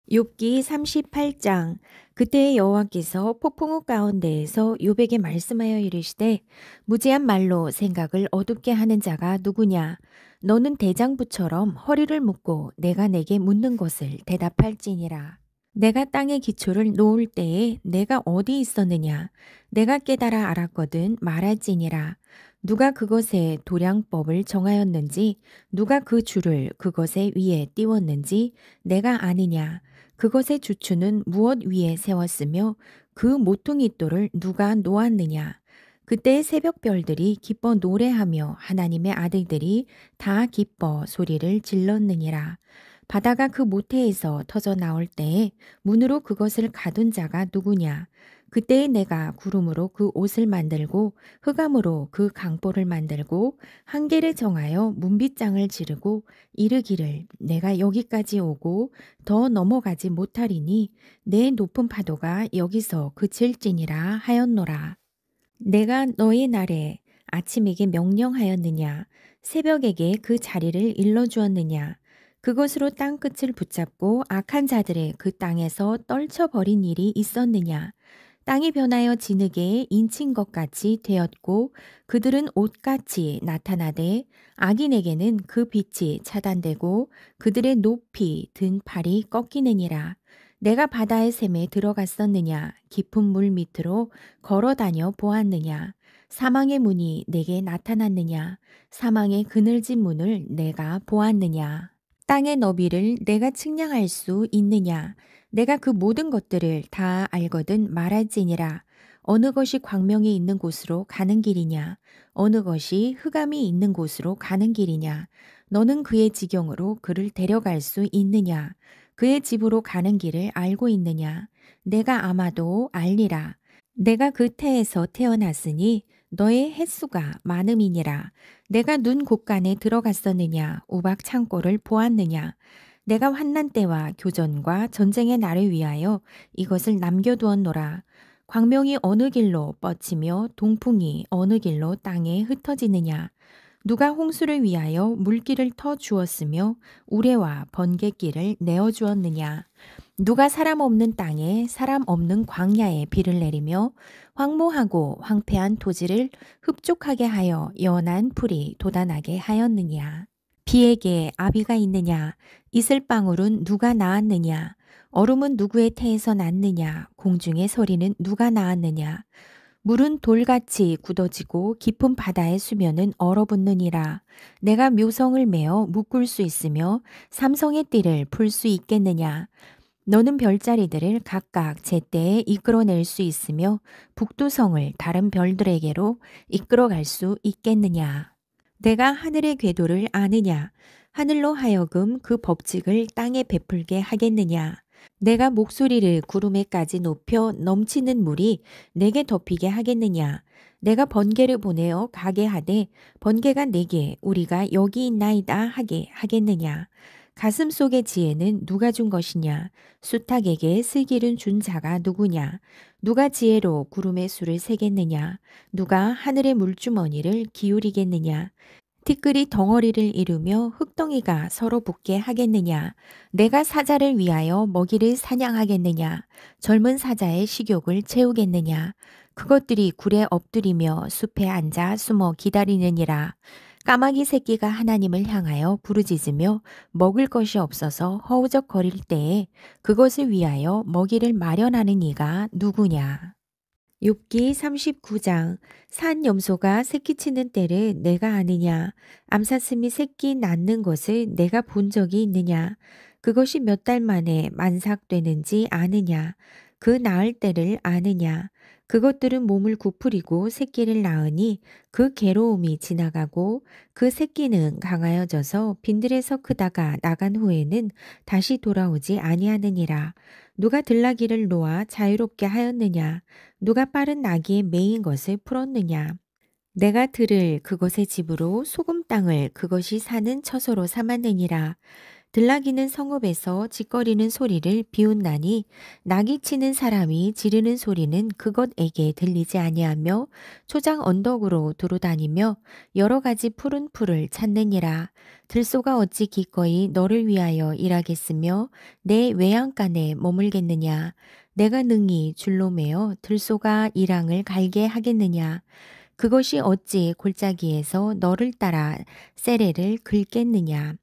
욥기 38장. 그때 여호와께서 폭풍우 가운데에서 욥에게 말씀하여 이르시되 무지한 말로 생각을 어둡게 하는 자가 누구냐. 너는 대장부처럼 허리를 묶고 내가 내게 묻는 것을 대답할지니라. 내가 땅의 기초를 놓을 때에 내가 어디 있었느냐. 내가 깨달아 알았거든 말할지니라. 누가 그것의 도량법을 정하였는지 누가 그 줄을 그것의 위에 띄웠는지 내가 아느냐. 그것의 주추는 무엇 위에 세웠으며 그 모퉁이돌을 누가 놓았느냐. 그때 새벽별들이 기뻐 노래하며 하나님의 아들들이 다 기뻐 소리를 질렀느니라. 바다가 그 모태에서 터져 나올 때에 문으로 그것을 가둔 자가 누구냐. 그때에 내가 구름으로 그 옷을 만들고 흑암으로 그 강보를 만들고 한계를 정하여 문빗장을 지르고 이르기를 내가 여기까지 오고 더 넘어가지 못하리니 내 높은 파도가 여기서 그칠지니라 하였노라. 내가 너의 날에 아침에게 명령하였느냐. 새벽에게 그 자리를 일러주었느냐. 그것으로 땅 끝을 붙잡고 악한 자들의 그 땅에서 떨쳐버린 일이 있었느냐. 땅이 변하여 진흙에 인친 것 같이 되었고 그들은 옷같이 나타나되 악인에게는 그 빛이 차단되고 그들의 높이 든 팔이 꺾이느니라. 내가 바다의 샘에 들어갔었느냐 깊은 물 밑으로 걸어다녀 보았느냐. 사망의 문이 내게 나타났느냐. 사망의 그늘진 문을 내가 보았느냐. 땅의 너비를 내가 측량할 수 있느냐. 내가 그 모든 것들을 다 알거든 말할지니라. 어느 것이 광명이 있는 곳으로 가는 길이냐. 어느 것이 흑암이 있는 곳으로 가는 길이냐. 너는 그의 지경으로 그를 데려갈 수 있느냐. 그의 집으로 가는 길을 알고 있느냐. 내가 아마도 알리라. 내가 그 태에서 태어났으니 너의 횟수가 많음이니라. 내가 눈 곳간에 들어갔었느냐. 우박 창고를 보았느냐. 내가 환난 때와 교전과 전쟁의 날을 위하여 이것을 남겨두었노라. 광명이 어느 길로 뻗치며 동풍이 어느 길로 땅에 흩어지느냐. 누가 홍수를 위하여 물길을 터 주었으며 우레와 번갯길을 내어 주었느냐. 누가 사람 없는 땅에 사람 없는 광야에 비를 내리며 황무하고 황폐한 토지를 흡족하게 하여 연한 풀이 돋아나게 하였느냐. 비에게 아비가 있느냐. 이슬방울은 누가 낳았느냐. 얼음은 누구의 태에서 났느냐. 공중의 소리는 누가 낳았느냐. 물은 돌같이 굳어지고 깊은 바다의 수면은 얼어붙느니라. 내가 묘성을 메어 묶을 수 있으며 삼성의 띠를 풀 수 있겠느냐. 너는 별자리들을 각각 제때에 이끌어낼 수 있으며 북두성을 다른 별들에게로 이끌어갈 수 있겠느냐. 내가 하늘의 궤도를 아느냐. 하늘로 하여금 그 법칙을 땅에 베풀게 하겠느냐. 내가 목소리를 구름에까지 높여 넘치는 물이 내게 덮이게 하겠느냐. 내가 번개를 보내어 가게 하되 번개가 내게 우리가 여기 있나이다 하게 하겠느냐. 가슴 속의 지혜는 누가 준 것이냐. 수탉에게 슬기를 준 자가 누구냐. 누가 지혜로 구름의 수를 세겠느냐. 누가 하늘의 물주머니를 기울이겠느냐. 티끌이 덩어리를 이루며 흙덩이가 서로 붙게 하겠느냐. 내가 사자를 위하여 먹이를 사냥하겠느냐. 젊은 사자의 식욕을 채우겠느냐. 그것들이 굴에 엎드리며 숲에 앉아 숨어 기다리느니라. 까마귀 새끼가 하나님을 향하여 부르짖으며 먹을 것이 없어서 허우적거릴 때에 그것을 위하여 먹이를 마련하는 이가 누구냐. 욥기 39장. 산 염소가 새끼치는 때를 내가 아느냐. 암사슴이 새끼 낳는 것을 내가 본 적이 있느냐. 그것이 몇 달 만에 만삭되는지 아느냐. 그 낳을 때를 아느냐. 그것들은 몸을 구부리고 새끼를 낳으니 그 괴로움이 지나가고 그 새끼는 강하여져서 빈들에서 크다가 나간 후에는 다시 돌아오지 아니하느니라. 누가 들나귀를 놓아 자유롭게 하였느냐. 누가 빠른 나귀에 매인 것을 풀었느냐. 내가 들을 그것의 집으로 소금 땅을 그것이 사는 처소로 삼았느니라. 들나귀는 성읍에서 짖거리는 소리를 비웃나니 낙이 치는 사람이 지르는 소리는 그것에게 들리지 아니하며 초장 언덕으로 두루다니며 여러 가지 푸른 풀을 찾느니라. 들소가 어찌 기꺼이 너를 위하여 일하겠으며 내 외양간에 머물겠느냐. 내가 능히 줄로 매어 들소가 이랑을 갈게 하겠느냐. 그것이 어찌 골짜기에서 너를 따라 세레를 긁겠느냐.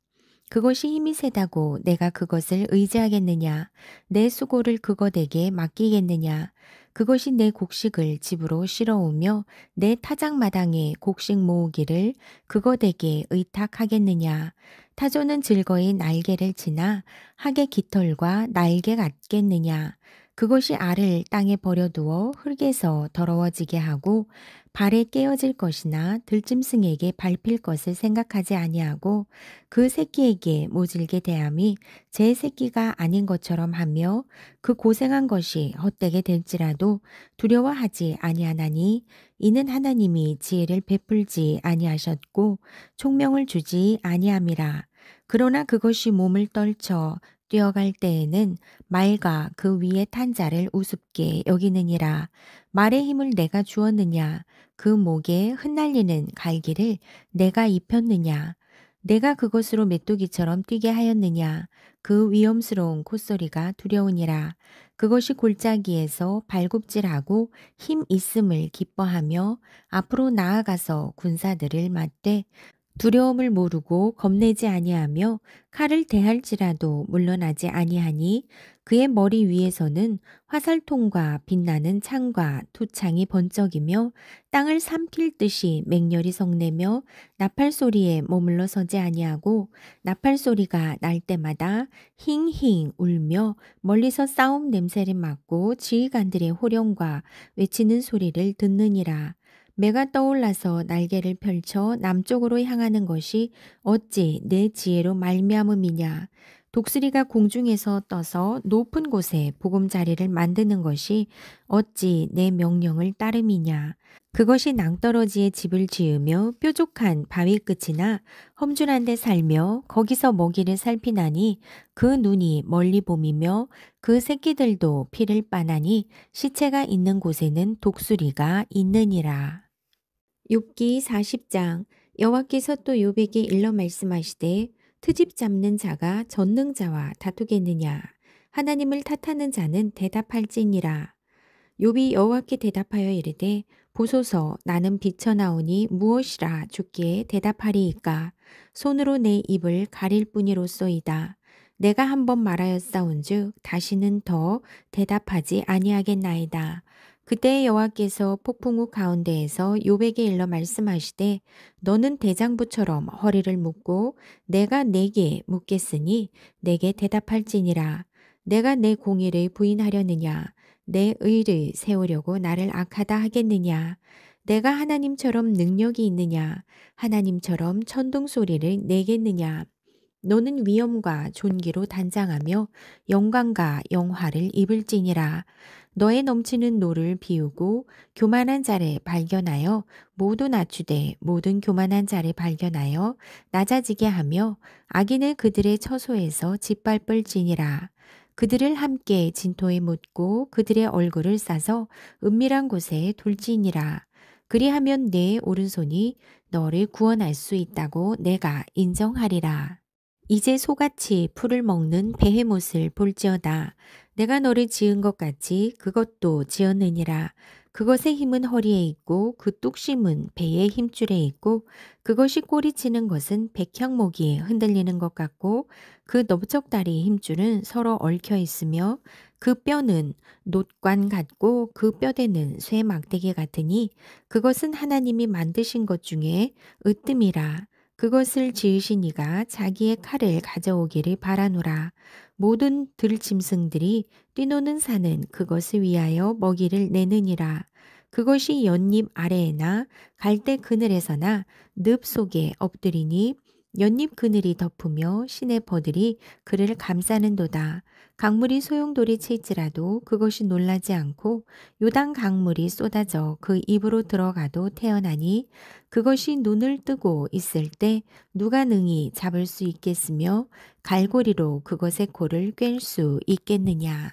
그것이 힘이 세다고 내가 그것을 의지하겠느냐. 내 수고를 그것에게 맡기겠느냐. 그것이 내 곡식을 집으로 실어오며 내 타작마당에 곡식 모으기를 그것에게 의탁하겠느냐. 타조는 즐거이 날개를 치나 학의 깃털과 날개 같겠느냐. 그것이 알을 땅에 버려두어 흙에서 더러워지게 하고 발에 깨어질 것이나 들짐승에게 밟힐 것을 생각하지 아니하고 그 새끼에게 모질게 대함이 제 새끼가 아닌 것처럼 하며 그 고생한 것이 헛되게 될지라도 두려워하지 아니하나니 이는 하나님이 지혜를 베풀지 아니하셨고 총명을 주지 아니함이라. 그러나 그것이 몸을 떨쳐 뛰어갈 때에는 말과 그 위에 탄 자를 우습게 여기느니라. 말의 힘을 내가 주었느냐. 그 목에 흩날리는 갈기를 내가 입혔느냐. 내가 그것으로 메뚜기처럼 뛰게 하였느냐. 그 위험스러운 콧소리가 두려우니라. 그것이 골짜기에서 발굽질하고 힘 있음을 기뻐하며 앞으로 나아가서 군사들을 맞되 두려움을 모르고 겁내지 아니하며 칼을 대할지라도 물러나지 아니하니 그의 머리 위에서는 화살통과 빛나는 창과 투창이 번쩍이며 땅을 삼킬 듯이 맹렬히 성내며 나팔 소리에 머물러 서지 아니하고 나팔 소리가 날 때마다 힝힝 울며 멀리서 싸움 냄새를 맡고 지휘관들의 호령과 외치는 소리를 듣느니라. 매가 떠올라서 날개를 펼쳐 남쪽으로 향하는 것이 어찌 내 지혜로 말미암음이냐. 독수리가 공중에서 떠서 높은 곳에 보금자리를 만드는 것이 어찌 내 명령을 따름이냐. 그것이 낭떠러지에 집을 지으며 뾰족한 바위 끝이나 험준한 데 살며 거기서 먹이를 살피나니 그 눈이 멀리 봄이며 그 새끼들도 피를 빠나니 시체가 있는 곳에는 독수리가 있느니라. 욥기 40장. 여호와께서 또 욥에게 일러 말씀하시되 트집 잡는 자가 전능자와 다투겠느냐. 하나님을 탓하는 자는 대답할지니라. 욥이 여호와께 대답하여 이르되 보소서 나는 비쳐나오니 무엇이라 주께 대답하리이까. 손으로 내 입을 가릴 뿐이로소이다. 내가 한번 말하였사온즉 다시는 더 대답하지 아니하겠나이다. 그때 여호와께서 폭풍 우 가운데에서 욥에게 일러 말씀하시되 너는 대장부처럼 허리를 묶고 내가 내게 묻겠으니 내게 대답할지니라. 내가 내 공의를 부인하려느냐. 내 의를 세우려고 나를 악하다 하겠느냐. 내가 하나님처럼 능력이 있느냐. 하나님처럼 천둥 소리를 내겠느냐. 너는 위엄과 존귀로 단장하며 영광과 영화를 입을지니라. 너의 넘치는 노를 비우고 교만한 자를 발견하여 모두 낮추되 모든 교만한 자를 발견하여 낮아지게 하며 악인을 그들의 처소에서 짓밟을지니라. 그들을 함께 진토에 묻고 그들의 얼굴을 싸서 은밀한 곳에 둘지니라. 그리하면 내 오른손이 너를 구원할 수 있다고 내가 인정하리라. 이제 소같이 풀을 먹는 베헤못을 볼지어다. 내가 너를 지은 것 같이 그것도 지었느니라. 그것의 힘은 허리에 있고 그 뚝심은 배의 힘줄에 있고 그것이 꼬리치는 것은 백향목이 흔들리는 것 같고 그 넓적다리의 힘줄은 서로 얽혀 있으며 그 뼈는 놋관 같고 그 뼈대는 쇠 막대기 같으니 그것은 하나님이 만드신 것 중에 으뜸이라. 그것을 지으신 이가 자기의 칼을 가져오기를 바라노라. 모든 들짐승들이 뛰노는 산은 그것을 위하여 먹이를 내느니라. 그것이 연잎 아래에나 갈대 그늘에서나 늪 속에 엎드리니 연잎 그늘이 덮으며 시내 버들이 그를 감싸는도다. 강물이 소용돌이 칠지라도 그것이 놀라지 않고 요단 강물이 쏟아져 그 입으로 들어가도 태어나니 그것이 눈을 뜨고 있을 때 누가 능히 잡을 수 있겠으며 갈고리로 그것의 코를 꿰 수 있겠느냐.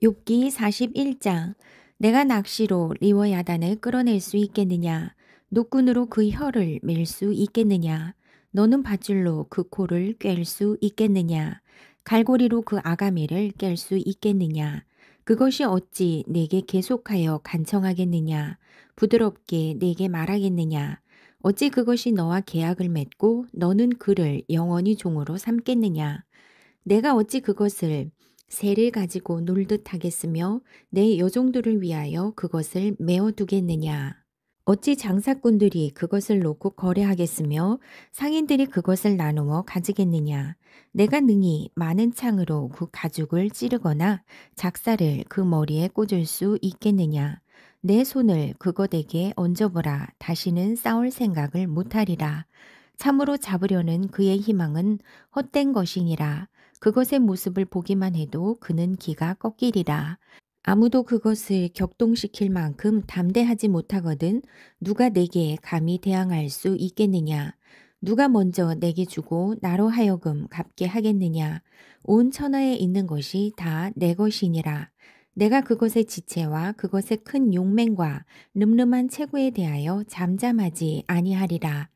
욥기 41장. 내가 낚시로 리워야단을 끌어낼 수 있겠느냐. 노끈으로 그 혀를 맬 수 있겠느냐. 너는 밧줄로 그 코를 꿰 수 있겠느냐. 갈고리로 그 아가미를 깰 수 있겠느냐. 그것이 어찌 내게 계속하여 간청하겠느냐. 부드럽게 내게 말하겠느냐. 어찌 그것이 너와 계약을 맺고 너는 그를 영원히 종으로 삼겠느냐. 내가 어찌 그것을 새를 가지고 놀듯 하겠으며 내 여종들을 위하여 그것을 메어 두겠느냐. 어찌 장사꾼들이 그것을 놓고 거래하겠으며 상인들이 그것을 나누어 가지겠느냐. 내가 능히 많은 창으로 그 가죽을 찌르거나 작사를 그 머리에 꽂을 수 있겠느냐. 내 손을 그것에게 얹어보라. 다시는 싸울 생각을 못하리라. 참으로 잡으려는 그의 희망은 헛된 것이니라. 그것의 모습을 보기만 해도 그는 기가 꺾이리라. 아무도 그것을 격동시킬 만큼 담대하지 못하거든 누가 내게 감히 대항할 수 있겠느냐. 누가 먼저 내게 주고 나로 하여금 갚게 하겠느냐. 온 천하에 있는 것이 다 내 것이니라. 내가 그것의 지체와 그것의 큰 용맹과 늠름한 체구에 대하여 잠잠하지 아니하리라.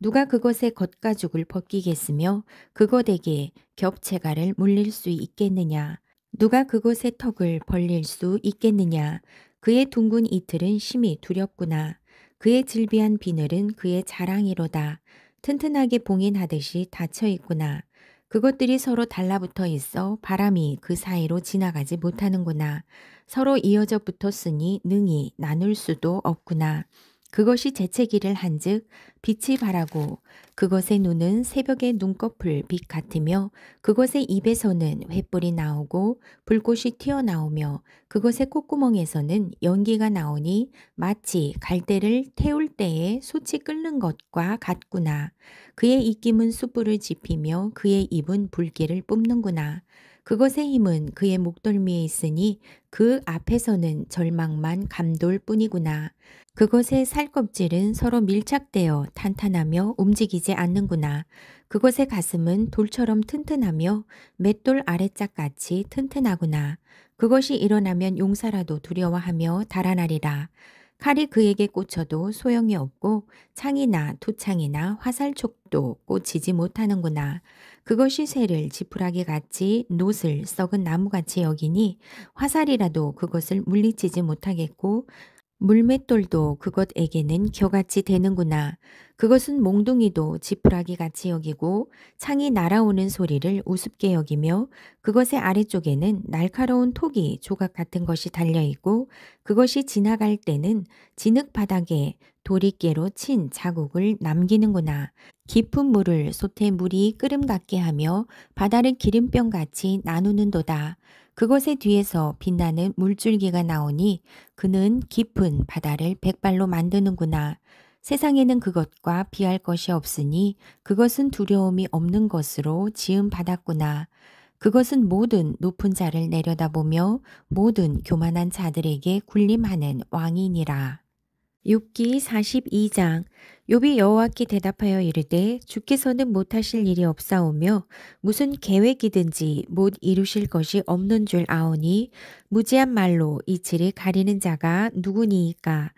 누가 그것의 겉가죽을 벗기겠으며 그것에게 겹체가를 물릴 수 있겠느냐. 누가 그것의 턱을 벌릴 수 있겠느냐. 그의 둥근 이틀은 심히 두렵구나. 그의 질비한 비늘은 그의 자랑이로다. 튼튼하게 봉인하듯이 닫혀 있구나. 그것들이 서로 달라붙어 있어 바람이 그 사이로 지나가지 못하는구나. 서로 이어져 붙었으니 능히 나눌 수도 없구나. 그것이 재채기를 한즉 빛이 바라고 그것의 눈은 새벽의 눈꺼풀 빛 같으며 그것의 입에서는 횃불이 나오고 불꽃이 튀어나오며 그것의 콧구멍에서는 연기가 나오니 마치 갈대를 태울 때에 솥이 끓는 것과 같구나. 그의 입김은 숯불을 지피며 그의 입은 불길을 뿜는구나. 그것의 힘은 그의 목덜미에 있으니 그 앞에서는 절망만 감돌 뿐이구나. 그것의 살껍질은 서로 밀착되어 탄탄하며 움직이지 않는구나. 그것의 가슴은 돌처럼 튼튼하며 맷돌 아래짝같이 튼튼하구나. 그것이 일어나면 용사라도 두려워하며 달아나리라. 칼이 그에게 꽂혀도 소용이 없고 창이나 투창이나 화살촉도 꽂히지 못하는구나. 그것이 쇠를 지푸라기 같이 놋을 썩은 나무같이 여기니 화살이라도 그것을 물리치지 못하겠고 물맷돌도 그것에게는 겨같이 되는구나. 그것은 몽둥이도 지푸라기 같이 여기고 창이 날아오는 소리를 우습게 여기며 그것의 아래쪽에는 날카로운 톡이 조각 같은 것이 달려있고 그것이 지나갈 때는 진흙 바닥에 도리깨로 친 자국을 남기는구나. 깊은 물을 솥에 물이 끓음 같게 하며 바다를 기름병같이 나누는도다. 그것의 뒤에서 빛나는 물줄기가 나오니 그는 깊은 바다를 백발로 만드는구나. 세상에는 그것과 비할 것이 없으니 그것은 두려움이 없는 것으로 지음 받았구나. 그것은 모든 높은 자를 내려다보며 모든 교만한 자들에게 군림하는 왕이니라. 욥기 42장. 욥이 여호와께 대답하여 이르되 주께서는 못하실 일이 없사오며 무슨 계획이든지 못 이루실 것이 없는 줄 아오니 무지한 말로 이치를 가리는 자가 누구니이까.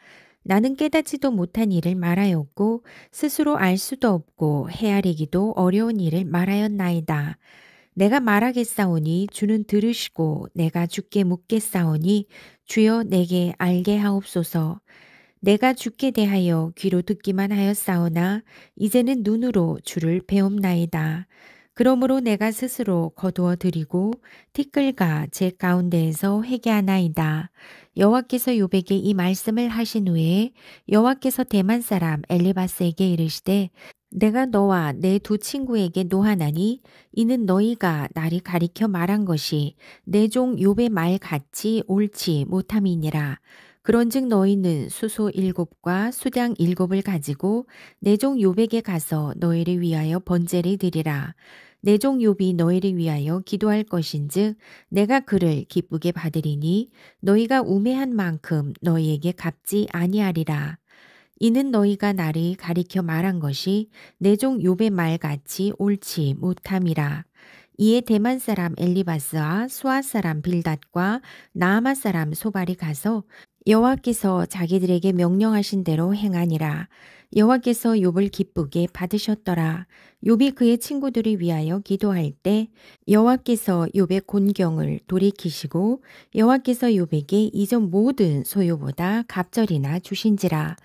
나는 깨닫지도 못한 일을 말하였고 스스로 알 수도 없고 헤아리기도 어려운 일을 말하였나이다. 내가 말하겠사오니 주는 들으시고 내가 주께 묻겠사오니 주여 내게 알게 하옵소서. 내가 주께 대하여 귀로 듣기만 하였사오나 이제는 눈으로 주를 배움나이다. 그러므로 내가 스스로 거두어 드리고 티끌과 제 가운데에서 회개하나이다. 여호와께서 욥에게 이 말씀을 하신 후에 여호와께서 대만 사람 엘리바스에게 이르시되 내가 너와 내 두 친구에게 노하나니 이는 너희가 나를 가리켜 말한 것이 내 종 욥의 말 같이 옳지 못함이니라. 그런즉 너희는 수소 7과 수량 7을 가지고 내 종 욥에게 가서 너희를 위하여 번제를 드리라. 내 종 욥이 너희를 위하여 기도할 것인즉 내가 그를 기쁘게 받으리니 너희가 우매한 만큼 너희에게 갚지 아니하리라. 이는 너희가 나를 가리켜 말한 것이 내 종 욥의 말같이 옳지 못함이라. 이에 대만 사람 엘리바스와 수아 사람 빌닷과 나아마 사람 소발이 가서 여호와께서 자기들에게 명령하신 대로 행하니라. 여호와께서 욥을 기쁘게 받으셨더라. 욥이 그의 친구들을 위하여 기도할 때 여호와께서 욥의 곤경을 돌이키시고 여호와께서 욥에게 이전 모든 소유보다 갑절이나 주신지라.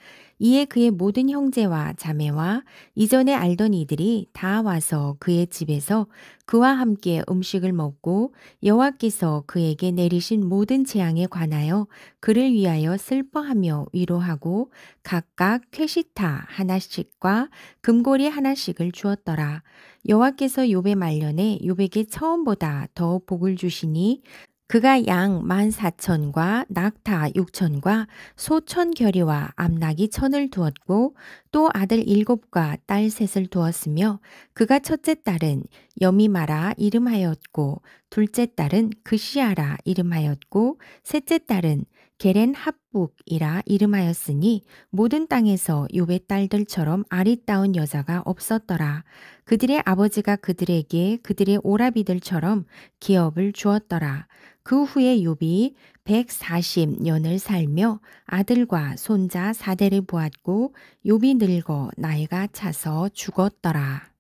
이에 그의 모든 형제와 자매와 이전에 알던 이들이 다 와서 그의 집에서 그와 함께 음식을 먹고 여호와께서 그에게 내리신 모든 재앙에 관하여 그를 위하여 슬퍼하며 위로하고 각각 쾌시타 하나씩과 금고리 하나씩을 주었더라. 여호와께서 욥의 말년에 욥에게 처음보다 더 복을 주시니 그가 양 14,000과 낙타 6,000과 소 1,000겨리와 암낙이 1,000을 두었고 또 아들 7과 딸 3을 두었으며 그가 첫째 딸은 여미마라 이름하였고 둘째 딸은 그시아라 이름하였고 셋째 딸은 게렌 합북이라 이름하였으니 모든 땅에서 욥의 딸들처럼 아리따운 여자가 없었더라. 그들의 아버지가 그들에게 그들의 오라비들처럼 기업을 주었더라. 그 후에 욥이 140년을 살며 아들과 손자 4대를 보았고 욥이 늙어 나이가 차서 죽었더라.